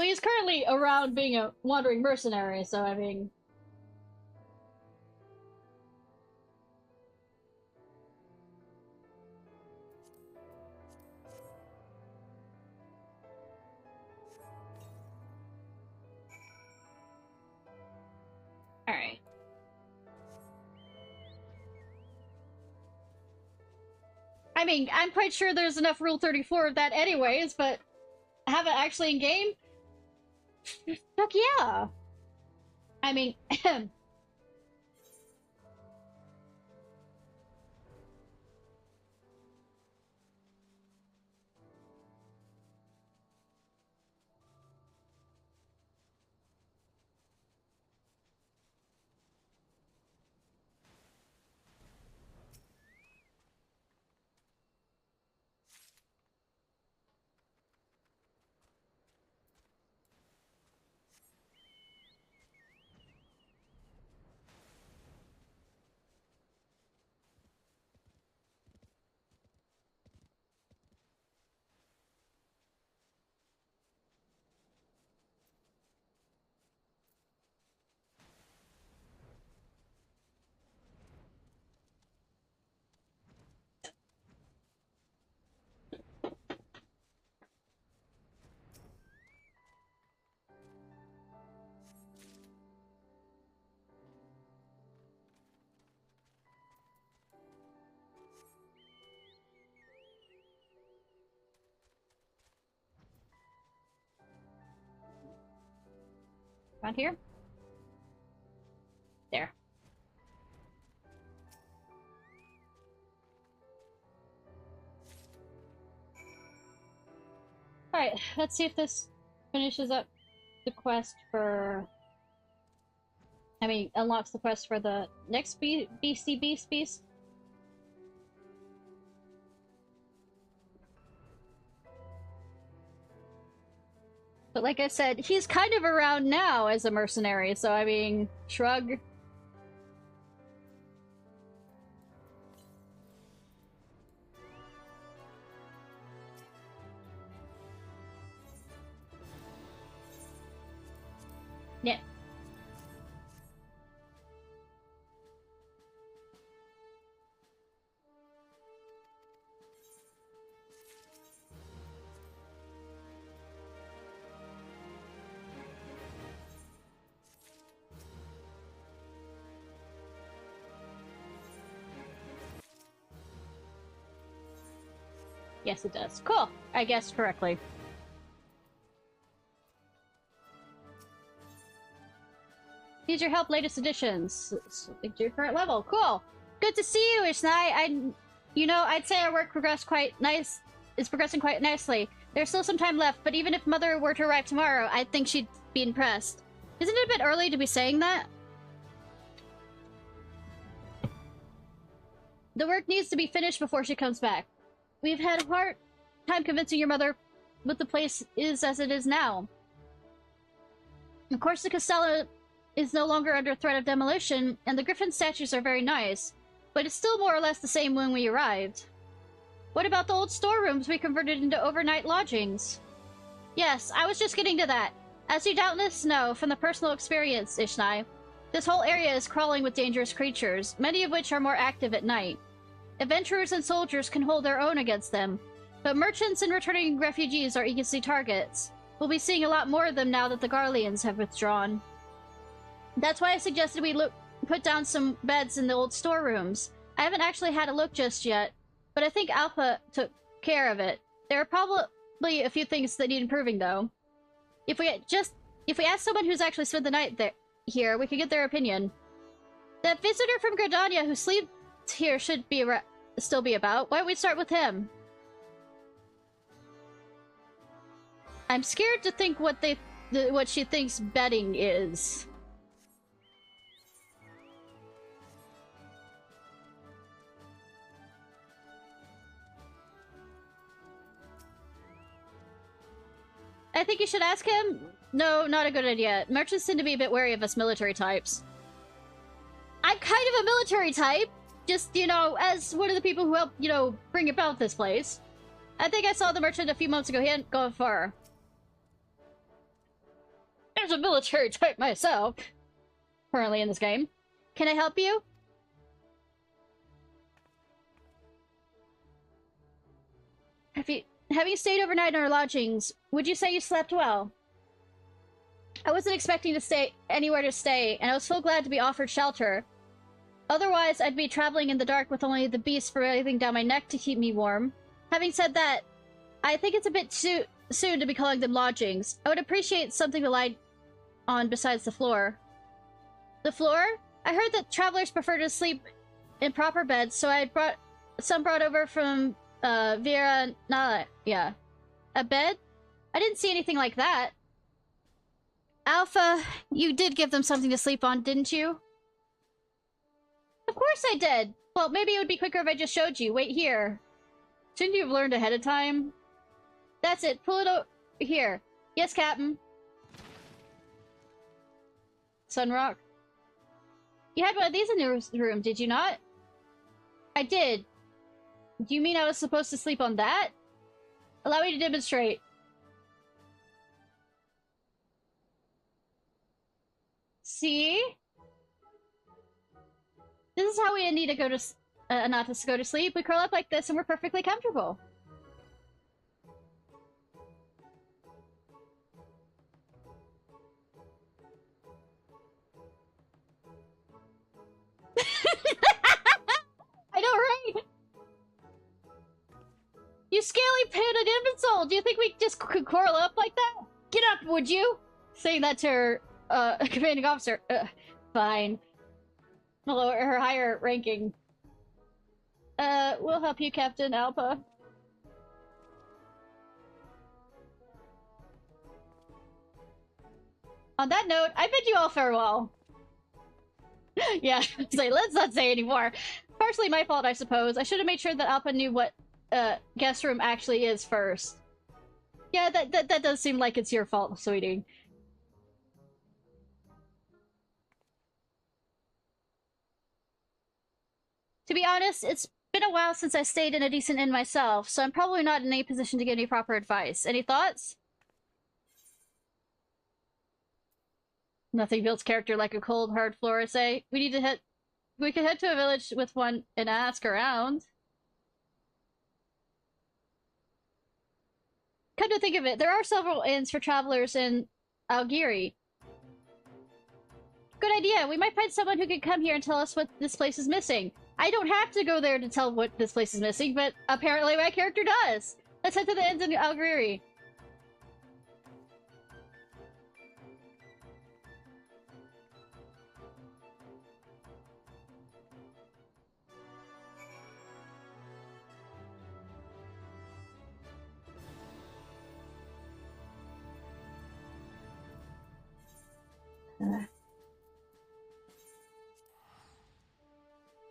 he's currently around being a wandering mercenary, so I mean... Alright. I mean, I'm quite sure there's enough Rule 34 of that anyways, but have it actually in game? Fuck yeah! I mean, around here? There. Alright, let's see if this finishes up the quest for... I mean, unlocks the quest for the next BCB species. But like I said, he's kind of around now as a mercenary, so I mean, shrug. Yeah. Yes, it does. Cool. I guessed correctly. Need your help, latest editions. To your current level. Cool. Good to see you, Ishnai. I'd say our work progressed quite nice. It's progressing quite nicely. There's still some time left, but even if Mother were to arrive tomorrow, I think she'd be impressed. Isn't it a bit early to be saying that? The work needs to be finished before she comes back. We've had a hard time convincing your mother what the place is as it is now. Of course, the Castello is no longer under threat of demolition, and the Griffin statues are very nice, but it's still more or less the same when we arrived. What about the old storerooms we converted into overnight lodgings? Yes, I was just getting to that. As you doubtless know from the personal experience, Ishnai, this whole area is crawling with dangerous creatures, many of which are more active at night. Adventurers and soldiers can hold their own against them, but merchants and returning refugees are easy targets. We'll be seeing a lot more of them now that the Garleans have withdrawn. That's why I suggested we put down some beds in the old storerooms. I haven't actually had a look just yet, but I think Alpha took care of it. There are probably a few things that need improving, though. If we ask someone who's actually spent the night here, we could get their opinion. That visitor from Gardania who sleeps here should still be about. Why don't we start with him? I'm scared to think what she thinks betting is. I think you should ask him? No, not a good idea. Merchants tend to be a bit wary of us military types. I'm kind of a military type. Just, you know, as one of the people who helped, you know, bring about this place. I think I saw the merchant a few months ago. He hadn't gone far. There's a military type myself. Currently in this game. Can I help you? Having stayed overnight in our lodgings, would you say you slept well? I wasn't expecting to stay anywhere to stay, and I was so glad to be offered shelter. Otherwise, I'd be traveling in the dark with only the beast breathing down my neck to keep me warm. Having said that, I think it's a bit too soon to be calling them lodgings. I would appreciate something to lie on besides the floor. The floor? I heard that travelers prefer to sleep in proper beds, so I brought some over from Vera Nala. Yeah. A bed? I didn't see anything like that. Alpha, you did give them something to sleep on, didn't you? Of course I did! Well, maybe it would be quicker if I just showed you. Wait here. Shouldn't you have learned ahead of time? That's it. Pull it over here. Yes, Captain. Sunrock. You had one of these in your room, did you not? I did. Do you mean I was supposed to sleep on that? Allow me to demonstrate. See? This is how we need to go to Anatas go to sleep. We curl up like this and we're perfectly comfortable. I know, right? You scaly-pated imbecile! Do you think we just could curl up like that? Get up, would you? Saying that to her, commanding officer. Fine. Lower her higher ranking. We'll help you, Captain Alpha. On that note, I bid you all farewell. Yeah, say, let's not say anymore. Partially my fault, I suppose. I should have made sure that Alpha knew what guest room actually is first. Yeah, that does seem like it's your fault, sweetie. To be honest, it's been a while since I stayed in a decent inn myself, so I'm probably not in any position to give any proper advice. Any thoughts? Nothing builds character like a cold, hard floor, I say. We could head to a village with one and ask around. Come to think of it, there are several inns for travelers in Algiri. Good idea. We might find someone who can come here and tell us what this place is missing. I don't have to go there to tell what this place is missing, but apparently my character does. Let's head to the inns in Algiri.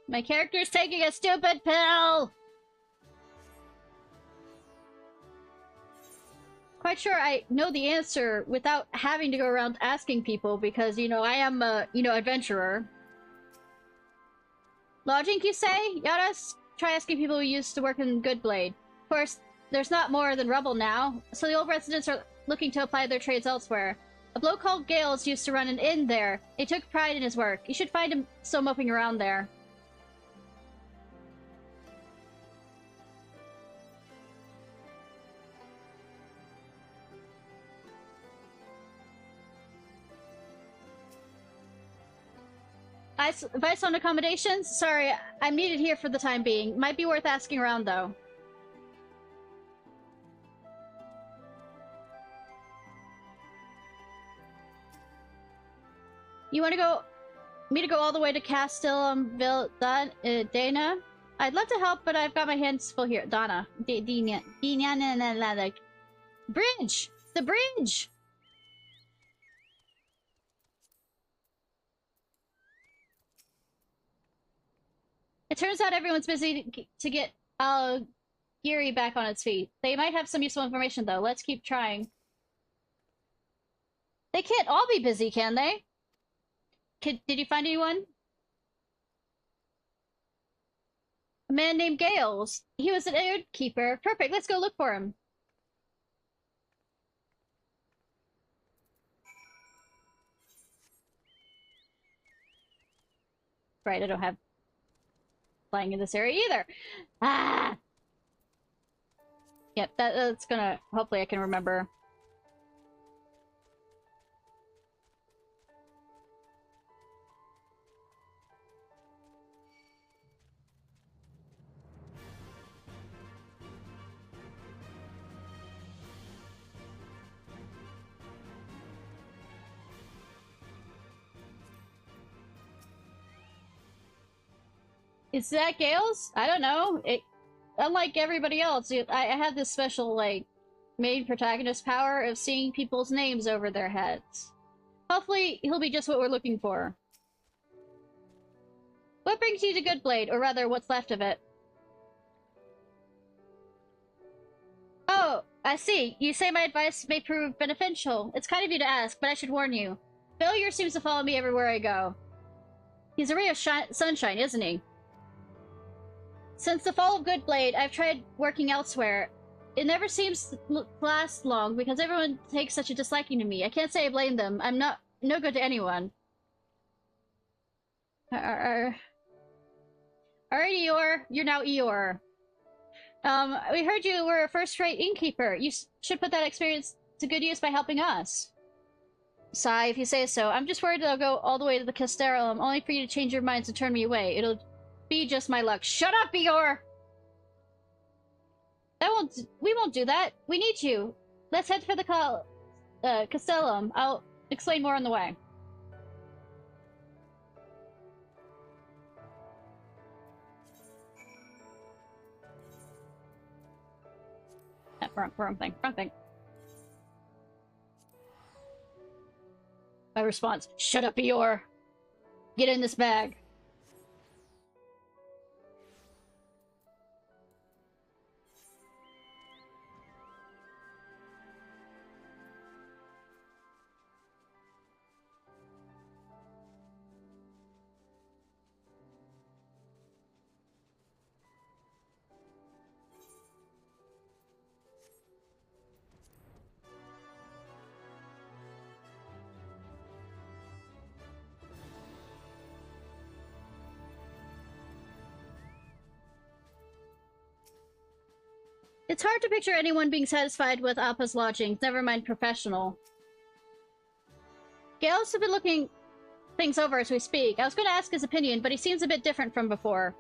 My character's taking a stupid pill! Quite sure I know the answer without having to go around asking people because, you know, I am a, adventurer. Lodging, you say? Yaras? Try asking people who used to work in Goodblade. Of course, there's not more than rubble now, so the old residents are looking to apply their trades elsewhere. A bloke called Gales used to run an inn there. He took pride in his work. You should find him still moping around there. Advice on accommodations? Sorry, I'm needed here for the time being. Might be worth asking around, though. You want to go... me to go all the way to Castellumville, Dana? I'd love to help, but I've got my hands full here. Donna. Bridge! The bridge! It turns out everyone's busy to get Geary back on its feet. They might have some useful information, though. Let's keep trying. They can't all be busy, can they? Did you find anyone? A man named Gales. He was an innkeeper. Perfect, let's go look for him. Right, I don't have flying in this area either. Ah! Yep, that's gonna... hopefully I can remember. Is that Gales? I don't know. Unlike everybody else, I have this special, like, main protagonist power of seeing people's names over their heads. Hopefully, he'll be just what we're looking for. What brings you to Goodblade, or rather, what's left of it? Oh, I see. You say my advice may prove beneficial. It's kind of you to ask, but I should warn you. Failure seems to follow me everywhere I go. He's a ray of sunshine, isn't he? Since the fall of Goodblade, I've tried working elsewhere. It never seems to last long because everyone takes such a disliking to me. I can't say I blame them. I'm no good to anyone. Alright, Eeyore. You're now Eeyore. We heard you were a first-rate innkeeper. You should put that experience to good use by helping us. Sigh, if you say so. I'm just worried I'll go all the way to the Castellum, only for you to change your minds and turn me away. It'll be just my luck. Shut up, Eeyore! We won't do that. We need you. Let's head for the Castellum. I'll explain more on the way. Wrong thing. My response, shut up, Eeyore. Get in this bag. It's hard to picture anyone being satisfied with Appa's lodgings, never mind professional. Gales has been looking things over as we speak. I was going to ask his opinion, but he seems a bit different from before.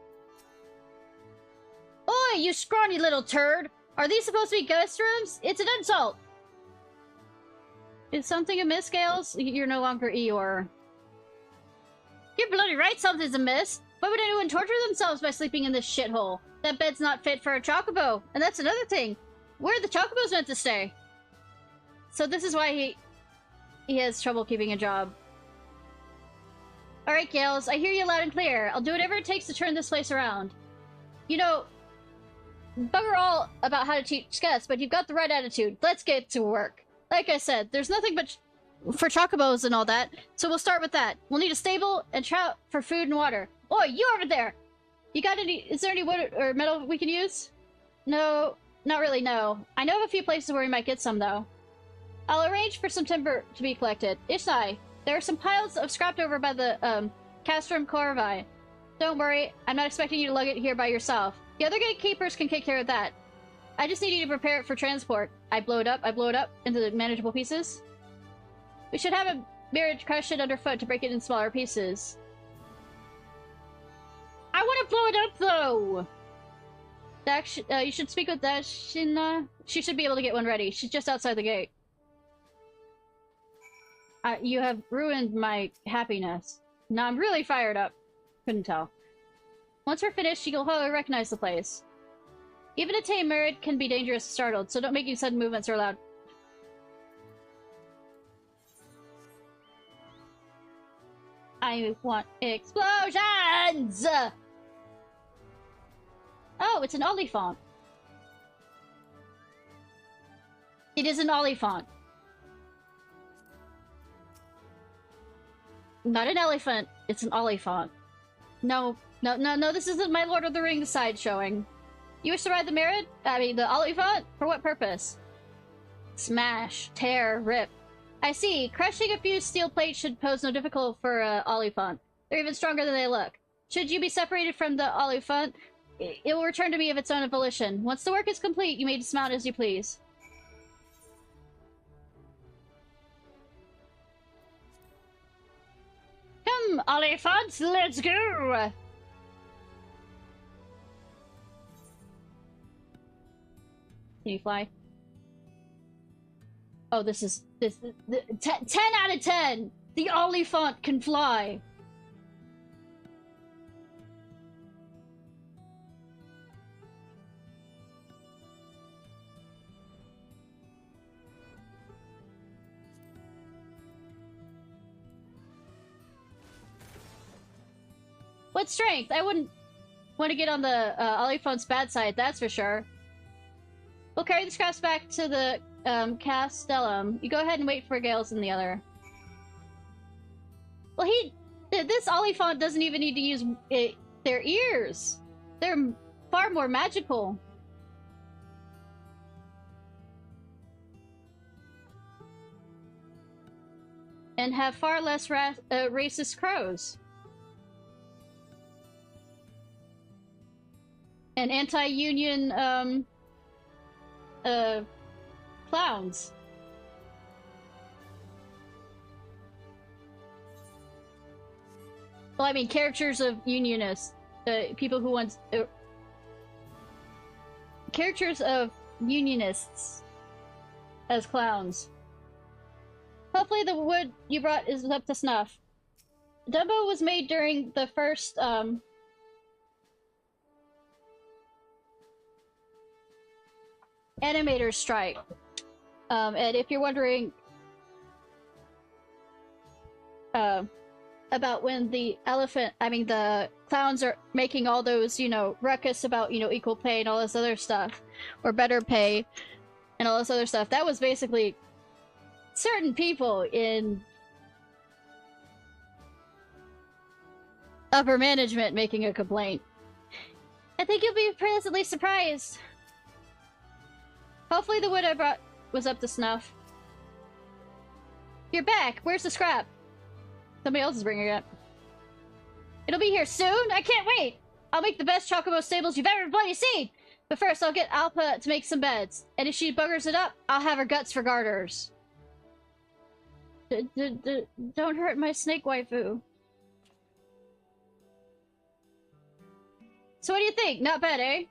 Oi, you scrawny little turd! Are these supposed to be guest rooms? It's an insult! Is something amiss, Gales? You're no longer Eeyore. You're bloody right something's amiss! Why would anyone torture themselves by sleeping in this shithole? That bed's not fit for a chocobo. And that's another thing. Where are the chocobos meant to stay? So this is why he has trouble keeping a job. Alright, Gales. I hear you loud and clear. I'll do whatever it takes to turn this place around. You know, bugger all about how to teach guests, but you've got the right attitude. Let's get to work. Like I said, there's nothing but for chocobos and all that, so we'll start with that. We'll need a stable and trout for food and water. Oi, you over there! You got any... Is there any wood or metal we can use? No, not really, no. I know of a few places where we might get some, though. I'll arrange for some timber to be collected. Ishnai, there are some piles of scrapped over by the, cast from Horrifying. Don't worry, I'm not expecting you to lug it here by yourself. The other gatekeepers can take care of that. I just need you to prepare it for transport. I blow it up into manageable pieces. We should have a marriage crush it underfoot to break it in smaller pieces. I want to blow it up, though! You should speak with Ishnai. She should be able to get one ready. She's just outside the gate. You have ruined my happiness. No, I'm really fired up. Couldn't tell. Once we're finished, you'll probably recognize the place. Even a tame merit can be dangerous and startled, so don't make any sudden movements or loud. I want explosions! Oh, it's an olifant. It is an olifant. Not an elephant, it's an olifant. No, this isn't my Lord of the Rings side showing. You wish to ride the merit? The olifant? For what purpose? Smash, tear, rip. I see. Crushing a few steel plates should pose no difficulty for olifant. They're even stronger than they look. Should you be separated from the olifant, it will return to me of its own volition. Once the work is complete, you may dismount as you please. Come, olifants, let's go! Can you fly? Oh, this 10 out of 10! The olifant can fly! What strength? I wouldn't want to get on the olifant's bad side, that's for sure. We'll carry the scraps back to the castellum. You go ahead and wait for Gales and the other. Well, this olifant doesn't even need to use their ears. They're far more magical. And have far less racist crows. And anti-union, clowns. Well, I mean, characters of unionists. People who want... characters of unionists as clowns. Hopefully the wood you brought is up to snuff. Dumbo was made during the first, animator strike. And if you're wondering about when the the clowns are making all those, ruckus about, equal pay and all this other stuff, or better pay and all this other stuff, that was basically certain people in upper management making a complaint. I think you'll be pleasantly surprised. Hopefully the wood I brought was up to snuff. You're back! Where's the scrap? Somebody else is bringing it. It'll be here soon? I can't wait! I'll make the best chocobo stables you've ever bloody seen! But first, I'll get Alpa to make some beds. And if she buggers it up, I'll have her guts for garters. Don't hurt my snake waifu. So what do you think? Not bad, eh?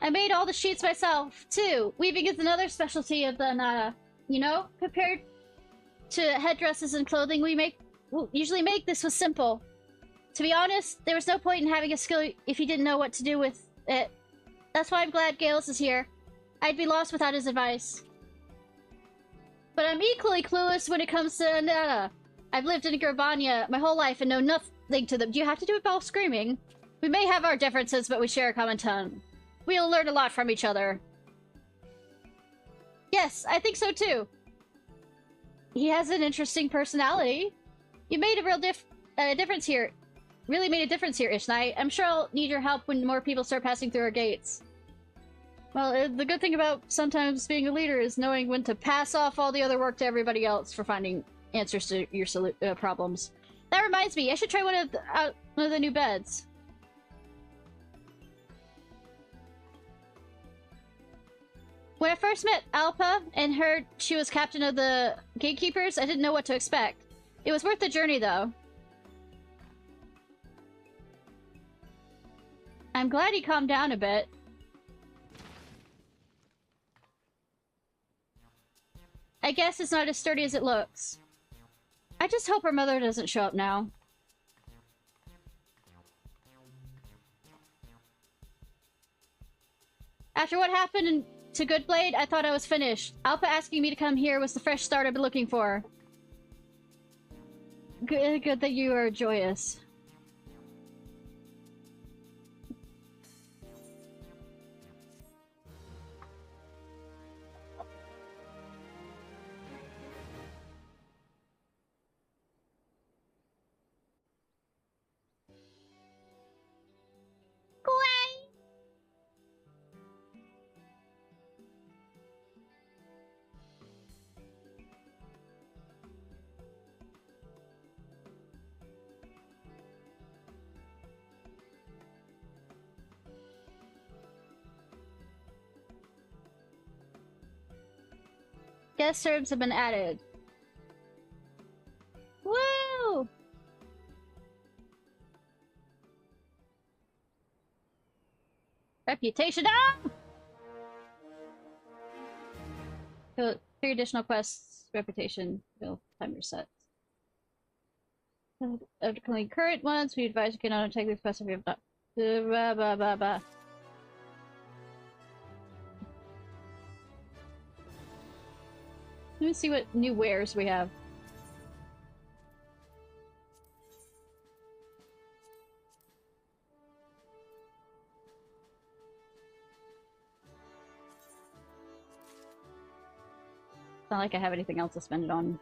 I made all the sheets myself, too. Weaving is another specialty of the Nada. Compared to headdresses and clothing we usually make, this was simple. To be honest, there was no point in having a skill if you didn't know what to do with it. That's why I'm glad Gales is here. I'd be lost without his advice. But I'm equally clueless when it comes to Nada. I've lived in Gerbania my whole life and know nothing to them. Do you have to do it while screaming? We may have our differences, but we share a common tongue. We'll learn a lot from each other. Yes, I think so too. He has an interesting personality. You made a real difference here. really made a difference here, Ishnai. I'm sure I'll need your help when more people start passing through our gates. Well, the good thing about sometimes being a leader is knowing when to pass off all the other work to everybody else for finding answers to your problems. That reminds me, I should try one of the new beds. When I first met Alpa and heard she was captain of the gatekeepers, I didn't know what to expect. It was worth the journey, though. I'm glad he calmed down a bit. I guess it's not as sturdy as it looks. I just hope her mother doesn't show up now. After what happened to Goodblade, I thought I was finished. Alpha asking me to come here was the fresh start I've been looking for. Good that you are joyous. Guest serves have been added. Woo! Reputation up! 3 additional quests. Reputation. Timer set. After completing current ones, we advise you cannot undertake these quests if you have not. Blah, blah, blah, blah. Let me see what new wares we have. It's not like I have anything else to spend it on.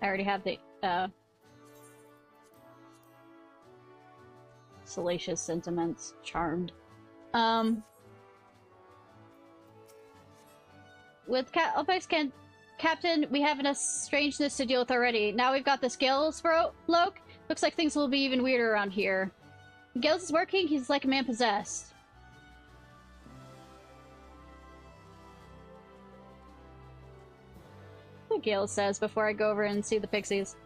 I already have the, Salacious Sentiments. Charmed. With Opex Captain, we have enough strangeness to deal with already. Now we've got this Gales bloke. Looks like things will be even weirder around here. When Gales is working, he's like a man possessed. What Gales says before I go over and see the Pixies.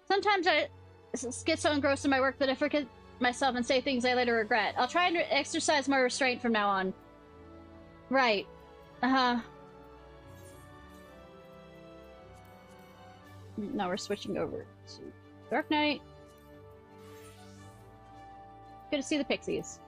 Sometimes I get so engrossed in my work that I forget myself and say things I later regret. I'll try and exercise more restraint from now on. Right. Uh-huh. Now we're switching over to Dark Knight. Good to see the Pixies.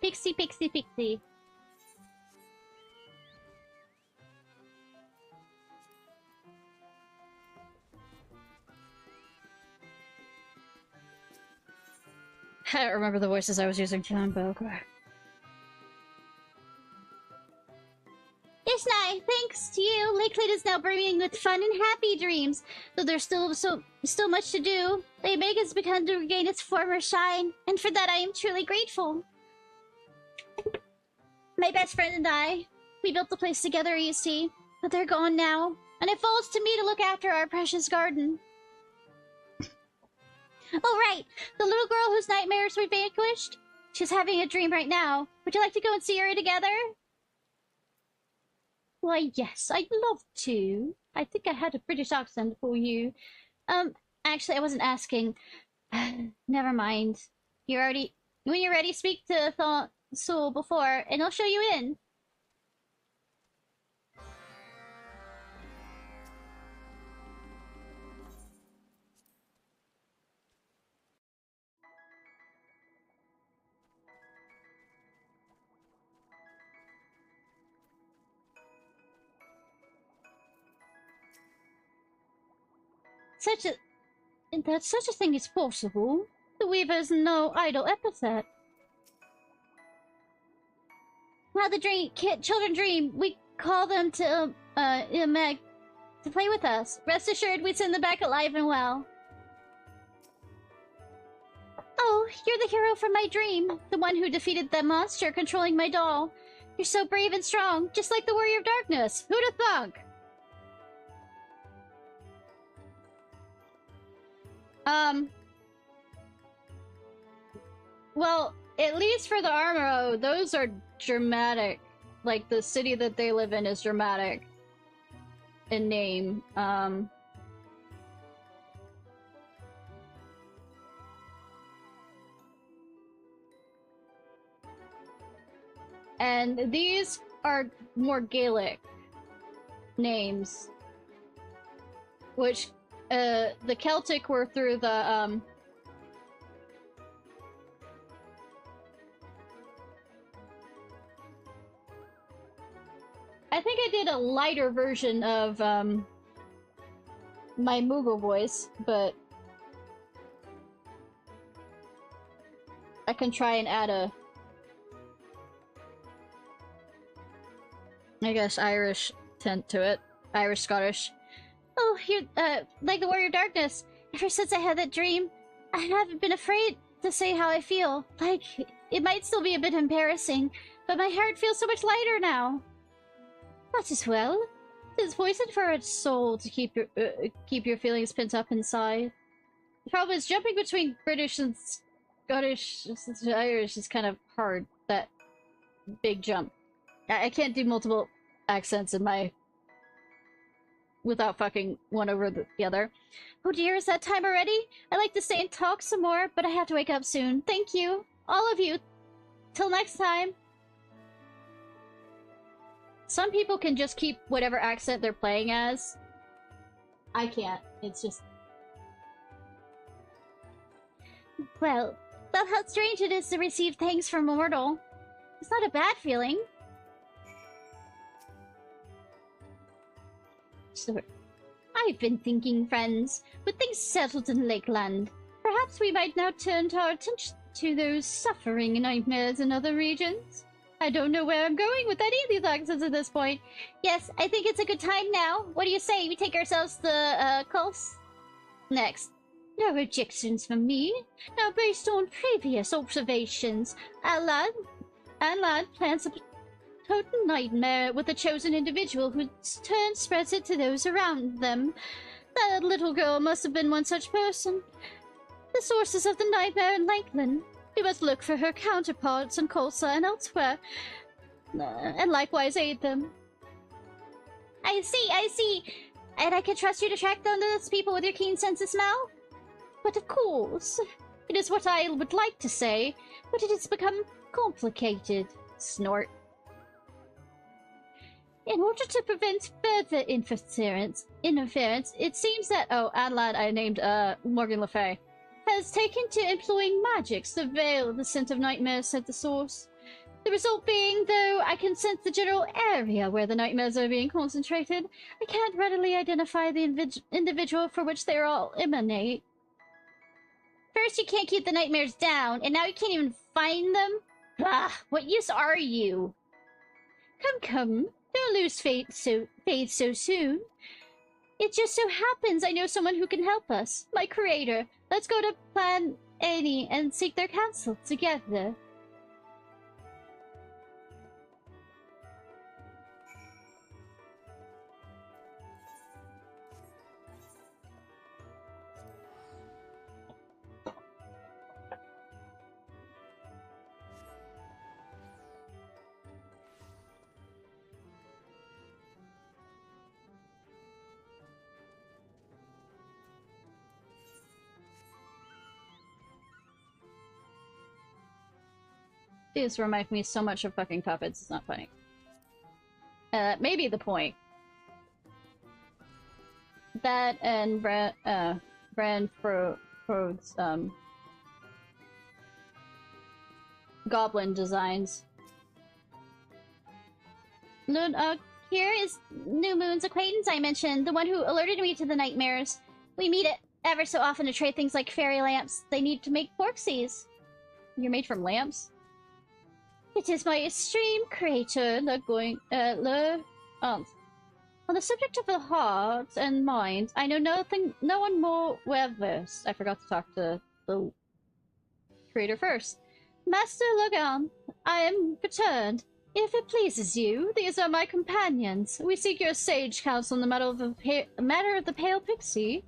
Pixie, pixie, pixie. I don't remember the voices I was using too long, but okay. Ishnai, thanks to you, Lakeland is now brimming with fun and happy dreams. Though there's still much to do, the Omega has begun to regain its former shine, and for that I am truly grateful. My best friend and I, we built the place together, you see, but they're gone now, and it falls to me to look after our precious garden. Oh right, the little girl whose nightmares we vanquished? She's having a dream right now. Would you like to go and see her together? Why, yes, I'd love to. I think I had a British accent for you. Actually, I wasn't asking. Never mind. When you're ready, speak to Soul before, and I'll show you in. That such a thing is possible. The Weaver is no idle epithet. While the children dream, we call them to play with us. Rest assured, we send them back alive and well. Oh, you're the hero from my dream. The one who defeated the monster controlling my doll. You're so brave and strong, just like the Warrior of Darkness. Who'd have thunk? Well, at least for the Armoro, those are dramatic. Like, the city that they live in is dramatic in name. And these are more Gaelic names. Which, the Celtic were through the, I think I did a lighter version of, my Moogle voice, but I can try and add a, I guess, Irish tint to it. Irish-Scottish. Oh, you're, like the Warrior of Darkness. Ever since I had that dream, I haven't been afraid to say how I feel. Like, it might still be a bit embarrassing, but my heart feels so much lighter now. Not as well. It's poison for a soul to keep your feelings pent up inside. The problem is jumping between British and Scottish and Irish is kind of hard. That big jump. I can't do multiple accents in my... without fucking one over the other. Oh dear, is that time already? I'd like to stay and talk some more, but I have to wake up soon. Thank you. All of you. Till next time. Some people can just keep whatever accent they're playing as. I can't. It's just... Well, how strange it is to receive thanks from a mortal. It's not a bad feeling. So, I've been thinking, friends, with things settled in Lakeland, perhaps we might now turn our attention to those suffering nightmares in other regions. I don't know where I'm going with any of these accents at this point. Yes, I think it's a good time now. What do you say? We take ourselves to, Coast? Next. No objections from me. Now, based on previous observations, Alad plans a potent nightmare with a chosen individual whose turn spreads it to those around them. That little girl must have been one such person. The sources of the nightmare in Lakeland. We must look for her counterparts in Colsa and elsewhere, and likewise aid them. I see. And I can trust you to track down those people with your keen sense of smell? But of course. It is what I would like to say, but it has become complicated. Snort. In order to prevent further interference, it seems that... Oh, Adlad, I named, Morgan Le Fay. Has taken to employing magics to veil the scent of nightmares at the source. The result being, though I can sense the general area where the nightmares are being concentrated, I can't readily identify the individual for which they all emanate. First you can't keep the nightmares down, and now you can't even find them? Bah, what use are you? Come, don't lose faith so soon. It just so happens I know someone who can help us. My creator. Let's go to Plan Annie and seek their counsel together. These remind me so much of fucking puppets, it's not funny. Maybe the point. That and Bran Frode's, goblin designs. Here is New Moon's acquaintance I mentioned, the one who alerted me to the nightmares. We meet it ever so often to trade things like fairy lamps they need to make porksies. You're made from lamps? It is my extreme creator, on the subject of the heart and mind, I know no one more well-versed. I forgot to talk to the creator first. Master Logan, I am returned. If it pleases you, these are my companions. We seek your sage counsel in the matter of the Pale Pixie.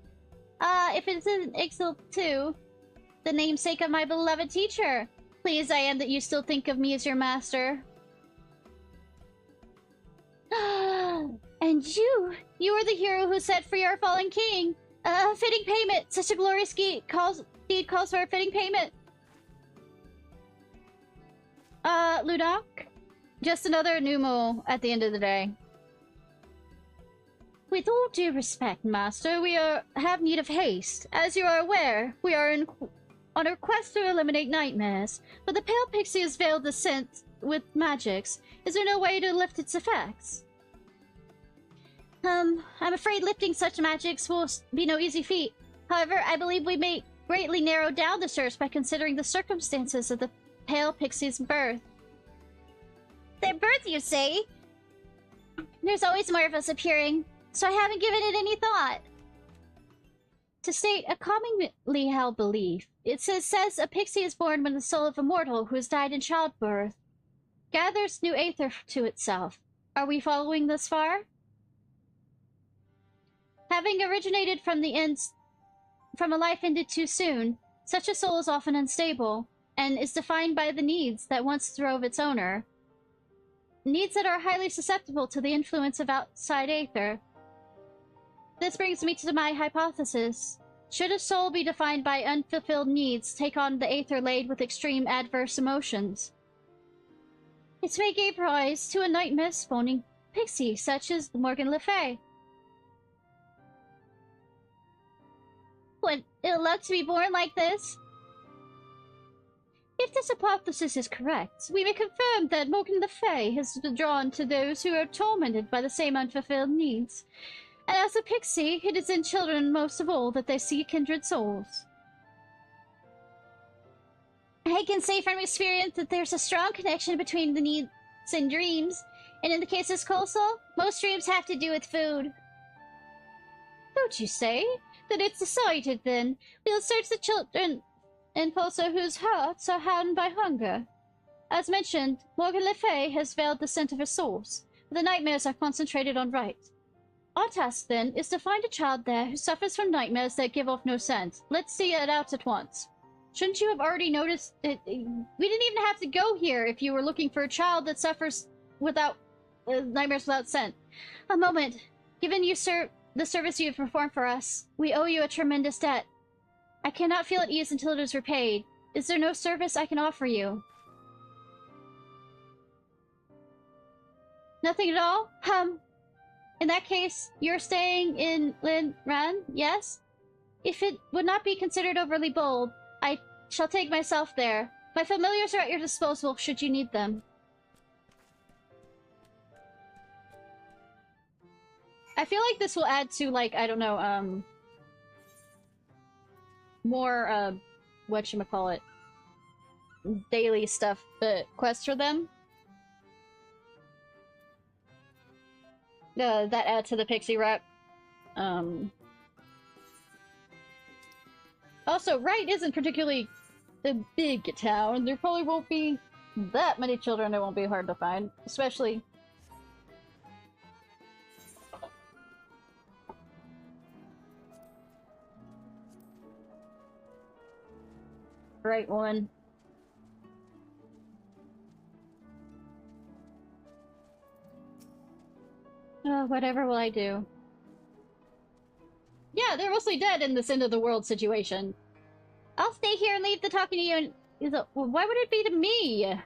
If it isn't Ixil too, the namesake of my beloved teacher. Pleased I am that you still think of me as your master. And you are the hero who set free our fallen king. Fitting payment. Such a glorious deed calls for a fitting payment. Ludok? Just another Numo at the end of the day. With all due respect, Master, we have need of haste. As you are aware, we are on a quest to eliminate nightmares, but the Pale Pixie has veiled the scent with magics. Is there no way to lift its effects? I'm afraid lifting such magics will be no easy feat. However, I believe we may greatly narrow down the search by considering the circumstances of the Pale Pixie's birth. Their birth, you say? There's always more of us appearing, so I haven't given it any thought. To state a commonly held belief, it says a pixie is born when the soul of a mortal who has died in childbirth gathers new aether to itself. Are we following this far? Having originated from a life ended too soon, such a soul is often unstable, and is defined by the needs that once drove its owner. Needs that are highly susceptible to the influence of outside aether. This brings me to my hypothesis. Should a soul be defined by unfulfilled needs, take on the aether laid with extreme adverse emotions? It may give rise to a nightmare-spawning pixie, such as Morgan Le Fay. What ill luck to be born like this? If this hypothesis is correct, we may confirm that Morgan Le Fay has been drawn to those who are tormented by the same unfulfilled needs. And as a pixie, it is in children most of all that they see kindred souls. I can say from experience that there's a strong connection between the needs and dreams, and in the case of Skullsoul, most dreams have to do with food. Don't you say? Then it's decided, then. We'll search the children and also whose hearts are hardened by hunger. As mentioned, Morgan Le Fay has veiled the scent of her source. The nightmares are concentrated on right. Our task, then, is to find a child there who suffers from nightmares that give off no scent. Let's see it out at once. Shouldn't you have already noticed it? We didn't even have to go here if you were looking for a child that suffers without nightmares without scent. A moment. Given you, sir, the service you have performed for us, we owe you a tremendous debt. I cannot feel at ease until it is repaid. Is there no service I can offer you? Nothing at all? In that case, you're staying in Lin Ran, yes? If it would not be considered overly bold, I shall take myself there. My familiars are at your disposal should you need them. I feel like this will add to, like, I don't know, more, whatchamacallit, daily stuff, but quests for them. That add to the pixie rep. Also, Wright isn't particularly a big town. There probably won't be that many children. It won't be hard to find, especially... Right one. Whatever will I do? Yeah, they're mostly dead in this end of the world situation. I'll stay here and leave the talking to you and... Why would it be to me?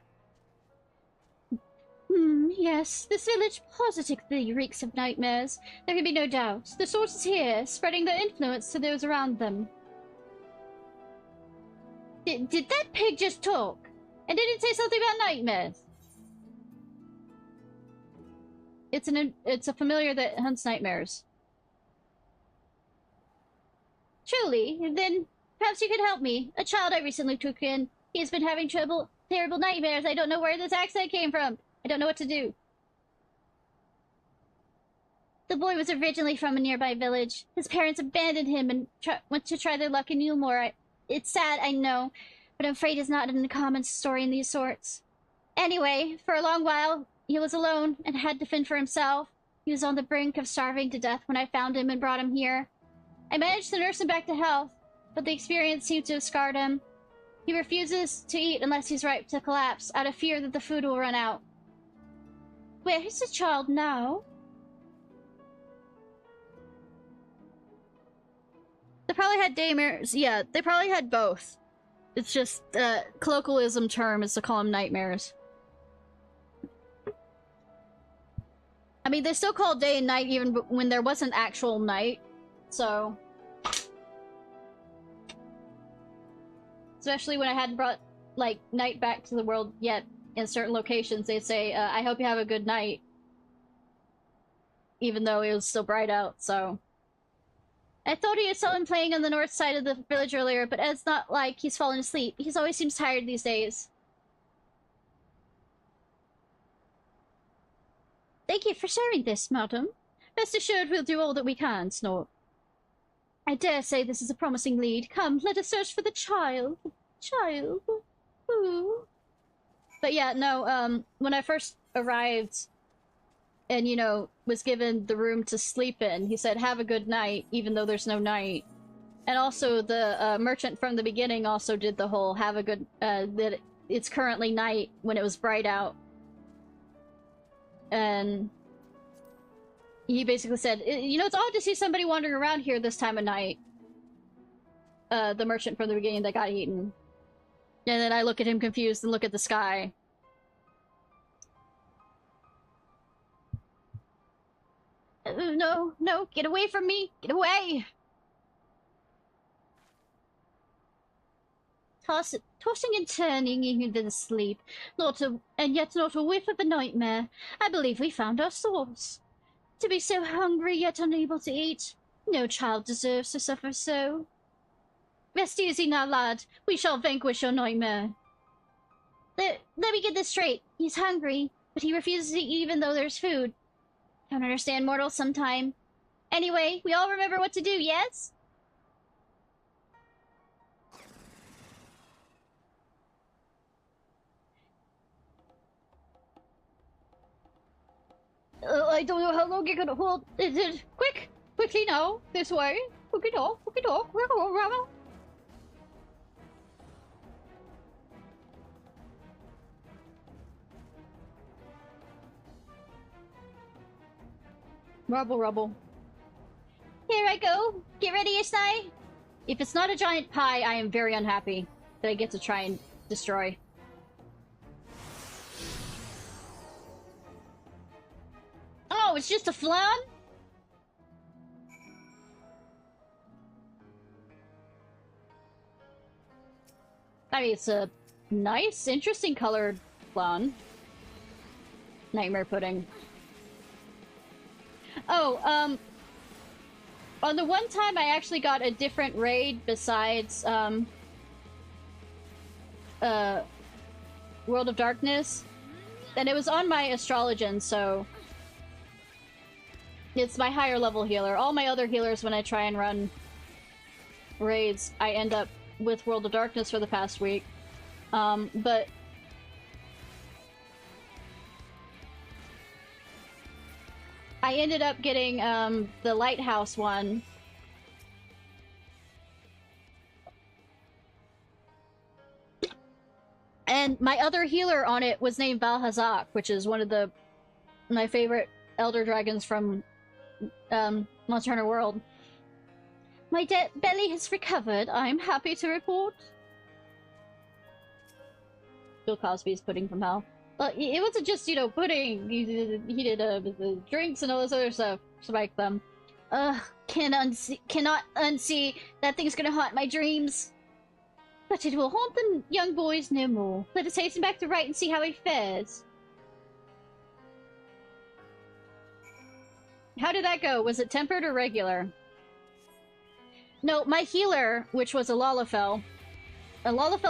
Yes, this village positively reeks of nightmares. There can be no doubt. The source is here, spreading their influence to those around them. Did that pig just talk? And did it say something about nightmares? It's a familiar that hunts nightmares. Truly, then perhaps you could help me. A child I recently took in. He has been having terrible nightmares. I don't know where this accent came from. I don't know what to do. The boy was originally from a nearby village. His parents abandoned him and went to try their luck in Newmore. It's sad, I know, but I'm afraid it's not an uncommon story in these sorts. Anyway, for a long while, he was alone and had to fend for himself. He was on the brink of starving to death when I found him and brought him here. I managed to nurse him back to health, but the experience seemed to have scarred him. He refuses to eat unless he's ripe to collapse, out of fear that the food will run out. Where is the child now? They probably had daymares. Yeah, they probably had both. It's just, colloquialism term is to call them nightmares. I mean, they still call day and night even when there wasn't actual night, so... Especially when I hadn't brought, like, night back to the world yet in certain locations, they'd say, I hope you have a good night. Even though it was still bright out, so... I thought he saw him playing on the north side of the village earlier, but it's not like he's fallen asleep. He always seems tired these days. Thank you for sharing this, madam. Rest assured we'll do all that we can, Snort. I dare say this is a promising lead. Come, let us search for the child. Child. Ooh. But yeah, no, when I first arrived and, you know, was given the room to sleep in, he said, have a good night, even though there's no night. And also the merchant from the beginning also did the whole have a good, that it's currently night when it was bright out. And he basically said, you know, it's odd to see somebody wandering around here this time of night. The merchant from the beginning that got eaten. And then I look at him confused and look at the sky. No, no, get away from me! Get away! Tossing and turning into the sleep, and yet not a whiff of a nightmare. I believe we found our source. To be so hungry yet unable to eat, no child deserves to suffer so. Rest easy now, lad. We shall vanquish your nightmare. Let me get this straight. He's hungry, but he refuses to eat even though there's food. Don't understand mortals sometime. Anyway, we all remember what to do, yes? I don't know how long you're gonna hold. Quickly now, this way. Quickly talk. Rubble. Here I go. Get ready, Ishnai. If it's not a giant pie, I am very unhappy that I get to try and destroy. Oh, it's just a flan? I mean, it's a nice, interesting colored flan. Nightmare pudding. Oh, on the one time I actually got a different raid besides, World of Darkness, and it was on my Astrologian, so it's my higher level healer. All my other healers, when I try and run raids, I end up with World of Darkness for the past week. But I ended up getting, the Lighthouse one. And my other healer on it was named Valhazak, which is one of my favorite Elder Dragons from, Monster Hunter World. My belly has recovered, I'm happy to report. Bill Cosby's pudding from hell. Well, it wasn't just, you know, pudding. He did drinks and all this other stuff to make them. Cannot unsee. That thing's gonna haunt my dreams. But it will haunt the young boys no more. Let us hasten back to Right and see how he fares. How did that go? Was it tempered or regular? No, my healer, which was a Lalafell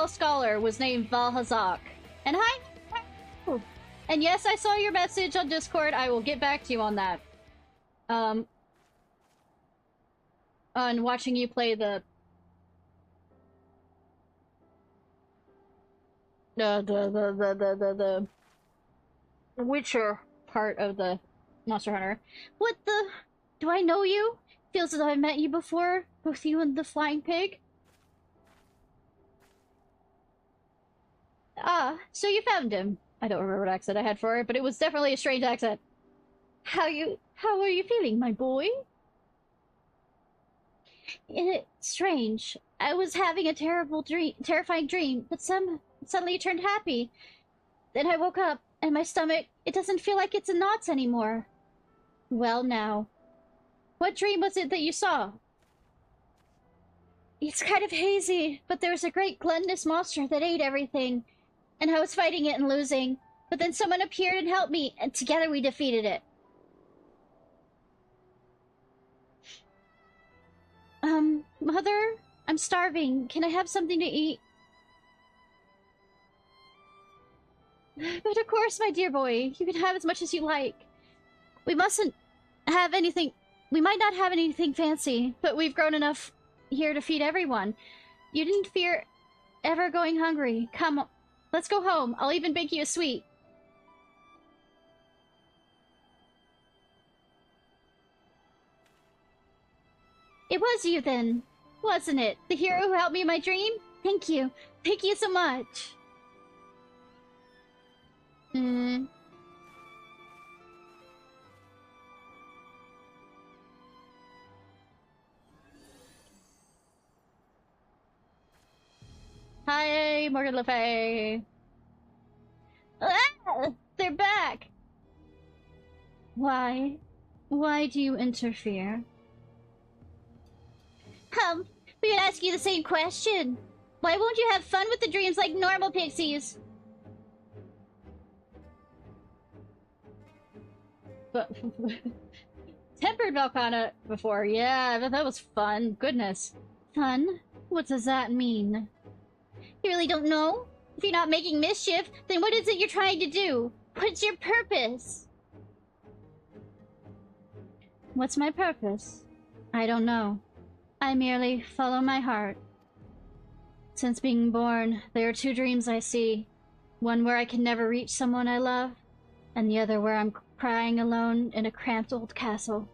scholar, was named Valhazak. And hi! And yes, I saw your message on Discord. I will get back to you on that. On watching you play the Witcher part of the Monster Hunter. What the? Do I know you? Feels as though I've met you before, both you and the flying pig. Ah, so you found him. I don't remember what accent I had for it, but it was definitely a strange accent. How are you feeling, my boy? It's strange. I was having a terrifying dream, but suddenly it turned happy. Then I woke up, and my stomach, it doesn't feel like it's in knots anymore. Well, now. What dream was it that you saw? It's kind of hazy, but there was a great gluttonous monster that ate everything, and I was fighting it and losing. But then someone appeared and helped me, and together we defeated it. Mother? I'm starving. Can I have something to eat? But of course, my dear boy. You can have as much as you like. We mustn't have anything... We might not have anything fancy, but we've grown enough here to feed everyone. You didn't fear ever going hungry. Come, let's go home. I'll even bake you a sweet. It was you then, wasn't it? The hero who helped me in my dream? Thank you. Thank you so much. Hi, Morgan Le Fay. Ah, they're back. Why? Why do you interfere? We would ask you the same question. Why won't you have fun with the dreams like normal pixies? But tempered Valkana before, yeah, but that was fun. Goodness. Fun? What does that mean? You really don't know? If you're not making mischief, then what is it you're trying to do? What's your purpose? What's my purpose? I don't know. I merely follow my heart. Since being born, there are two dreams I see. One where I can never reach someone I love, and the other where I'm crying alone in a cramped old castle.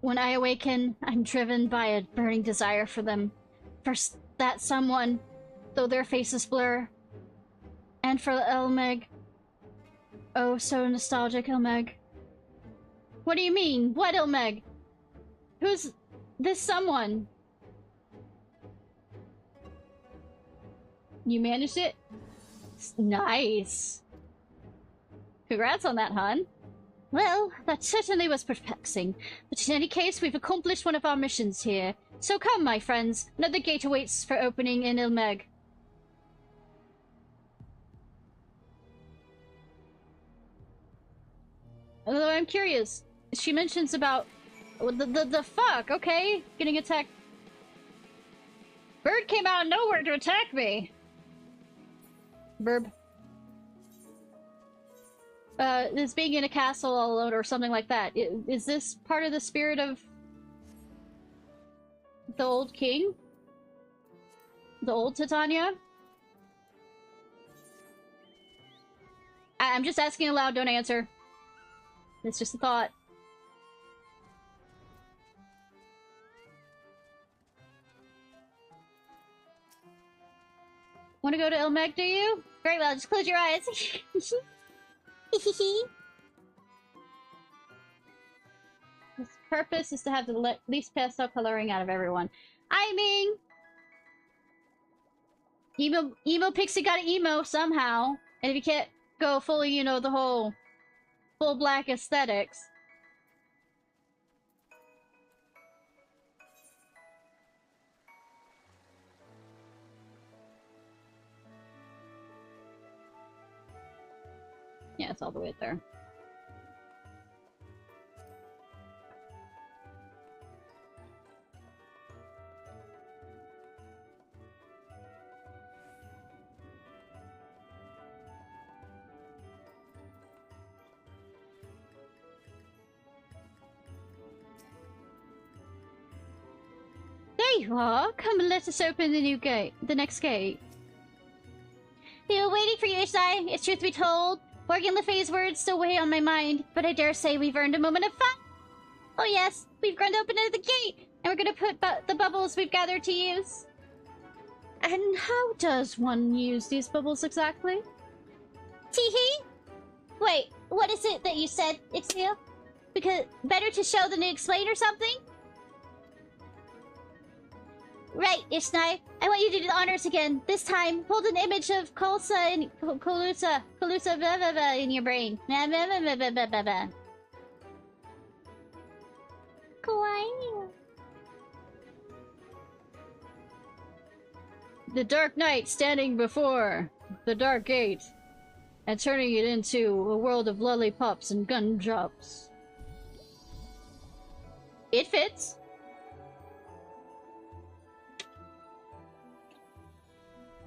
When I awaken, I'm driven by a burning desire for them. For that someone, though their faces blur. And for Elmeg. Oh, so nostalgic, Elmeg. What do you mean? What, Elmeg? Who's this someone? You managed it? Nice. Congrats on that, hon. Well, that certainly was perplexing. But in any case, we've accomplished one of our missions here. So come, my friends. Another gate awaits for opening in Ilmeg. Although I'm curious. She mentions about... The fuck? Okay. Getting attacked. Bird came out of nowhere to attack me. Burb. This being in a castle all alone or something like that. Is this part of the spirit of the old king? The old Titania? I'm just asking aloud, don't answer. It's just a thought. Want to go to Ilmeg, do you? Very well, just close your eyes. His purpose is to have the least pastel coloring out of everyone. I mean... Emo Pixie got an emo somehow. And if you can't go fully, you know, the whole... full black aesthetics. Yeah, it's all the way there. you are. Come and let us open the new gate. The next gate. We were waiting for you, Ishnai. If truth be told, Morgan Le Fay's words still weigh on my mind, but I dare say we've earned a moment of fun. Oh yes, we've grown to open the gate, and we're gonna put the bubbles we've gathered to use. And how does one use these bubbles exactly? Teehee? Wait, what is it that you said, Ixia? Because better to show than to explain or something? Right, Ishnai. I want you to do the honors again. This time, hold an image of Kolusa and Kolusa blah blah blah in your brain. Blah blah blah blah blah blah blah. Kawaii. The Dark Knight standing before the Dark Gate and turning it into a world of lollipops and gun drops. It fits.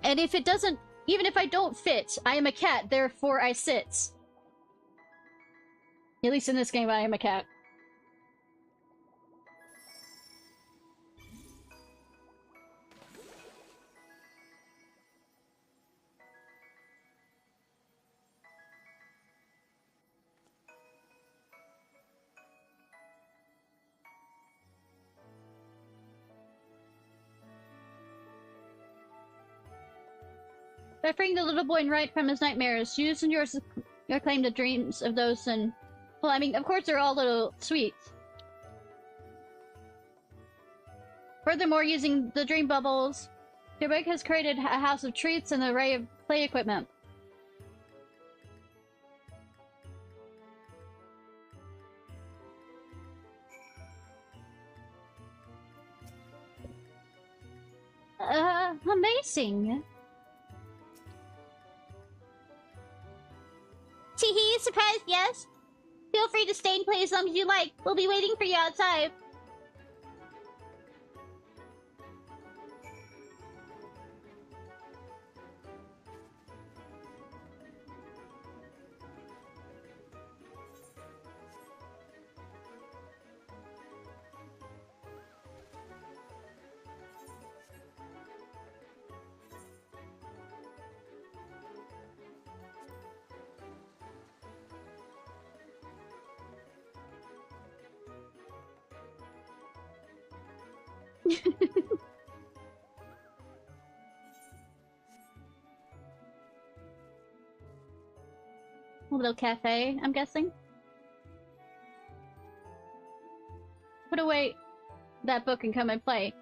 And if it doesn't, even if I don't fit, I am a cat, therefore I sit. At least in this game, I am a cat. By freeing the little boy and right from his nightmares, use and yours claim the dreams of those and... Well, I mean, of course they're all little sweets. Furthermore, using the dream bubbles, Quebec has created a house of treats and an array of play equipment. Amazing. Teehee, surprised, yes? Feel free to stay and play as long as you like. We'll be waiting for you outside. A little cafe, I'm guessing. Put away that book and come and play.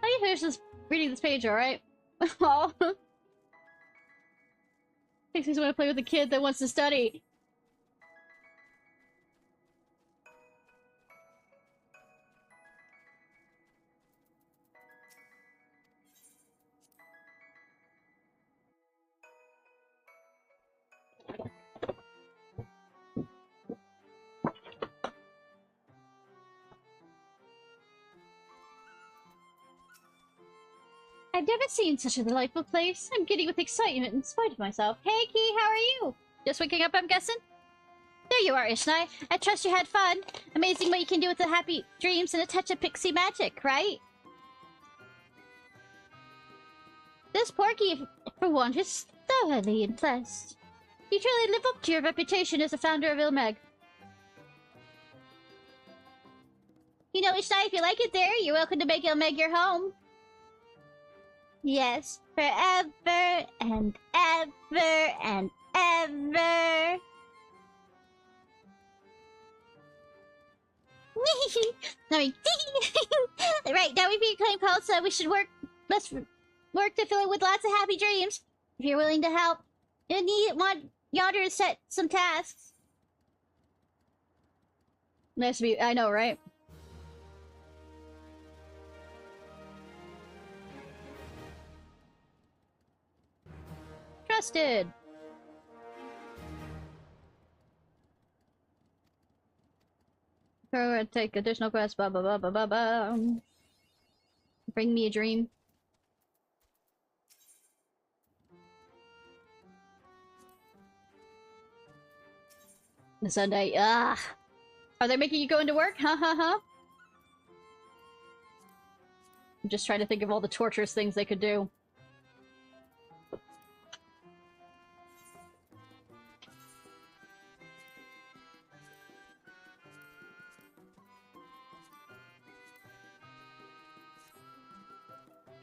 How do you finish this reading this page, alright? Oh. Makes me want to play with a kid that wants to study. I've never seen such a delightful place. I'm giddy with excitement in spite of myself. Hey, Key, how are you? Just waking up, I'm guessing? There you are, Ishnai. I trust you had fun. Amazing what you can do with the happy dreams and a touch of pixie magic, right? This Porky, for one, is thoroughly impressed. You truly live up to your reputation as a founder of Ilmeg. You know, Ishnai, if you like it there, you're welcome to make Ilmeg your home. Yes, forever and ever and ever. I mean, right, now we've become called, so we should let's work to fill it with lots of happy dreams. If you're willing to help, you'll want Yonder to set some tasks. Nice to be, I know, right? Trusted. Go take additional quests. Blah blah blah blah blah blah. Bring me a dream. The Sunday. Ah. Are they making you go into work? Ha ha ha. I'm just trying to think of all the torturous things they could do.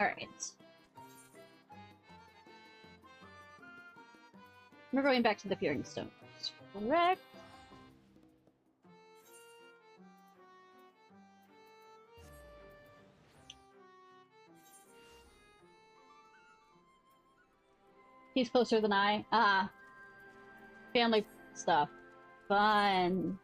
Alright. We're going back to the Fearing Stone. Correct. He's closer than I. Ah. Family stuff. Fun.